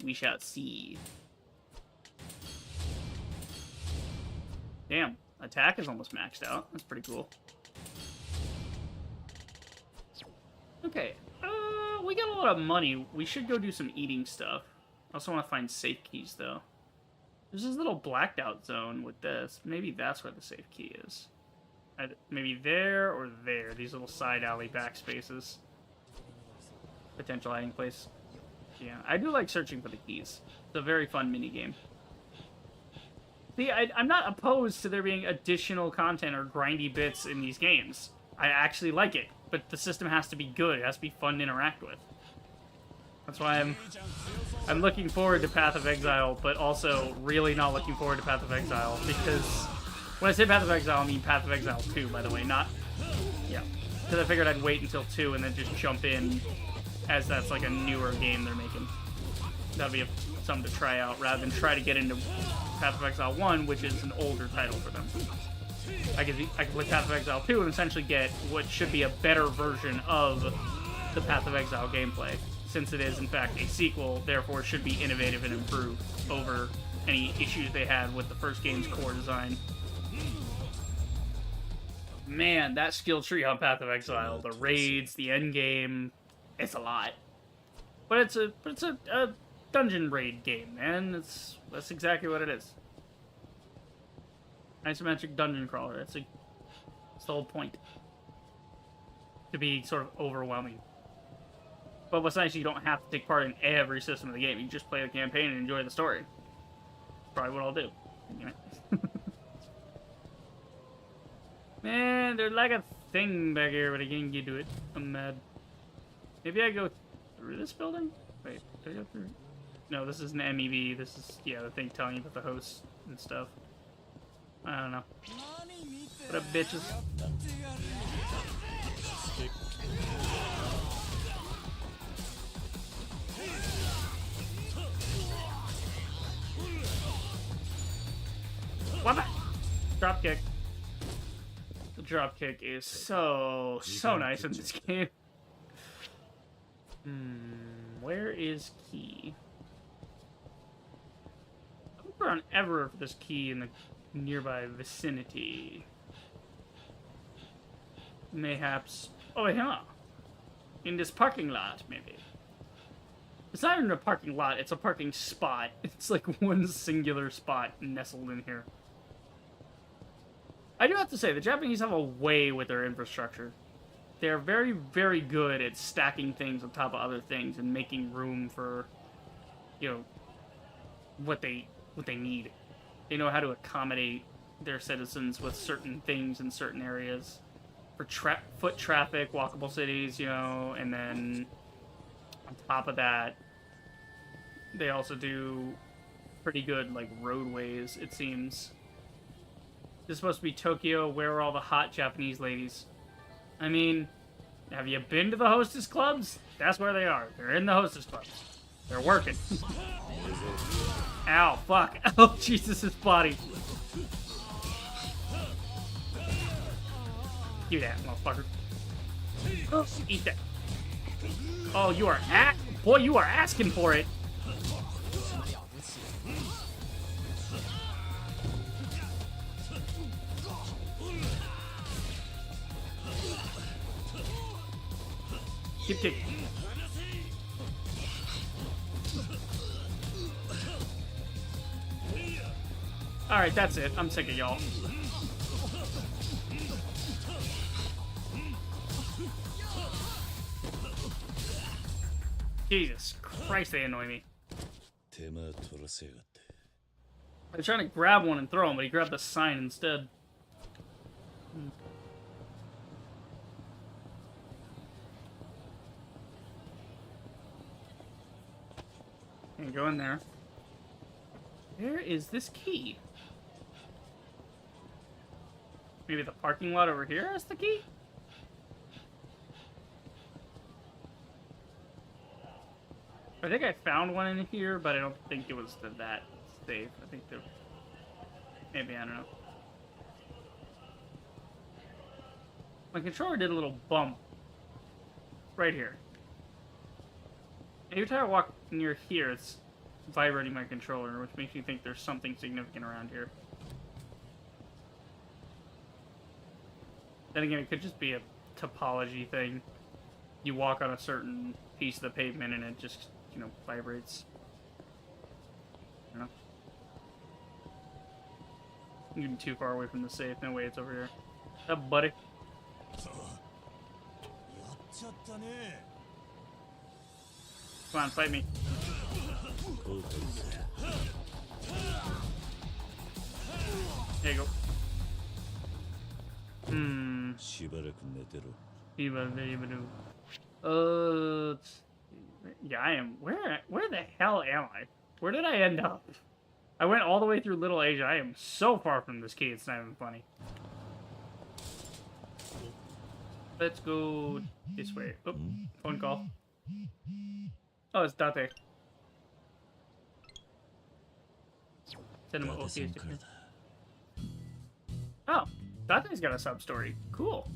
A: We shall see. Damn, attack is almost maxed out. That's pretty cool. Okay, we got a lot of money. We should go do some eating stuff. I also want to find safe keys, though. There's this little blacked out zone with this. Maybe that's where the safe key is. Maybe there or there. These little side alley backspaces. Potential hiding place. Yeah, I do like searching for the keys. It's a very fun mini game. See, I'm not opposed to there being additional content or grindy bits in these games. I actually like it, but the system has to be good. It has to be fun to interact with. That's why I'm looking forward to Path of Exile, but also really not looking forward to Path of Exile, because when I say Path of Exile, I mean Path of Exile 2, by the way, not... Yeah. Because I figured I'd wait until 2 and then just jump in, as that's like a newer game they're making. That'll be something to try out, rather than try to get into Path of Exile 1, which is an older title for them. I could play Path of Exile 2 and essentially get what should be a better version of the Path of Exile gameplay, since it is in fact a sequel, therefore it should be innovative and improved over any issues they had with the first game's core design. Man, that skill tree on Path of Exile, the raids, the end game, it's a lot. But it's a dungeon raid game, man. That's exactly what it is. Isometric dungeon crawler. That's the whole point. To be sort of overwhelming. But what's nice, you don't have to take part in every system of the game. You just play the campaign and enjoy the story. Probably what I'll do. Man, there's like a thing back here, but I can't get to it. I'm mad. Maybe I go through this building? Wait, did I go through? No, this is an MEV. This is, yeah, the thing telling you about the hosts and stuff. I don't know. What up, bitches? What? Dropkick. The dropkick is so nice in this game. Where is key? around ever for this key in the nearby vicinity. Mayhaps. Oh, yeah. In this parking lot, maybe. It's not even a parking lot, it's a parking spot. It's like one singular spot nestled in here. I do have to say, the Japanese have a way with their infrastructure. They're very, very good at stacking things on top of other things and making room for, you know, what they need. They know how to accommodate their citizens with certain things in certain areas. For foot traffic, walkable cities, you know, and then on top of that, they also do pretty good, like, roadways, it seems. This is supposed to be Tokyo. Where are all the hot Japanese ladies? I mean, have you been to the hostess clubs? That's where they are. They're in the hostess clubs. They're working. Ow, fuck. Oh, Jesus, his body. Give that, motherfucker. Oh, eat that. Oh, you are boy, you are asking for it. Keep kicking. Alright, that's it. I'm sick of y'all. Jesus Christ, they annoy me. I was trying to grab one and throw him, but he grabbed the sign instead. And go in there. Where is this key? Maybe the parking lot over here has the key? I think I found one in here, but I don't think it was that safe. I think there... Maybe, I don't know. My controller did a little bump. Right here. Every time I walk near here, it's vibrating my controller, which makes me think there's something significant around here. Then again, it could just be a topology thing. You walk on a certain piece of the pavement and it just, you know, vibrates. I don't know. I'm getting too far away from the safe. No way it's over here. What's up, buddy? Come on, fight me. There you go. Yeah, I am. Where the hell am I? Where did I end up? I went all the way through Little Asia. I am so far from this key, it's not even funny. Let's go this way. Oh, phone call. Oh, it's Date. Send him an Oh, Date's got a sub story. Cool.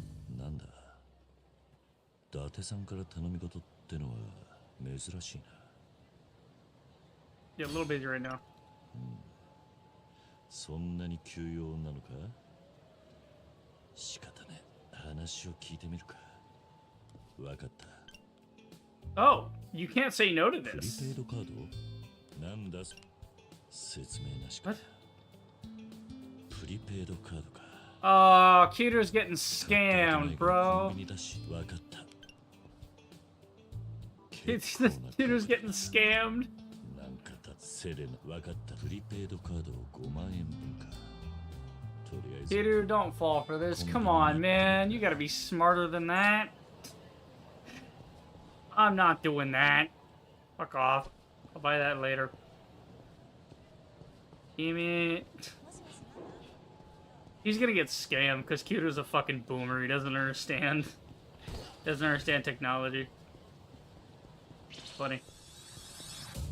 A: Yeah, a little busy right now. Oh, you can't say no to this. What? Oh, Cuter's getting scammed, bro. Cuter's getting scammed. Cuter, don't fall for this. Come on, man. You gotta be smarter than that. I'm not doing that. Fuck off. I'll buy that later. Damn it. He's gonna get scammed because Cuter's a fucking boomer. He doesn't understand. Doesn't understand technology. It's funny.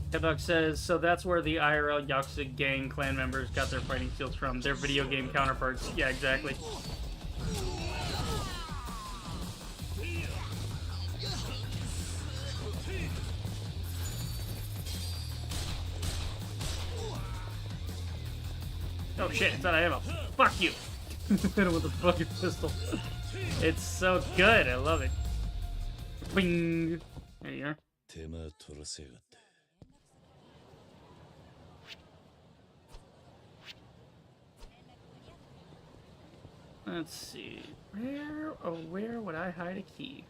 A: Headbuck says, so that's where the IRL Yakuza gang clan members got their fighting skills from. Their video game counterparts. Yeah, exactly. Oh shit, it's out of ammo. Fuck you. Hit him with the fucking pistol. It's so good. I love it. Bing. There you are.
C: 手間取らせやがって。
A: Let's see. Where would I hide a key?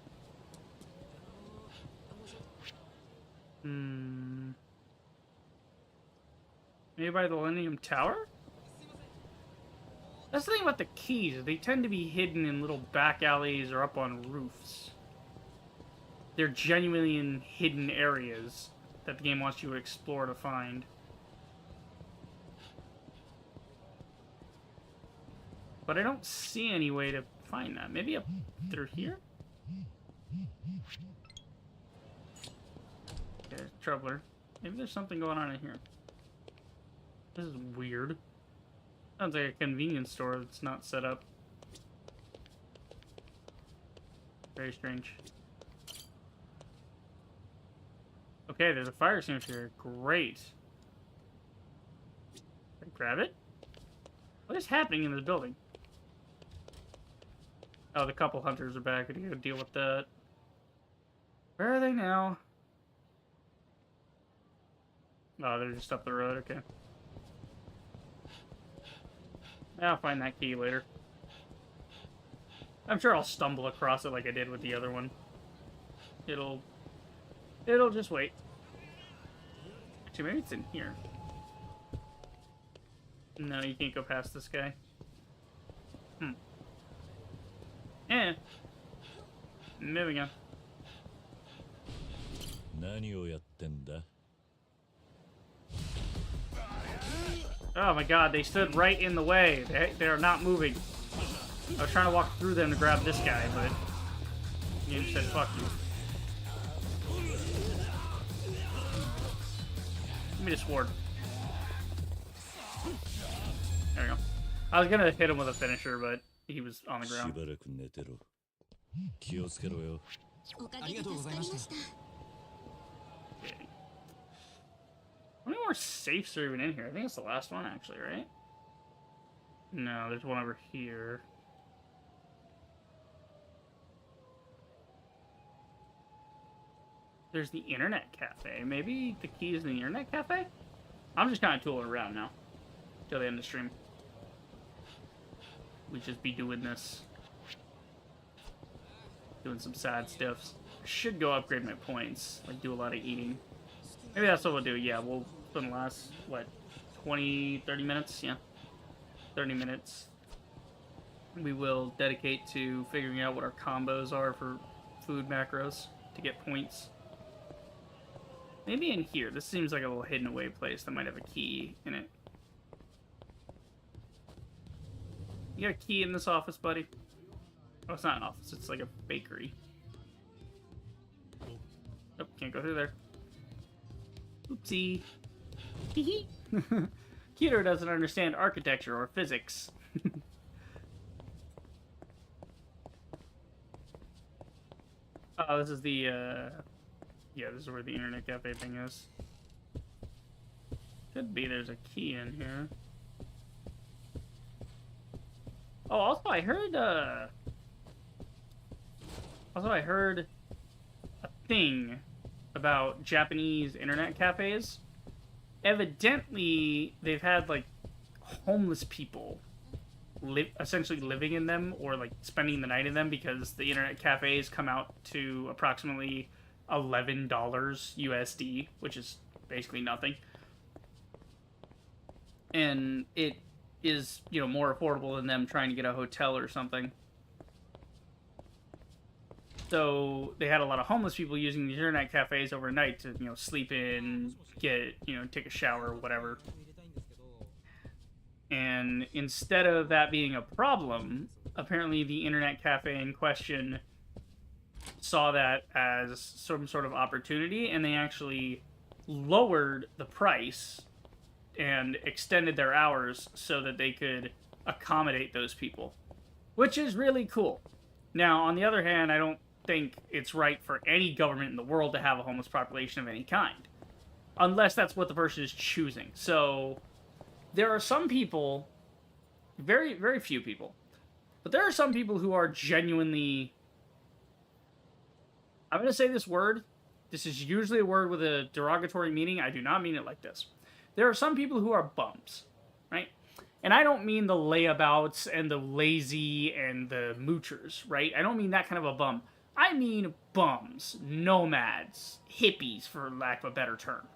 A: Maybe by the Millennium Tower? That's the thing about the keys. They tend to be hidden in little back alleys or up on roofs. They're genuinely in hidden areas that the game wants you to explore to find. But I don't see any way to find that. Maybe up through here? Okay, Troubler. Maybe there's something going on in here. This is weird. Sounds like a convenience store that's not set up. Very strange. Okay, there's a fire extinguisher. Great. Can I grab it? What is happening in this building? Oh, the couple hunters are back. I gotta deal with that. Where are they now? Oh, they're just up the road. Okay. I'll find that key later. I'm sure I'll stumble across it like I did with the other one. It'll just wait. Actually, maybe it's in here. No, you can't go past this guy. Yeah. Moving on.
C: 何をやってんだ?
A: Oh my god, they stood right in the way. They are not moving. I was trying to walk through them to grab this guy, but the game said fuck you. Give me the sword. There we go. I was gonna hit him with a finisher, but he was on the ground.
C: しばらく寝てろ。気をつけろよ。
I: ありがとうございました。
A: Okay. How many more safes are even in here? I think it's the last one, actually, right? No, there's one over here. There's the internet cafe. Maybe the key is in the internet cafe? I'm just kind of tooling around now. Till the end of the stream. We just be doing this. Doing some sad stuffs. I should go upgrade my points. Like, do a lot of eating. Maybe that's what we'll do. Yeah, we'll spend the last, what, 20, 30 minutes? Yeah. 30 minutes. We will dedicate to figuring out what our combos are for food macros to get points. Maybe in here. This seems like a little hidden away place that might have a key in it. You got a key in this office, buddy? Oh, it's not an office. It's like a bakery. Oh, can't go through there. Oopsie. Hee Keter doesn't understand architecture or physics. Oh, this is the, yeah, this is where the internet cafe thing is. Could be there's a key in here. Oh, also I heard, a thing about Japanese internet cafes. Evidently, they've had, like, homeless people essentially living in them or, like, spending the night in them because the internet cafes come out to approximately $11 USD, which is basically nothing. And it is, you know, more affordable than them trying to get a hotel or something. So they had a lot of homeless people using these internet cafes overnight to, you know, sleep in, get, you know, take a shower, whatever. And instead of that being a problem, apparently the internet cafe in question saw that as some sort of opportunity, and they actually lowered the price and extended their hours so that they could accommodate those people, which is really cool. Now, on the other hand, I don't think it's right for any government in the world to have a homeless population of any kind, unless that's what the person is choosing. So there are some people Very, very few people. But there are some people who are genuinely... I'm going to say this word. This is usually a word with a derogatory meaning. I do not mean it like this. There are some people who are bums, right? And I don't mean the layabouts and the lazy and the moochers, right? I don't mean that kind of a bum. I mean bums, nomads, hippies, for lack of a better term.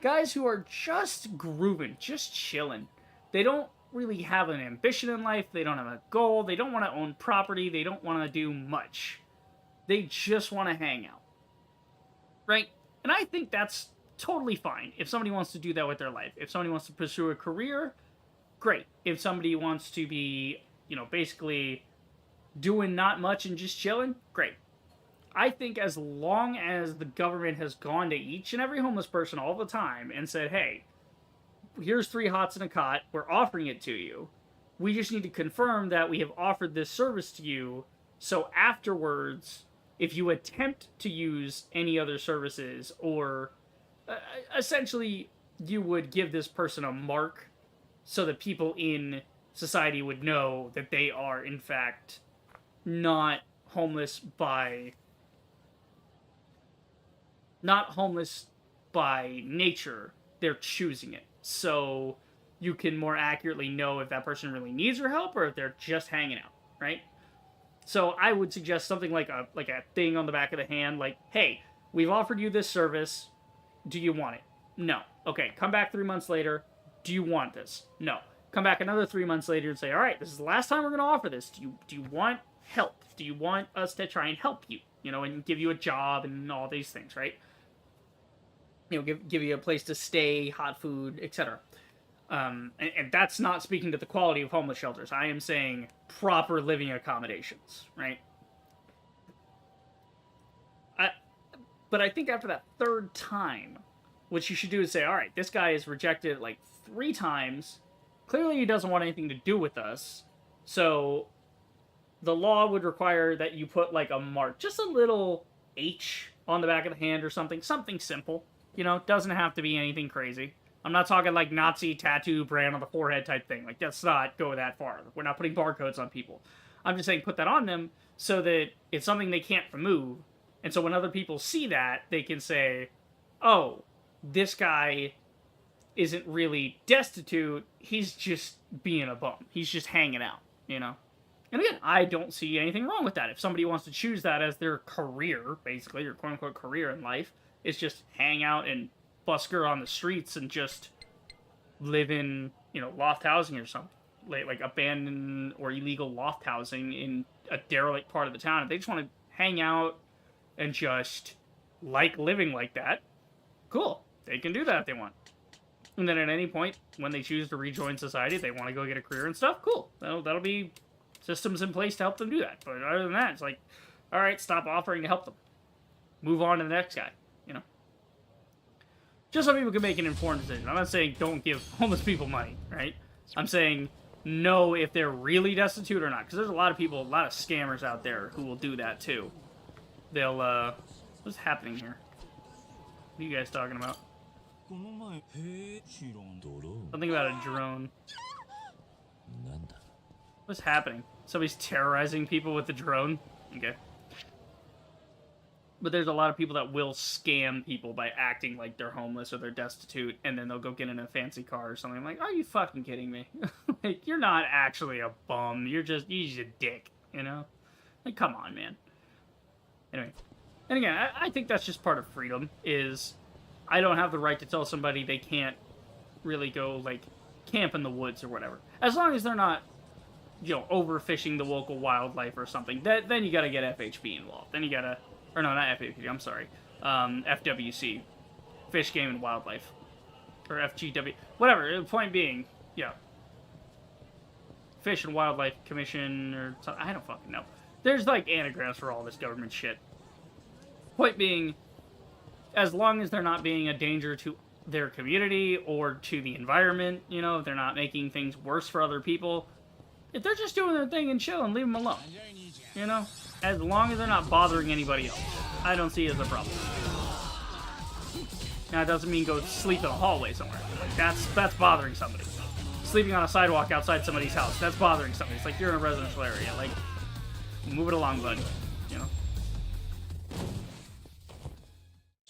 A: Guys who are just grooving, just chilling. They don't really have an ambition in life. They don't have a goal. They don't want to own property. They don't want to do much. They just want to hang out. Right? And I think that's totally fine if somebody wants to do that with their life. If somebody wants to pursue a career, great. If somebody wants to be, basically doing not much and just chilling, great. I think as long as the government has gone to each and every homeless person all the time and said, hey, here's 3 hots and a cot, we're offering it to you. We just need to confirm that we have offered this service to you, so afterwards, if you attempt to use any other services, or essentially you would give this person a mark so that people in society would know that they are, in fact, not homeless by nature. They're choosing it. So you can more accurately know if that person really needs your help or if they're just hanging out, right? So I would suggest something like a thing on the back of the hand, like, hey, we've offered you this service. Do you want it? No. Okay, come back 3 months later. Do you want this? No. Come back another 3 months later and say, all right, this is the last time we're going to offer this. Do you want help? Do you want us to try and help you? And give you a job and all these things, right? Give you a place to stay, hot food, etc. And that's not speaking to the quality of homeless shelters. I am saying proper living accommodations, right? But I think after that 3rd time, what you should do is say, all right, this guy is rejected like 3 times. Clearly he doesn't want anything to do with us. So the law would require that you put like a mark, just a little H on the back of the hand or something simple. Doesn't have to be anything crazy. I'm not talking like Nazi tattoo brand on the forehead type thing. Like, let's not go that far. We're not putting barcodes on people. I'm just saying put that on them so that it's something they can't remove. And so when other people see that, they can say, oh, this guy isn't really destitute. He's just being a bum. He's just hanging out, And again, I don't see anything wrong with that. If somebody wants to choose that as their career, basically, their quote-unquote career in life, is just hang out and busker on the streets and just live in, loft housing or something. Like abandoned or illegal loft housing in a derelict part of the town. If they just want to hang out and just like living like that, cool. They can do that if they want. And then at any point, when they choose to rejoin society, if they want to go get a career and stuff, cool. That'll be systems in place to help them do that. But other than that, it's like, all right, stop offering to help them. Move on to the next guy, Just so people can make an informed decision. I'm not saying don't give homeless people money, right? I'm saying know if they're really destitute or not. Because there's a lot of people, a lot of scammers out there who will do that too. They'll, what's happening here? What are you guys talking about? Something about a drone. What's happening? Somebody's terrorizing people with the drone? Okay. But there's a lot of people that will scam people by acting like they're homeless or they're destitute, and then they'll go get in a fancy car or something. I'm like, are you fucking kidding me? Like, you're not actually a bum. You're just a dick, Like, come on, man. Anyway. And again, I think that's just part of freedom, is I don't have the right to tell somebody they can't really go, like, camp in the woods or whatever. As long as they're not, overfishing the local wildlife or something. Then you gotta get FHB involved. Then you gotta... Or no, not FHB, I'm sorry. FWC. Fish, Game, and Wildlife. Or FGW. Whatever, the point being, Fish and Wildlife Commission, or something. I don't fucking know. There's, like, anagrams for all this government shit. Point being, as long as they're not being a danger to their community or to the environment, if they're not making things worse for other people, if they're just doing their thing and chilling, leave them alone. As long as they're not bothering anybody else. I don't see it as a problem. Now, it doesn't mean go sleep in a hallway somewhere. Like, that's bothering somebody. sleeping on a sidewalk outside somebody's house. That's bothering somebody. It's like you're in a residential area. Like, move it along, bud. You know.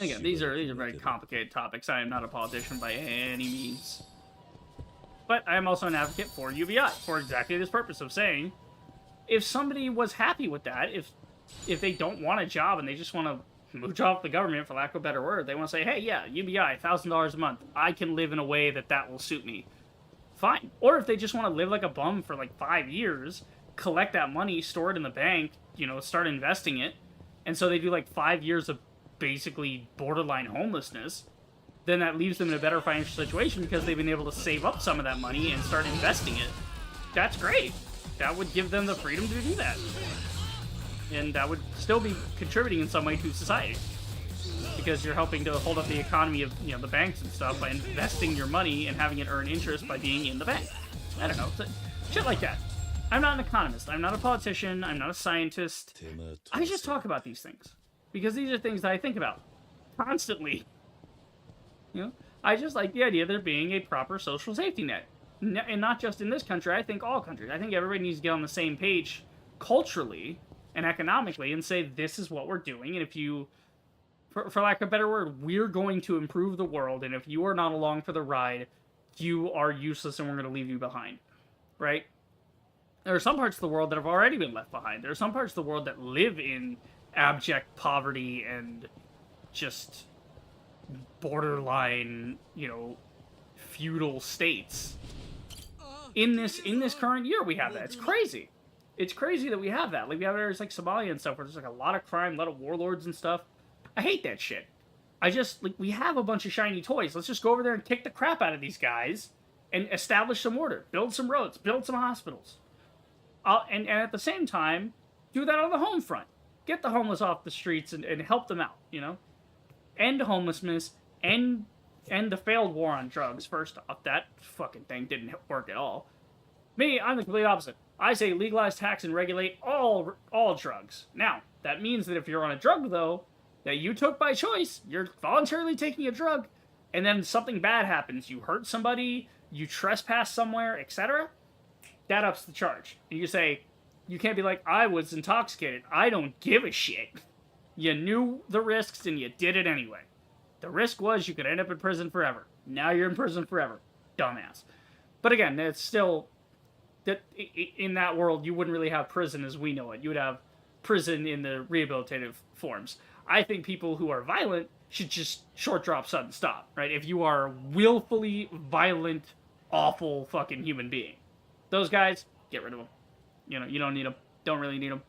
A: Again, these are very complicated topics. I am not a politician by any means, but I am also an advocate for UBI for exactly this purpose of saying, if somebody was happy with that, if they don't want a job and they just want to mooch off the government, for lack of a better word, they want to say, hey, yeah, UBI, $1,000 a month. I can live in a way that will suit me. Fine. Or if they just want to live like a bum for like 5 years, collect that money, store it in the bank, you know, start investing it, and so they do like 5 years of basically borderline homelessness, then that leaves them in a better financial situation because they've been able to save up some of that money and start investing it. That's great. That would give them the freedom to do that. And that would still be contributing in some way to society. Because you're helping to hold up the economy of, you know, the banks and stuff by investing your money and having it earn interest by being in the bank. I don't know. Shit like that. I'm not an economist. I'm not a politician. I'm not a scientist. I just talk about these things. Because these are things that I think about constantly. You know, I just like the idea of there being a proper social safety net. And not just in this country, I think all countries. I think everybody needs to get on the same page culturally and economically and say, this is what we're doing. And if you, for lack of a better word, we're going to improve the world. And if you are not along for the ride, you are useless and we're going to leave you behind. Right? There are some parts of the world that have already been left behind. There are some parts of the world that live in abject poverty and just borderline, you know, feudal states. In this current year, we have that. It's crazy. It's crazy that we have that. Like, we have areas like Somalia and stuff where there's like a lot of crime, a lot of warlords and stuff. I hate that shit. I just, like, we have a bunch of shiny toys. Let's just go over there and kick the crap out of these guys and establish some order. Build some roads. Build some hospitals. And at the same time, do that on the home front. Get the homeless off the streets and help them out, you know? End homelessness, end the failed war on drugs, first off. That fucking thing didn't work at all. Me, I'm the complete opposite. I say legalize, tax, and regulate all drugs. Now, that means that if you're on a drug, though, that you took by choice, you're voluntarily taking a drug, and then something bad happens, you hurt somebody, you trespass somewhere, etc., that ups the charge. And you say, you can't be like, I was intoxicated. I don't give a shit. You knew the risks and you did it anyway. The risk was you could end up in prison forever. Now you're in prison forever. Dumbass. But again, it's still, that in that world, you wouldn't really have prison as we know it. You would have prison in the rehabilitative forms. I think people who are violent should just short drop, sudden stop, right? If you are willfully violent, awful fucking human being. Those guys, get rid of them. You know, you don't need them. Don't really need them.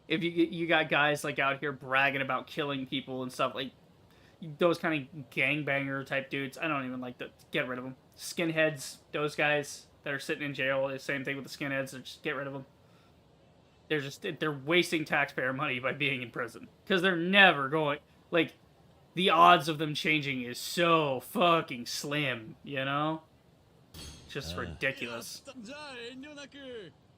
A: If you got guys like out here bragging about killing people and stuff, like those kind of gangbanger type dudes, I don't even like that. Get rid of them. Skinheads, those guys that are sitting in jail, the same thing with the skinheads. Just get rid of them. They're wasting taxpayer money by being in prison because they're never going. Like, the odds of them changing is so fucking slim. You know, just ridiculous.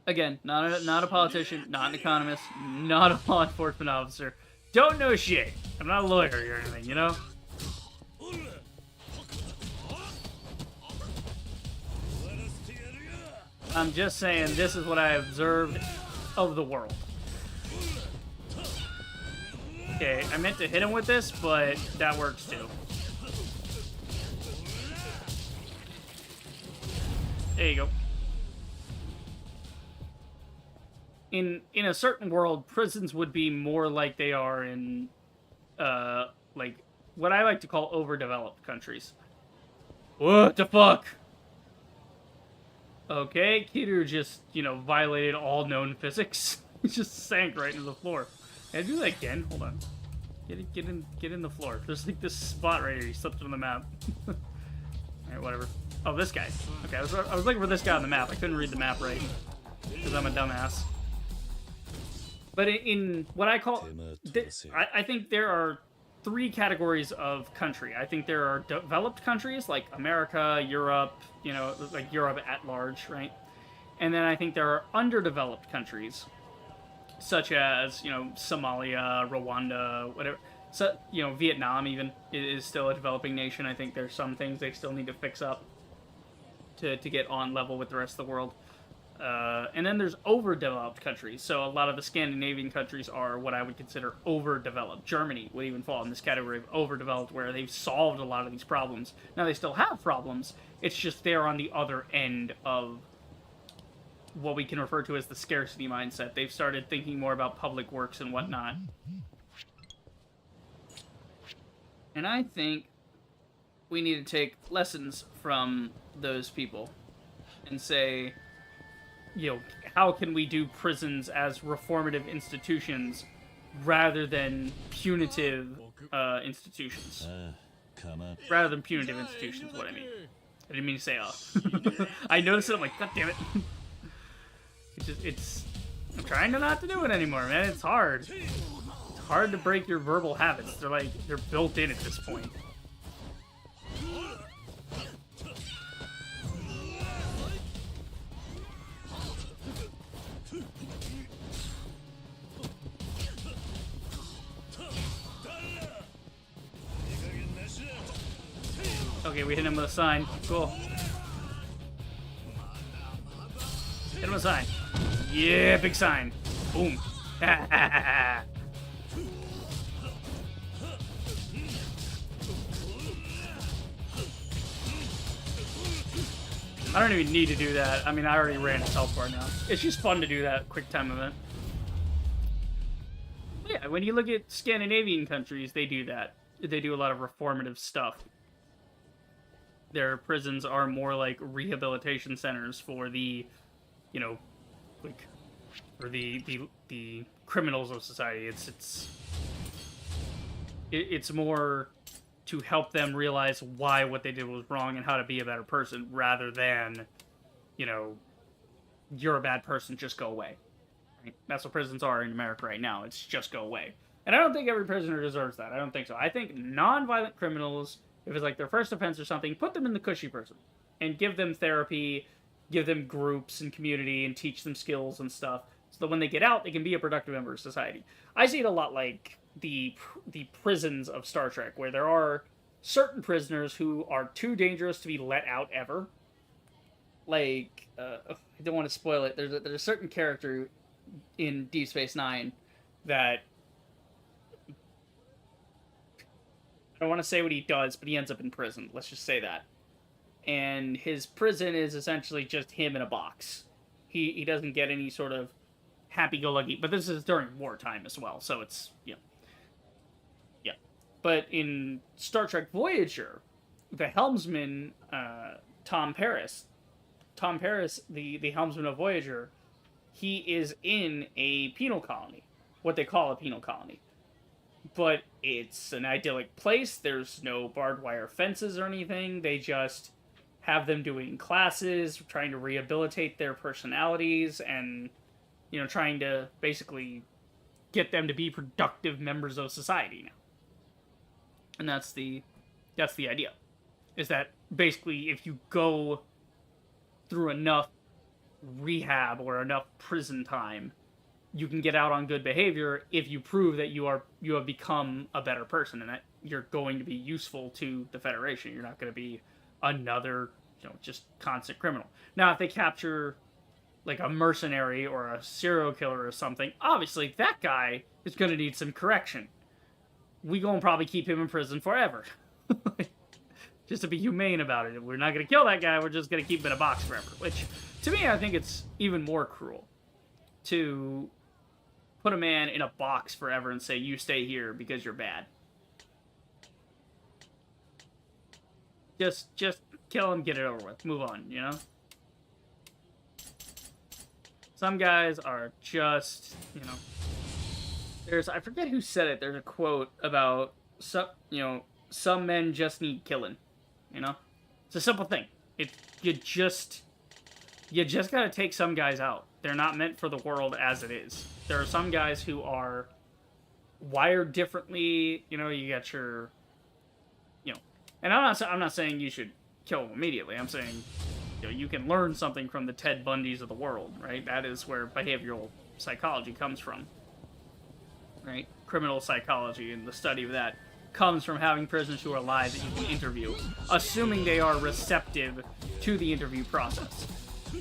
A: Again, not a politician, not an economist, not a law enforcement officer. Don't know shit. I'm not a lawyer or anything, you know? I'm just saying this is what I observed of the world. Okay, I meant to hit him with this, but that works too. There you go. In a certain world, prisons would be more like they are in, like, what I like to call overdeveloped countries. What the fuck? Okay, Kiru just, you know, violated all known physics. He just sank right into the floor. Can I do that again? Hold on. Get in the floor. There's like this spot right here. He slipped on the map. Alright, whatever. Oh, this guy. Okay, I was looking for this guy on the map. I couldn't read the map right. Because I'm a dumbass. But in what I call... I think there are 3 categories of country. I think there are developed countries, like America, Europe, you know, like Europe at large, right? And then I think there are underdeveloped countries, such as, you know, Somalia, Rwanda, whatever. So, you know, Vietnam even is still a developing nation. I think there's some things they still need to fix up. to get on level with the rest of the world. And then there's overdeveloped countries. So a lot of the Scandinavian countries are what I would consider overdeveloped. Germany would even fall in this category of overdeveloped, where they've solved a lot of these problems. Now, they still have problems. It's just they're on the other end of what we can refer to as the scarcity mindset. They've started thinking more about public works and whatnot. And I think we need to take lessons from those people and say, you know, how can we do prisons as reformative institutions rather than punitive institutions? Rather than punitive institutions, what I mean. I didn't mean to say, I noticed it, I'm like, God damn it. I'm trying to not to do it anymore, man. It's hard. It's hard to break your verbal habits. They're built in at this point. Okay, we hit him with a sign. Cool. Hit him with a sign. Yeah, big sign. Boom. I don't even need to do that. I mean, I already ran his health bar now. It's just fun to do that quick time event. Yeah, when you look at Scandinavian countries, they do that. They do a lot of reformative stuff. Their prisons are more like rehabilitation centers for the, you know, like, for the criminals of society. It's more to help them realize why what they did was wrong and how to be a better person, rather than, you know, you're a bad person, just go away. Right? That's what prisons are in America right now. It's just go away. And I don't think every prisoner deserves that. I don't think so. I think non-violent criminals, if it's like their first offense or something, put them in the cushy prison and give them therapy, give them groups and community, and teach them skills and stuff, so that when they get out, they can be a productive member of society. I see it a lot like the prisons of Star Trek, where there are certain prisoners who are too dangerous to be let out ever. Like, I don't want to spoil it. There's a certain character in Deep Space Nine that, I don't want to say what he does, but he ends up in prison. Let's just say that. And his prison is essentially just him in a box. He doesn't get any sort of happy-go-lucky, but this is during wartime as well, so it's, you know. Yeah. But in Star Trek Voyager, the helmsman, Tom Paris, the helmsman of Voyager, he is in a penal colony, what they call a penal colony. But it's an idyllic place. There's no barbed wire fences or anything. They just have them doing classes, trying to rehabilitate their personalities, and, you know, trying to basically get them to be productive members of society now. And that's the idea. Is that basically if you go through enough rehab or enough prison time, you can get out on good behavior if you prove that you have become a better person and that you're going to be useful to the Federation. You're not going to be another, you know, just constant criminal. Now, if they capture like a mercenary or a serial killer or something, obviously that guy is going to need some correction. We gonna probably keep him in prison forever. Just to be humane about it. We're not going to kill that guy, we're just going to keep him in a box forever. Which, to me, I think it's even more cruel to put a man in a box forever and say, you stay here because you're bad. Just kill him, get it over with. Move on, you know? Some guys are just, you know... I forget who said it, there's a quote about, some men just need killing. You know? It's a simple thing. You just gotta take some guys out. They're not meant for the world as it is. There are some guys who are wired differently. You know, you got your, you know, and I'm not saying you should kill them immediately. I'm saying, you know, you can learn something from the Ted Bundys of the world, right? That is where behavioral psychology comes from, right? Criminal psychology and the study of that. comes from having prisoners who are alive that you can interview, assuming they are receptive to the interview process.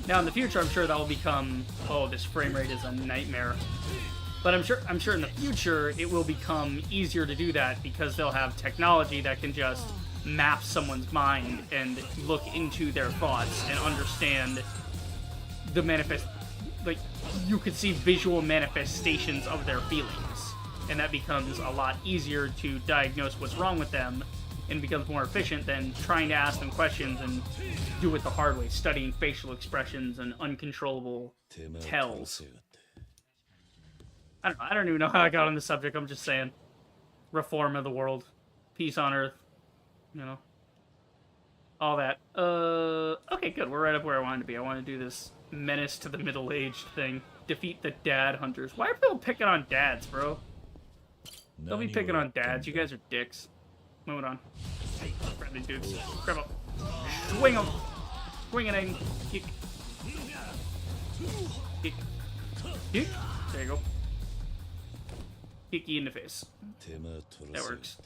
A: Now, in the future, I'm sure that will become, oh, this frame rate is a nightmare. But I'm sure in the future it will become easier to do that because they'll have technology that can just map someone's mind and look into their thoughts and understand the manifest. Like, you could see visual manifestations of their feelings, and that becomes a lot easier to diagnose what's wrong with them, and becomes more efficient than trying to ask them questions and do it the hard way, studying facial expressions and uncontrollable tells. I don't know. I don't even know how I got on this subject. I'm just saying. Reform of the world. Peace on Earth. You know. All that. Okay, good. We're right up where I wanted to be. I want to do this menace to the middle-aged thing. Defeat the dad hunters. Why are people picking on dads, bro? Don't be picking on dads. You guys are dicks. Moving on. Friendly dudes. Grab up. Swing them. Swing it in. Kick. Kick. Kick. There you go. Kick you in the face. That works.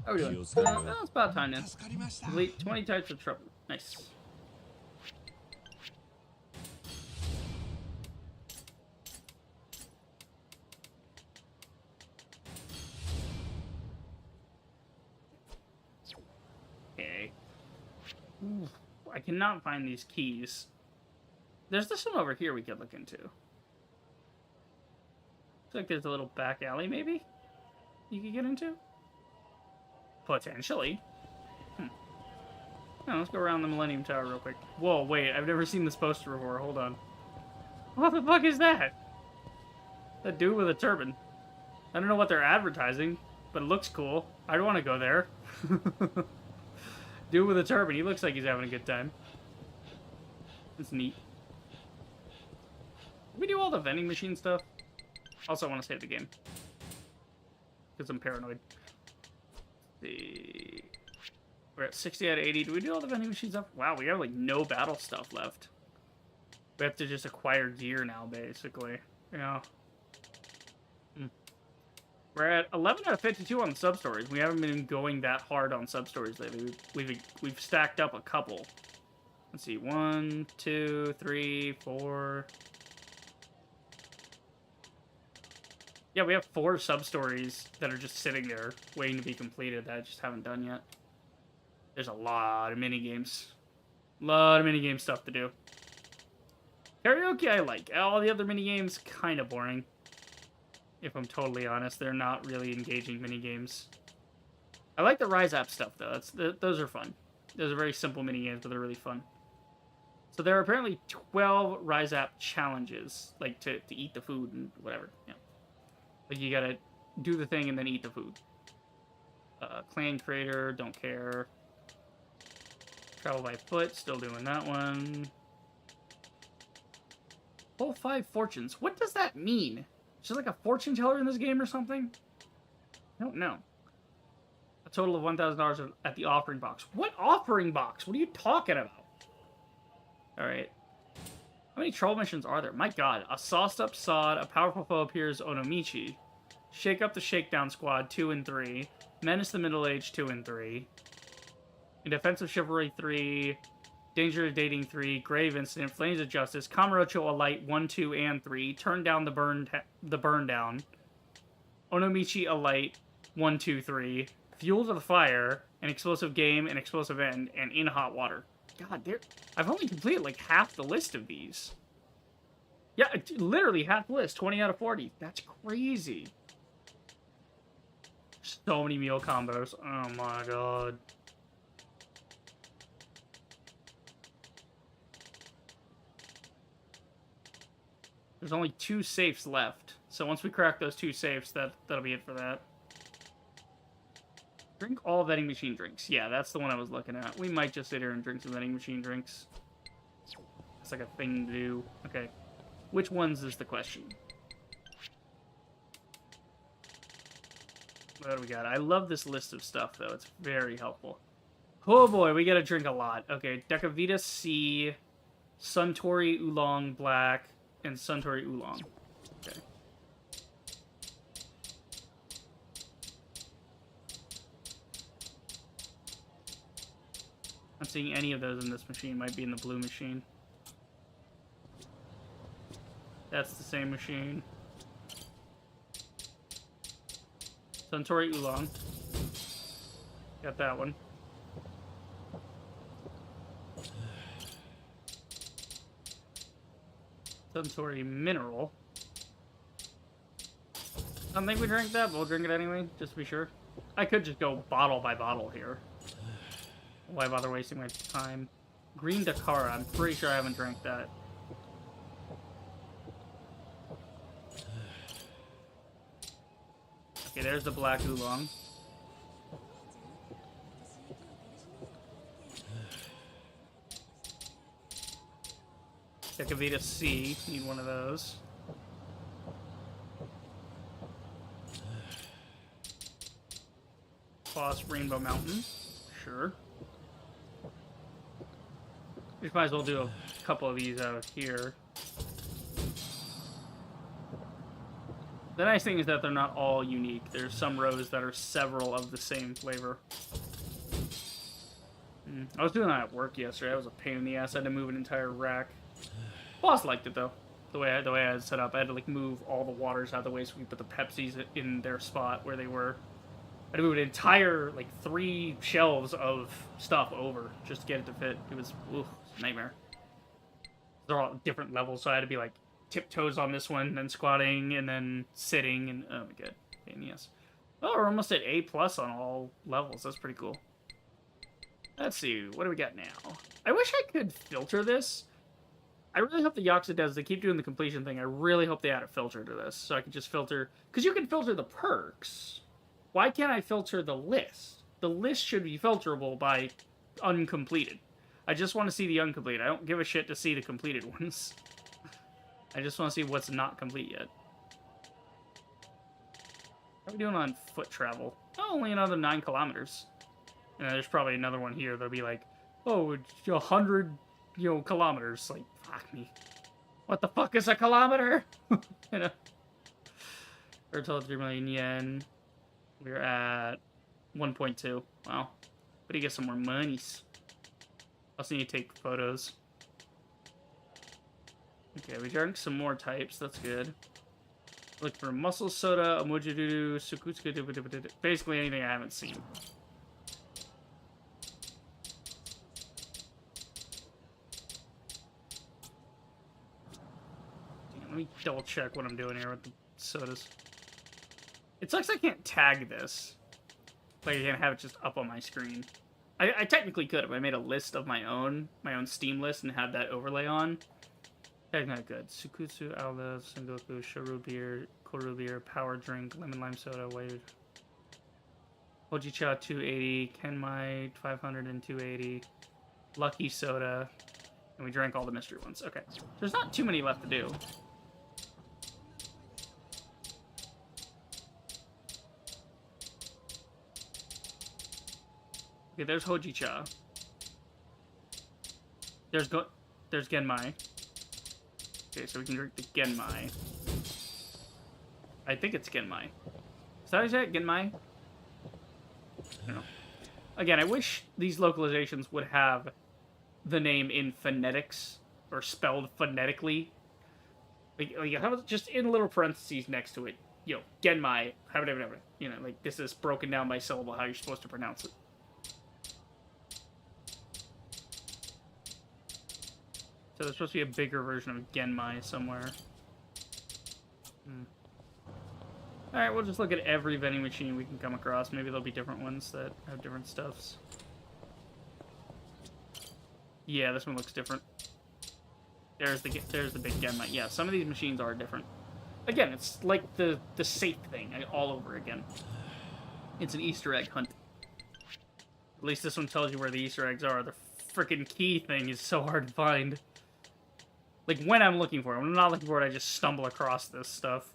A: How are we doing? Well, it's about time then. Delete 20 types of trouble. Nice. Okay. Ooh, I cannot find these keys. There's this one over here we could look into. Looks like there's a little back alley, maybe? You could get into? Potentially. Yeah, let's go around the Millennium Tower real quick. Whoa, wait, I've never seen this poster before. Hold on. What the fuck is that? That dude with a turban. I don't know what they're advertising, but it looks cool. I don't want to go there. Dude with a turban, he looks like he's having a good time. It's neat. Did we do all the vending machine stuff? Also, I want to save the game. Because I'm paranoid. We're at 60 out of 80. Do we do all the vending machine stuff? Wow, we have like no battle stuff left. We have to just acquire gear now, basically. Yeah. We're at 11 out of 52 on the sub-stories. We haven't been going that hard on sub-stories lately. We've stacked up a couple. Let's see. 1, 2, 3, 4. Yeah, we have 4 sub-stories that are just sitting there waiting to be completed that I just haven't done yet. There's a lot of mini-games. A lot of mini-game stuff to do. Karaoke I like. All the other mini-games, kind of boring. If I'm totally honest, they're not really engaging mini-games. I like the Rise App stuff, though. Those are fun. Those are very simple mini-games, but they're really fun. So there are apparently 12 Rise App challenges, like to eat the food and whatever. Yeah. Like, you gotta do the thing and then eat the food. Clan Creator, don't care. Travel by foot, still doing that one. Pull 5 fortunes. What does that mean? Is there like a fortune teller in this game or something? I don't know. A total of $1,000 at the offering box. What offering box? What are you talking about? Alright. How many troll missions are there? My god. A sauced up sod, a powerful foe appears, Onomichi. Shake up the Shakedown Squad, 2 and 3. Menace the Middle Age, 2 and 3. In Defensive Chivalry, 3. Danger of Dating, 3. Grave Incident, Flames of Justice. Kamurocho Alight, 1, 2, and 3. Turn down the burn down. Onomichi Alight, 1, 2, 3. Fuel to the Fire, an Explosive Game, an Explosive End, and In Hot Water. God, I've only completed like half the list of these. Yeah, literally half the list. 20 out of 40. That's crazy. So many meal combos. Oh my god. There's only 2 safes left. So once we crack those 2 safes, that'll be it for that. Drink all vending machine drinks. Yeah, that's the one I was looking at. We might just sit here and drink some vending machine drinks. It's like a thing to do. Okay. Which ones is the question? What do we got? I love this list of stuff, though. It's very helpful. Oh boy, we gotta drink a lot. Okay, Decavita C, Suntory Oolong Black, and Suntory Oolong. Okay. Not seeing any of those in this machine. Might be in the blue machine. That's the same machine. Suntory Oolong. Got that one. Suntory Mineral. I don't think we drank that, but we'll drink it anyway, just to be sure. I could just go bottle by bottle here. Why bother wasting my time? Green Dakar, I'm pretty sure I haven't drank that. Okay, there's the black oolong. Decavita C, need one of those. Boss Rainbow Mountain, sure. We might as well do a couple of these out here. The nice thing is that they're not all unique. There's some rows that are several of the same flavor. I was doing that at work yesterday. That was a pain in the ass. I had to move an entire rack. Boss liked it though. The way I had it set up, I had to like move all the waters out of the way so we could put the Pepsis in their spot where they were. I had to move an entire like 3 shelves of stuff over just to get it to fit. It was a nightmare. They're all different levels, so I had to be like tiptoes on this one, then squatting, and then sitting, and oh my god, pain in the ass. Oh, we're almost at A+ on all levels. That's pretty cool. Let's see, what do we got now? I wish I could filter this. I really hope the Yakuza does. They keep doing the completion thing. I really hope they add a filter to this, so I can just filter. Because you can filter the perks. Why can't I filter the list? The list should be filterable by uncompleted. I just want to see the uncompleted. I don't give a shit to see the completed ones. I just want to see what's not complete yet. How are we doing on foot travel? Oh, only another 9 kilometers. And there's probably another one here that'll be like, oh, it's 100, kilometers. Like, fuck me. What the fuck is a kilometer? you know. Or total 3 million yen. We're at 1.2. Wow. But you get some more monies. Also need to take photos. Okay, we drank some more types. That's good. Look for muscle soda, emojidudu, sukutsuku, basically anything I haven't seen. Damn, let me double check what I'm doing here with the sodas. It sucks I can't tag this. Like I can't have it just up on my screen. I technically could if I made a list of my own Steam list and had that overlay on. That's not good. Sukutsu, Alda, Sengoku, Shoru beer, Koru beer, power drink, lemon lime soda, white. Hojicha 280, Kenmai 500 and 280, Lucky soda, and we drank all the mystery ones. Okay, there's not too many left to do. Okay, there's Hojicha. There's Genmai. Okay, so we can drink the Genmai. I think it's Genmai. Is that how you say it? Genmai? I don't know. Again, I wish these localizations would have the name in phonetics, or spelled phonetically. Like how about just in little parentheses next to it? Genmai, whatever. Like this is broken down by syllable, how you're supposed to pronounce it. So there's supposed to be a bigger version of Genmai somewhere. Alright, we'll just look at every vending machine we can come across. Maybe there'll be different ones that have different stuffs. Yeah, this one looks different. There's the big Genmai. Yeah, some of these machines are different. Again, it's like the safe thing all over again. It's an Easter egg hunt. At least this one tells you where the Easter eggs are. The frickin' key thing is so hard to find. Like, when I'm looking for it. When I'm not looking for it, I just stumble across this stuff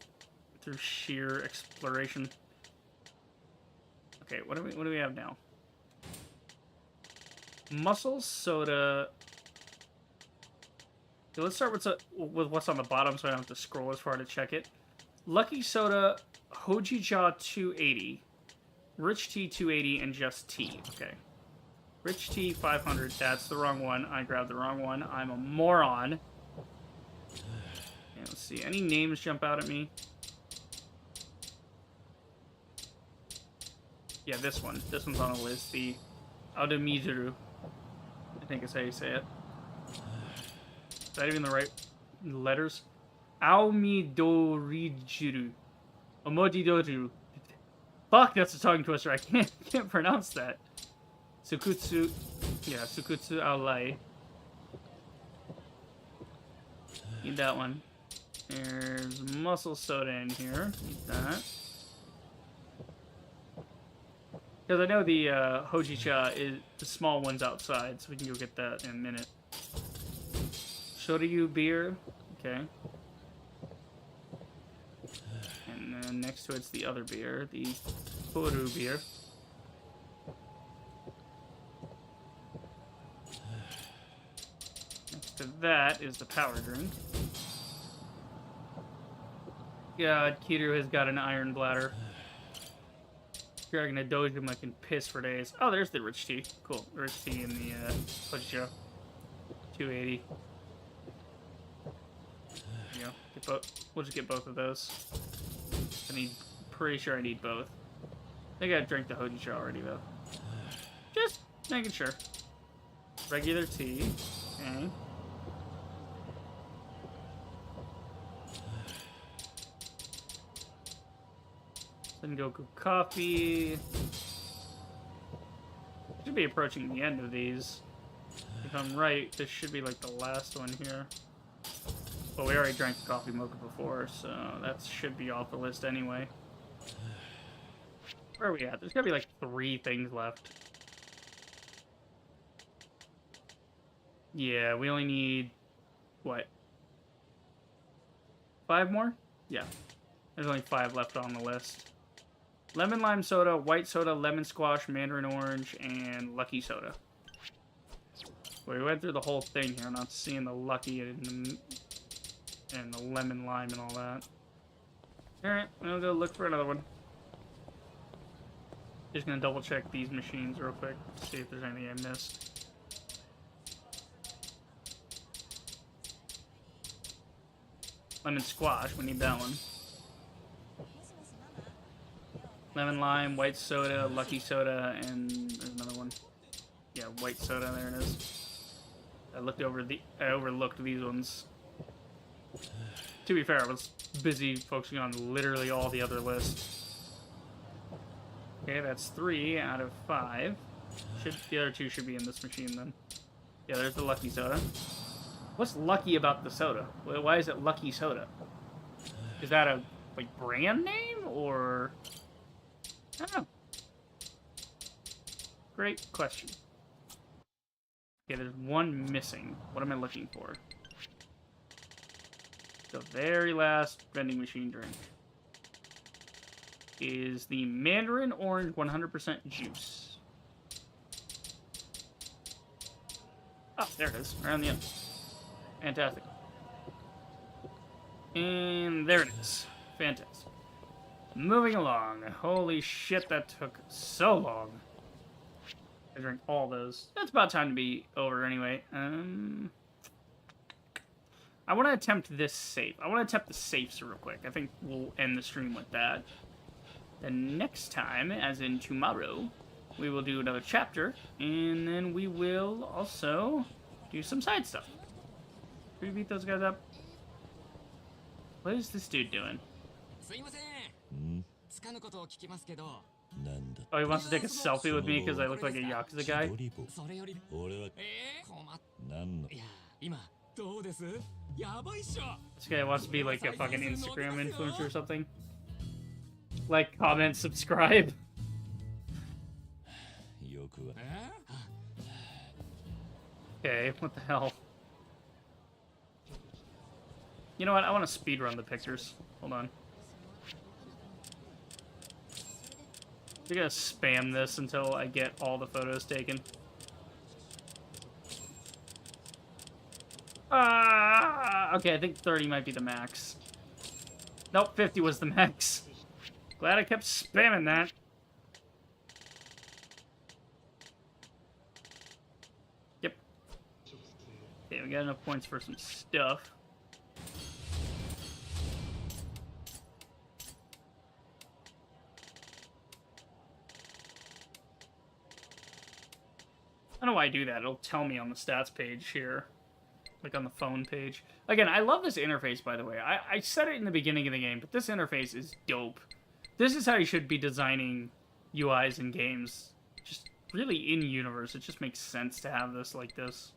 A: through sheer exploration. Okay, what do we have now? Muscle soda. Okay, let's start with what's on the bottom so I don't have to scroll as far to check it. Lucky soda, Hojicha 280, Rich Tea 280, and just tea. Okay. Rich Tea 500. That's the wrong one. I grabbed the wrong one. I'm a moron. Okay, let's see. Any names jump out at me? Yeah, this one. This one's on the list. The Audemizuru. I think is how you say it. Is that even the right letters? Aomidorijiru. Omodidoru. Fuck, that's a tongue twister. I can't pronounce that. Sukutsu. Yeah, Sukutsu Aolai. Need that one. There's muscle soda in here. Need that. Because I know the Hojicha is the small ones outside, so we can go get that in a minute. Shoryu beer. Okay. And then next to it's the other beer, the Koru beer. Next to that is the power drink. God, Kiru has got an iron bladder. Dragging a dojum, I can piss for days. Oh, there's the rich tea. Cool. Rich tea in the Hojicha. 280. There you go. Get we'll just get both of those. Pretty sure I need both. I think I drank the Hojicha already, though. Just making sure. Regular tea. Okay. Sengoku coffee. Should be approaching the end of these. If I'm right, this should be like the last one here. But we already drank the coffee mocha before, so that should be off the list anyway. Where are we at? There's gotta be like 3 things left. Yeah, we only need, what? 5 more? Yeah. There's only 5 left on the list. Lemon lime soda, white soda, lemon squash, mandarin orange, and lucky soda. We went through the whole thing here, not seeing the lucky and the lemon lime and all that. Alright, I'll go look for another one. Just gonna double check these machines real quick to see if there's anything I missed. Lemon squash, we need that one. Lemon lime, white soda, lucky soda, and there's another one. Yeah, white soda, there it is. I overlooked these ones. To be fair, I was busy focusing on literally all the other lists. Okay, that's 3 out of 5. The other 2 should be in this machine then. Yeah, there's the lucky soda. What's lucky about the soda? Why is it lucky soda? Is that a brand name or? I don't know. Great question. Okay, there's one missing. What am I looking for? The very last vending machine drink is the mandarin orange 100% juice. Oh, there it is. Right on the end. Fantastic. And there it is. Fantastic. Moving along. Holy shit, that took so long. I drank all those. That's about time to be over anyway. I want to attempt this safe. I want to attempt the safes real quick. I think we'll end the stream with that. The next time, as in tomorrow, we will do another chapter, and then we will also do some side stuff. Can we beat those guys up? What is this dude doing? Oh, he wants to take a selfie with me because I look like a Yakuza guy? This guy wants to be like a fucking Instagram influencer or something. Like, comment, subscribe. Okay, what the hell? You know what? I want to speedrun the pictures. Hold on. We're gonna spam this until I get all the photos taken. Okay, I think 30 might be the max. Nope, 50 was the max. Glad I kept spamming that. Yeah, we got enough points for some stuff. I don't know why I do that. It'll tell me on the stats page here. Like on the phone page. Again, I love this interface, by the way. I said it in the beginning of the game, but this interface is dope. This is how you should be designing UIs in games. Just really in-universe. It just makes sense to have this like this.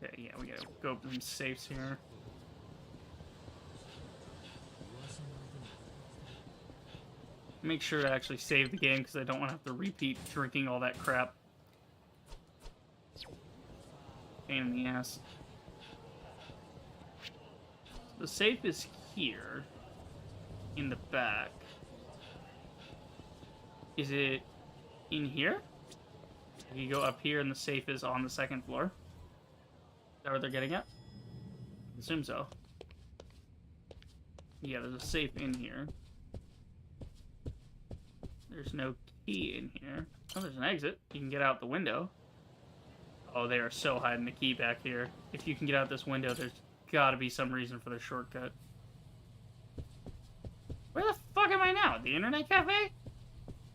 A: Okay, yeah, we gotta go open some safes here. Make sure to actually save the game because I don't want to have to repeat drinking all that crap. Pain in the ass. The safe is here. In the back. Is it in here? You go up here and the safe is on the second floor. Is that what they're getting at? I assume so. Yeah, there's a safe in here. There's no key in here. Oh, there's an exit. You can get out the window. Oh, they are so hiding the key back here. If you can get out this window, there's gotta be some reason for the shortcut. Where the fuck am I now? The internet cafe?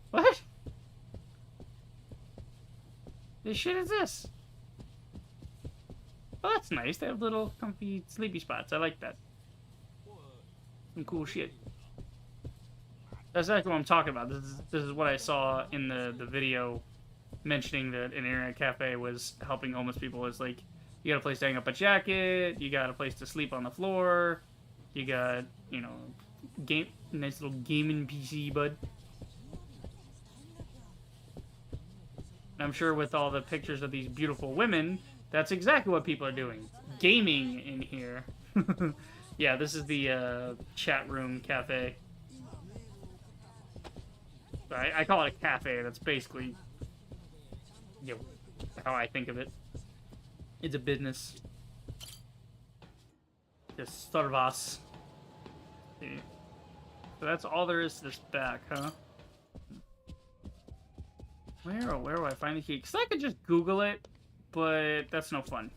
A: What? This shit is this? Oh, that's nice. They have little comfy sleepy spots. I like that. Some cool shit. That's exactly what I'm talking about. This is what I saw in the video mentioning that an internet cafe was helping homeless people. Is like, you got a place to hang up a jacket, you got a place to sleep on the floor, you got, you know, nice little gaming PC, bud. And I'm sure with all the pictures of these beautiful women, that's exactly what people are doing. Gaming in here. Yeah, this is the chat room cafe. I call it a cafe. That's basically, you know, how I think of it. It's a business. Just Starvas. See. So that's all there is to this back, huh? Where do I find the key? Because I could just Google it, but that's no fun.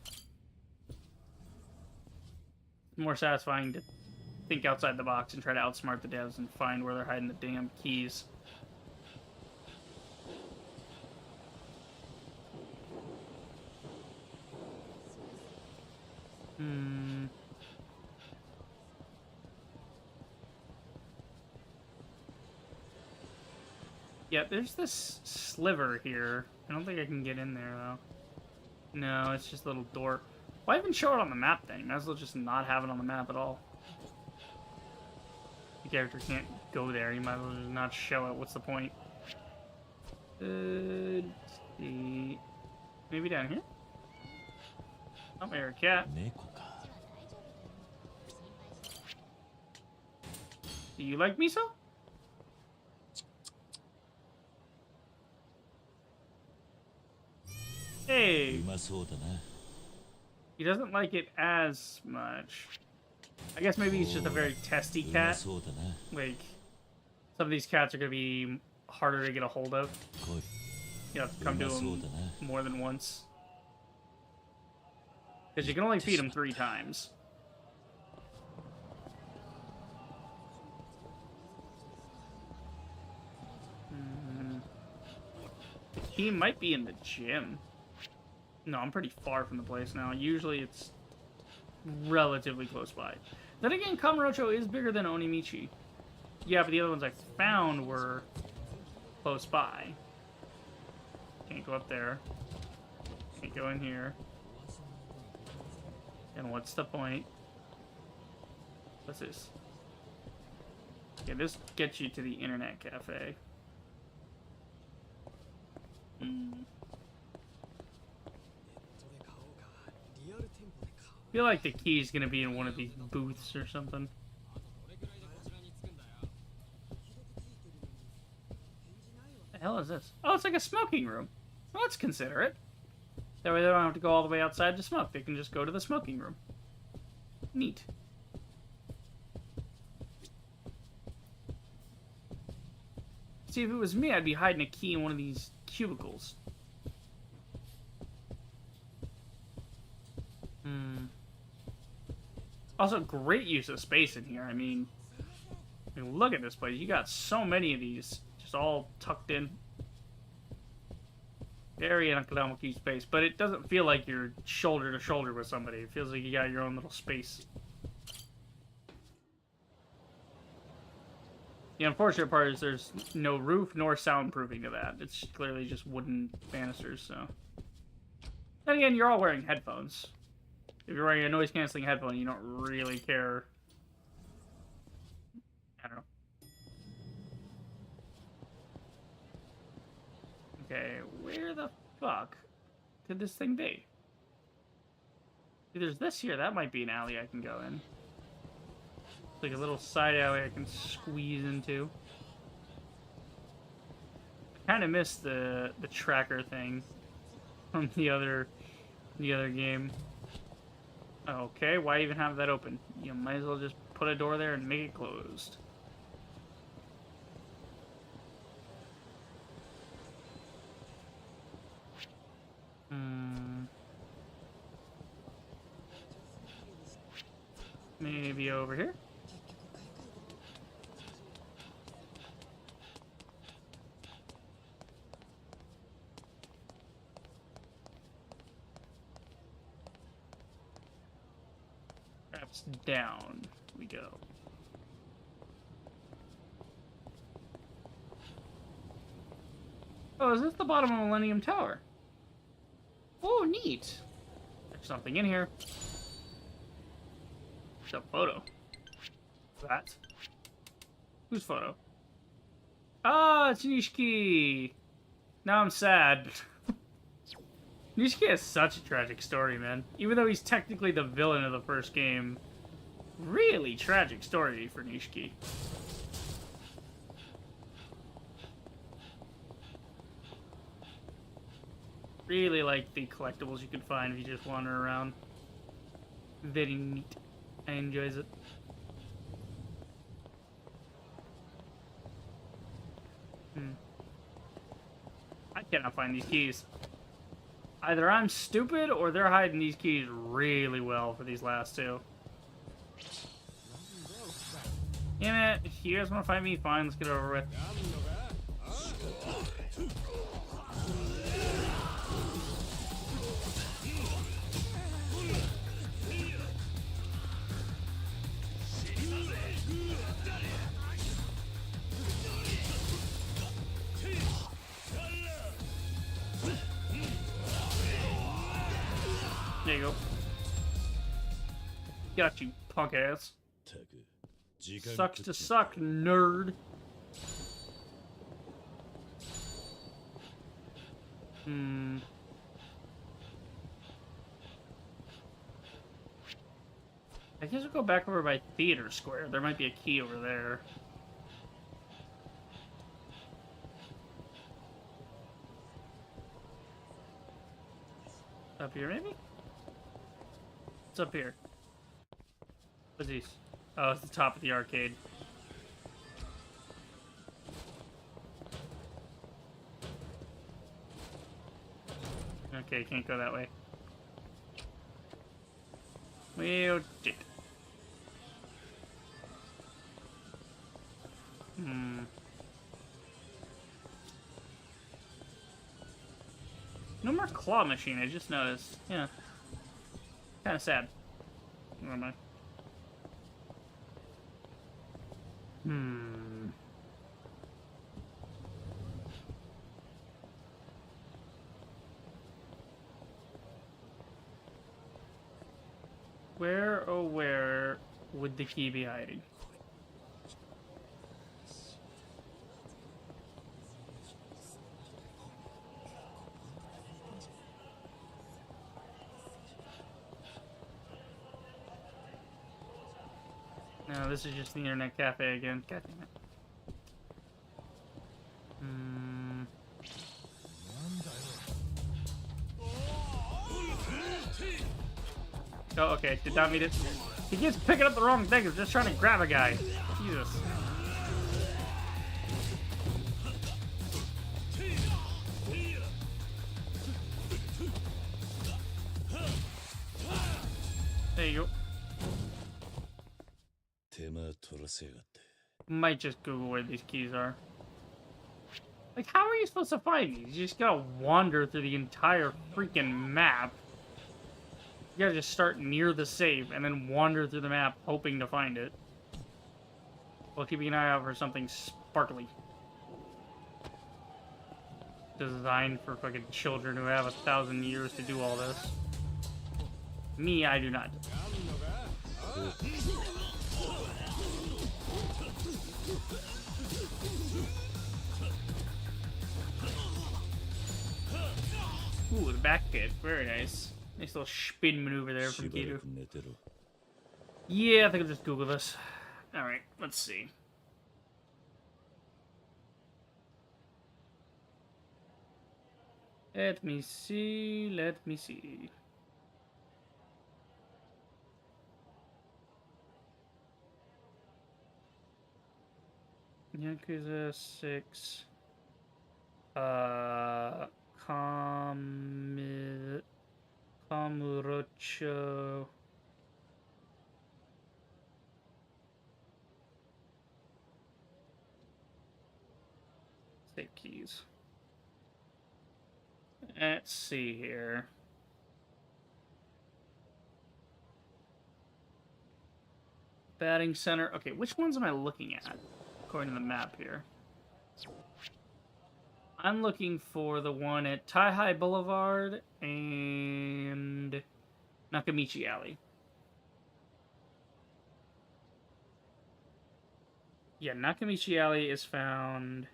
A: It's more satisfying to think outside the box and try to outsmart the devs and find where they're hiding the damn keys. Yeah, there's this sliver here. I don't think I can get in there, though. No, it's just a little door. Why even show it on the map, then? You might as well just not have it on the map at all. The character can't go there. You might as well just not show it. What's the point? Let's see. Maybe down here? Oh, there's a cat. Do you like miso? Hey! He doesn't like it as much. I guess maybe he's just a very testy cat. Like, some of these cats are going to be harder to get a hold of. You have to come to him more than once. Because you can only feed him 3 times. He might be in the gym. No, I'm pretty far from the place now. Usually it's relatively close by. Then again, Kamurocho is bigger than Onimichi. Yeah, but the other ones I found were close by. Can't go up there. Can't go in here. And what's the point? What's this? Okay, this gets you to the internet cafe. I feel like the key is gonna be in one of these booths or something. The hell is this? Oh, it's like a smoking room. Well, let's consider it. That way they don't have to go all the way outside to smoke. They can just go to the smoking room. Neat. See, if it was me, I'd be hiding a key in one of these cubicles. Also, great use of space in here. I mean, look at this place. You got so many of these, just all tucked in. Very uneconomical use of space, but it doesn't feel like you're shoulder to shoulder with somebody. It feels like you got your own little space. The unfortunate part is there's no roof nor soundproofing to that. It's clearly just wooden banisters, so. Then again, you're all wearing headphones. If you're wearing a noise-canceling headphone, you don't really care. I don't know. Okay, where the fuck could this thing be? See, there's this here. That might be an alley I can go in. It's like a little side alley I can squeeze into. I kind of missed the tracker thing from the other game. Okay, why even have that open? You might as well just put a door there and make it closed. Maybe over here? Perhaps down we go. Oh, is this the bottom of Millennium Tower? Oh, neat. There's something in here. It's a photo. That. Whose photo? Ah, it's Nishiki. Now I'm sad. Nishiki has such a tragic story, man. Even though he's technically the villain of the first game. Really tragic story for Nishiki. Really like the collectibles you can find if you just wander around. Very neat. I enjoys it. I cannot find these keys. Either I'm stupid or they're hiding these keys really well for these last two. Damn it. If you guys want to fight me, fine. Let's get it over with. There you go. Got you, punk ass. Sucks to suck, nerd. I guess we'll go back over by Theater Square. There might be a key over there. Up here, maybe? What's up here? What's these? Oh, it's the top of the arcade. Okay, can't go that way. Well, shit. No more claw machine, I just noticed. Yeah. Kinda sad. Never mind. Where, oh where, would the key be hiding? No, this is just the internet cafe again. God damn it. Oh, okay. Did not mean it. He keeps picking up the wrong thing. He's just trying to grab a guy. Jesus. There you go.
C: 手間取らせやがって。
A: Might just Google where these keys are. Like, how are you supposed to find these? You just gotta wander through the entire freaking map. You gotta just start near the safe and then wander through the map hoping to find it. While keeping an eye out for something sparkly. Designed for fucking children who have 1,000 years to do all this. Me, I do not. Ooh, the back pit. Very nice. Nice little spin maneuver there from Kido. Yeah, I think I'll just Google this. Alright, let's see. Let me see. Yakuza 6. Kamurocho. Save keys. Let's see here. Batting center. Okay, which ones am I looking at? According to the map here. I'm looking for the one at Taihai Boulevard and Nakamichi Alley. Yeah, Nakamichi Alley is found.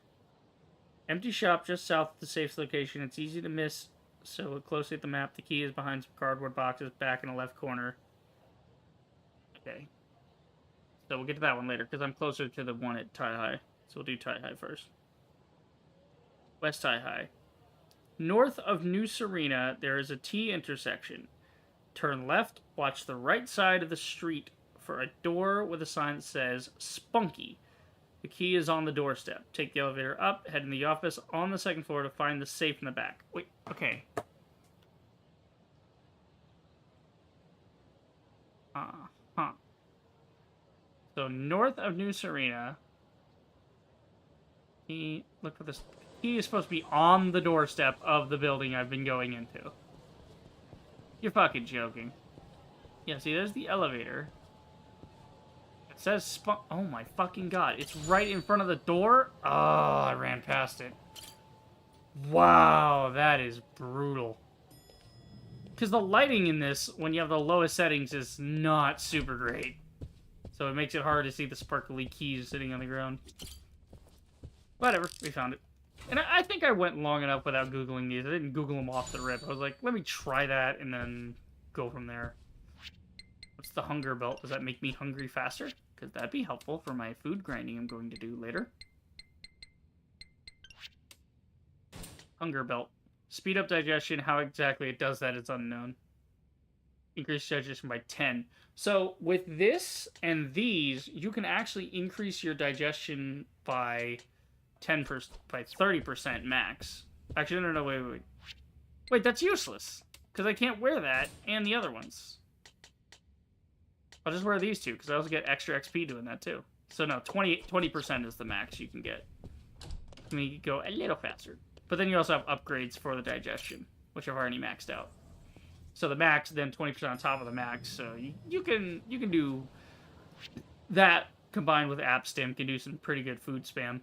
A: Empty shop just south of the safe's location. It's easy to miss, so look closely at the map. The key is behind some cardboard boxes back in the left corner. Okay. So we'll get to that one later, because I'm closer to the one at Taihai. So we'll do Taihai first. West Taihai. North of New Serena, there is a T intersection. Turn left, watch the right side of the street for a door with a sign that says Spunky. The key is on the doorstep. Take the elevator up, head in the office on the second floor to find the safe in the back. Wait, okay. Huh. So north of New Serena. Look for this. Key is supposed to be on the doorstep of the building I've been going into. You're fucking joking. Yeah, see, there's the elevator. It says oh my fucking god. It's right in front of the door? Oh, I ran past it. Wow, that is brutal. Because the lighting in this, when you have the lowest settings, is not super great. So it makes it hard to see the sparkly keys sitting on the ground. Whatever, we found it. And I think I went long enough without Googling these. I didn't Google them off the rip. I was like, let me try that and then go from there. What's the hunger belt? Does that make me hungry faster? Because that'd be helpful for my food grinding I'm going to do later. Hunger belt. Speed up digestion. How exactly it does that is unknown. Increase digestion by 10. So with this and these, you can actually increase your digestion by 10%, by 30% max. Actually, no, wait. Wait, that's useless. Because I can't wear that and the other ones. I'll just wear these two, because I also get extra XP doing that too. So no, 20% is the max you can get. I mean, you can go a little faster. But then you also have upgrades for the digestion, which I've already maxed out. So the max, then 20% on top of the max. So you can do that combined with App Stim can do some pretty good food spam.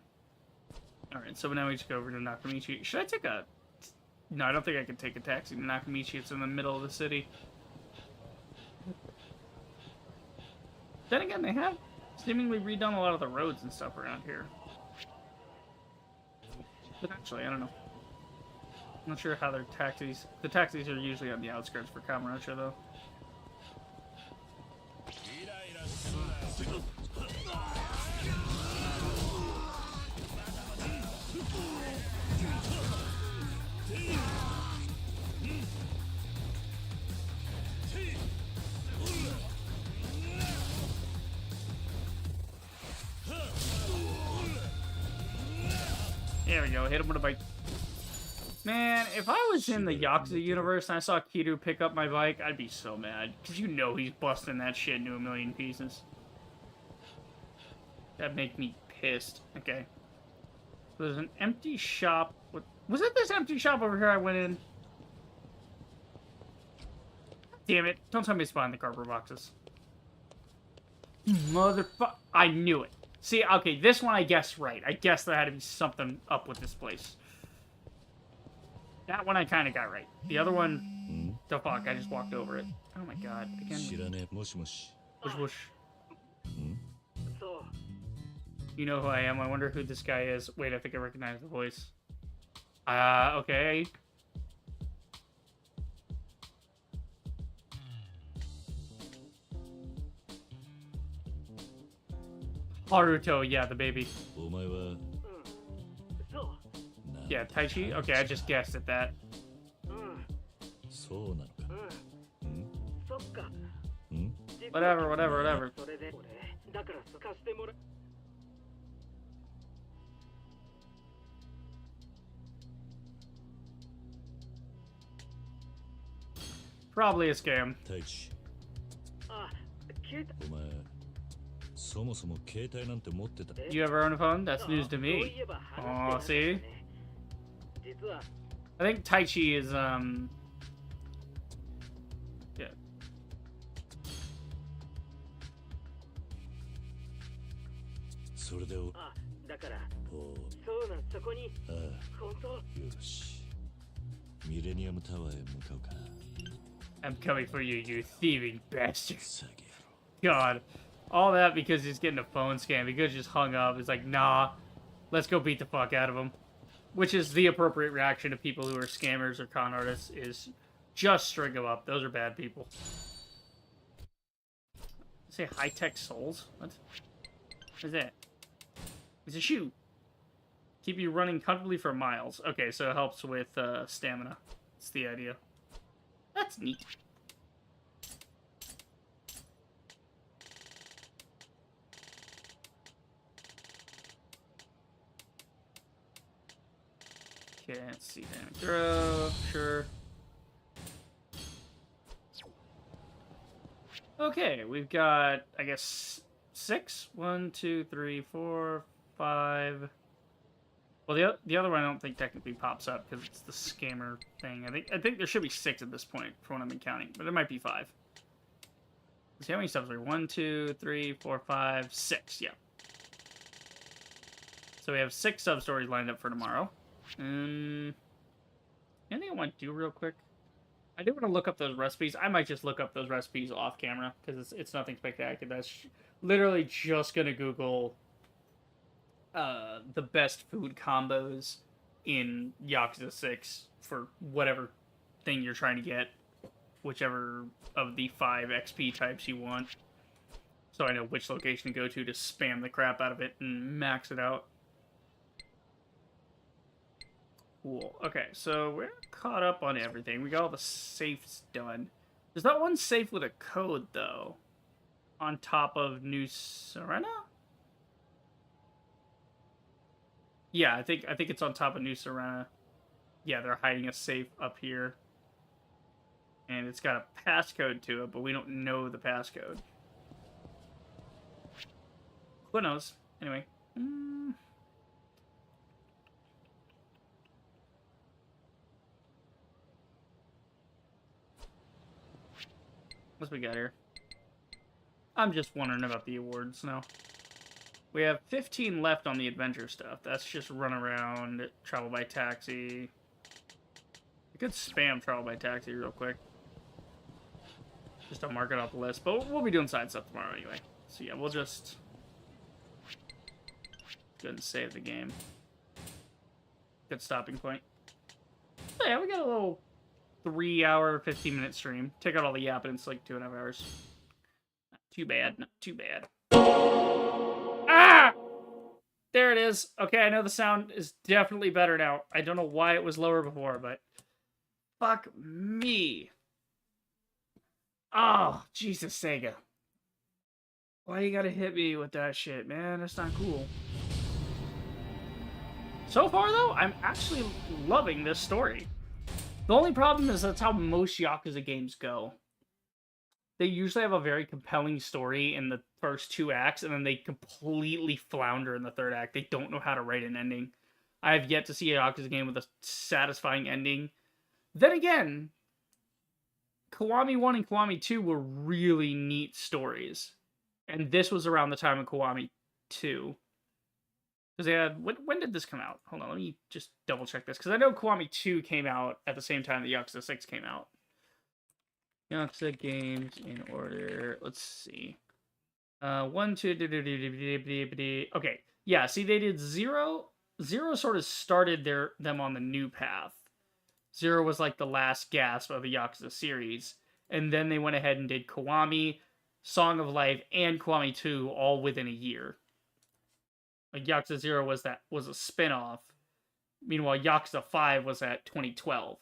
A: Alright, so now we just go over to Nakamichi. Should I take a... No, I don't think I can take a taxi to Nakamichi. It's in the middle of the city. Then again, they have seemingly redone a lot of the roads and stuff around here. Potentially, I don't know. I'm not sure how their taxis... The taxis are usually on the outskirts for Kamurocho, though. There we go, hit him with a bite. Man, if I was in the Yakuza universe and I saw Kiryu pick up my bike, I'd be so mad. Because you know he's busting that shit into a million pieces. That'd make me pissed. Okay. So there's an empty shop. Was it this empty shop over here I went in? Damn it. Don't tell me it's behind the cardboard boxes. Motherfucker. I knew it. See, okay, this one I guessed right. I guessed there had to be something up with this place. That one I kind of got right. The other one, the fuck, I just walked over it. Oh my god, again. Whoosh whoosh. You know who I am. I wonder who this guy is. Wait, I think I recognize the voice. Okay. Haruto, yeah, the baby. Yeah, Taichi? Okay, I just guessed at that. Whatever. Probably a scam. You ever own a phone? That's news to me. Aw, see? I think Taichi is, yeah. I'm coming for you, you thieving bastard. God. All that because he's getting a phone scam. He could have just hung up. He's like, nah, let's go beat the fuck out of him. Which is the appropriate reaction to people who are scammers or con artists, is just string them up. Those are bad people. Say high-tech souls? What is that? It's a shoe. Keep you running comfortably for miles. Okay, so it helps with stamina. That's the idea. That's neat. Okay, let's see. Throw, sure. Okay, we've got, I guess, 6? 1, 2, 3, 4, 5. Well, the other one I don't think technically pops up because it's the scammer thing. I think there should be 6 at this point for when I've been counting, but there might be 5. Let's see how many subs are. 1, 2, 3, 4, 5, 6. Yeah. So we have 6 sub stories lined up for tomorrow. Anything I want to do real quick? I do want to look up those recipes. I might just look up those recipes off camera because it's nothing spectacular. That's literally just gonna Google the best food combos in Yakuza 6 for whatever thing you're trying to get, whichever of the 5 XP types you want. So I know which location to go to spam the crap out of it and max it out. Cool. Okay, so we're caught up on everything. We got all the safes done. There's that one safe with a code, though. On top of New Serena? Yeah, I think it's on top of New Serena. Yeah, they're hiding a safe up here. And it's got a passcode to it, but we don't know the passcode. Who knows? Anyway. What's we got here? I'm just wondering about the awards now. We have 15 left on the adventure stuff. That's just run around, travel by taxi. I could spam travel by taxi real quick. Just to mark it off the list. But we'll be doing side stuff tomorrow anyway. So yeah, we'll just go and save the game. Good stopping point. So yeah, we got a little 3-hour, 15-minute stream. Take out all the yapping, it's like 2.5 hours. Not too bad, not too bad. Ah! There it is. Okay, I know the sound is definitely better now. I don't know why it was lower before, but fuck me. Oh, Jesus, Sega. Why you gotta hit me with that shit, man? That's not cool. So far, though, I'm actually loving this story. The only problem is that's how most Yakuza games go. They usually have a very compelling story in the first 2 acts, and then they completely flounder in the third act. They don't know how to write an ending. I have yet to see a Yakuza game with a satisfying ending. Then again, Kiwami 1 and Kiwami 2 were really neat stories. And this was around the time of Kiwami 2. Because they had... When did this come out? Hold on, let me just double check this. Because I know Kiwami 2 came out at the same time that Yakuza 6 came out. Yakuza games in order. Let's see. 1, 2... Okay. Yeah, see, they did 0. 0 sort of started them on the new path. 0 was like the last gasp of the Yakuza series. And then they went ahead and did Kiwami, Song of Life, and Kiwami 2 all within a year. Like Yakuza 0 was a spin-off. Meanwhile, Yakuza 5 was at 2012.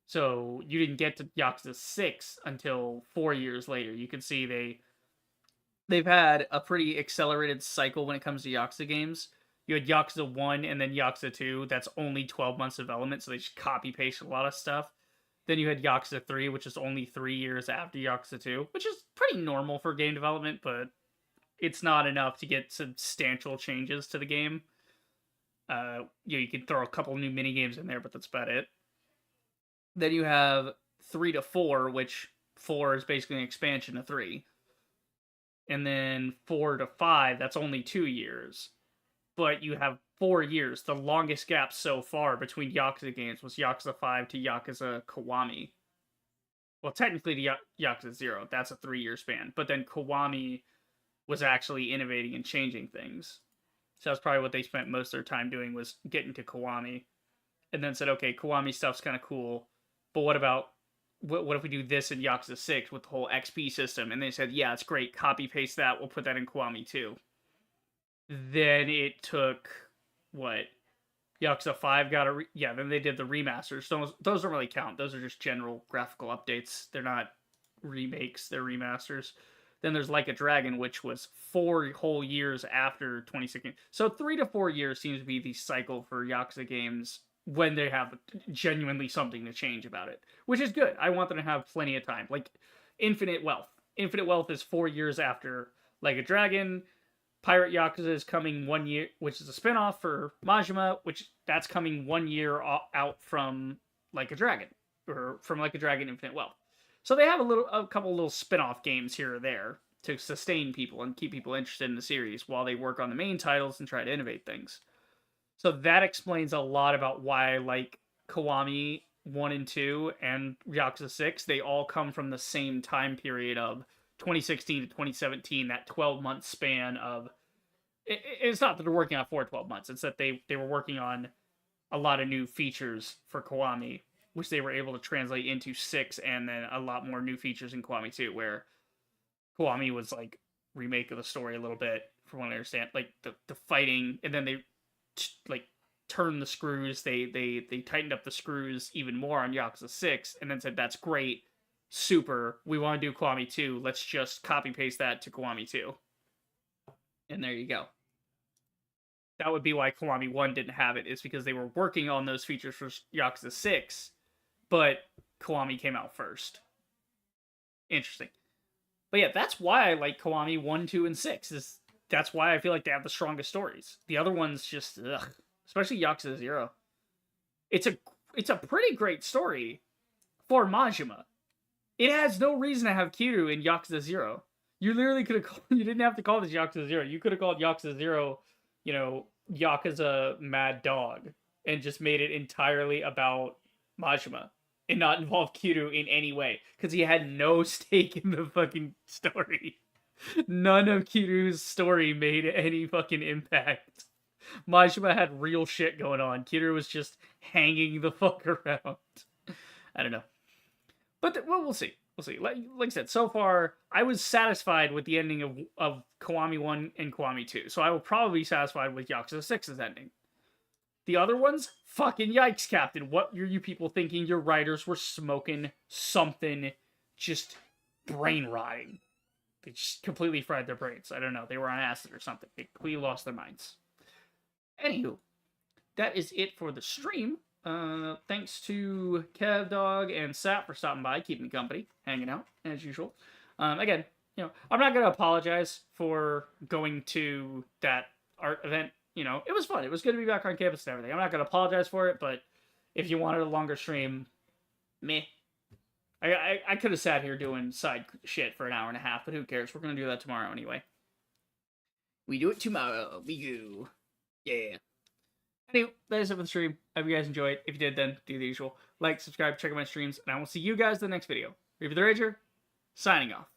A: So you didn't get to Yakuza 6 until 4 years later. You can see they've had a pretty accelerated cycle when it comes to Yakuza games. You had Yakuza 1 and then Yakuza 2. That's only 12 months development, so they just copy-paste a lot of stuff. Then you had Yakuza 3, which is only 3 years after Yakuza 2, which is pretty normal for game development, but it's not enough to get substantial changes to the game. You can throw a couple new mini-games in there, but that's about it. Then you have 3 to 4, which 4 is basically an expansion of 3. And then 4 to 5, that's only 2 years. But you have 4 years. The longest gap so far between Yakuza games was Yakuza 5 to Yakuza Kiwami. Well, technically to Yakuza 0. That's a 3-year span. But then Kiwami was actually innovating and changing things. So that's probably what they spent most of their time doing, was getting to Kiwami. And then said, okay, Kiwami stuff's kind of cool, but what if we do this in Yakuza 6 with the whole XP system? And they said, yeah, it's great, copy-paste that, we'll put that in Kiwami 2. Then it took, Yakuza 5 got then they did the remasters. Those don't really count. Those are just general graphical updates. They're not remakes, they're remasters. Then there's Like a Dragon, which was 4 whole years after 2016. So 3 to 4 years seems to be the cycle for Yakuza games when they have genuinely something to change about it, which is good. I want them to have plenty of time. Like Infinite Wealth. Infinite Wealth is 4 years after Like a Dragon. Pirate Yakuza is coming 1 year, which is a spinoff for Majima, which that's coming 1 year out from Like a Dragon, or from Like a Dragon Infinite Wealth. So they have a couple little spin-off games here or there to sustain people and keep people interested in the series while they work on the main titles and try to innovate things. So that explains a lot about why I like Kiwami 1 and 2 and Yakuza 6. They all come from the same time period of 2016 to 2017, that 12-month span of... It's not that they're working on 12 months. It's that they were working on a lot of new features for Kiwami, which they were able to translate into 6, and then a lot more new features in Kiwami 2, where Kiwami was like remake of the story a little bit, from what I understand. Like the fighting, and then they turned the screws. They tightened up the screws even more on Yakuza 6, and then said, that's great, super, we want to do Kiwami 2, let's just copy paste that to Kiwami 2. And there you go. That would be why Kiwami 1 didn't have it, is because they were working on those features for Yakuza 6, but Kiwami came out first. Interesting. But yeah, that's why I like Kiwami 1, 2, and 6. That's why I feel like they have the strongest stories. The other ones just, ugh. Especially Yakuza 0. It's a pretty great story for Majima. It has no reason to have Kiryu in Yakuza 0. You literally could have you didn't have to call this Yakuza 0. You could have called Yakuza 0, Yakuza Mad Dog, and just made it entirely about Majima and not involve Kiryu in any way, because he had no stake in the fucking story. None of Kiryu's story made any fucking impact. Majima had real shit going on. Kiryu was just hanging the fuck around. I don't know. But, we'll see. We'll see. Like I said, so far, I was satisfied with the ending of Kiwami 1 and Kiwami 2. So I will probably be satisfied with Yakuza 6's ending. The other ones? Fucking yikes, Captain. What are you people thinking? Your writers were smoking something just brain rotting. They just completely fried their brains. I don't know. They were on acid or something. They completely lost their minds. Anywho, that is it for the stream. Thanks to Kev Dog and Sap for stopping by, keeping me company, hanging out as usual. Again, you know, I'm not gonna apologize for going to that art event. You know, it was fun. It was good to be back on campus and everything. I'm not gonna apologize for it, but if you wanted a longer stream, meh. I could have sat here doing side shit for an hour and a half, but who cares? We're gonna do that tomorrow anyway. We do it tomorrow. We do. Yeah. Anyway, that is it for the stream. I hope you guys enjoyed. If you did, then do the usual. Like, subscribe, check out my streams, and I will see you guys in the next video. Reaper the Rager, signing off.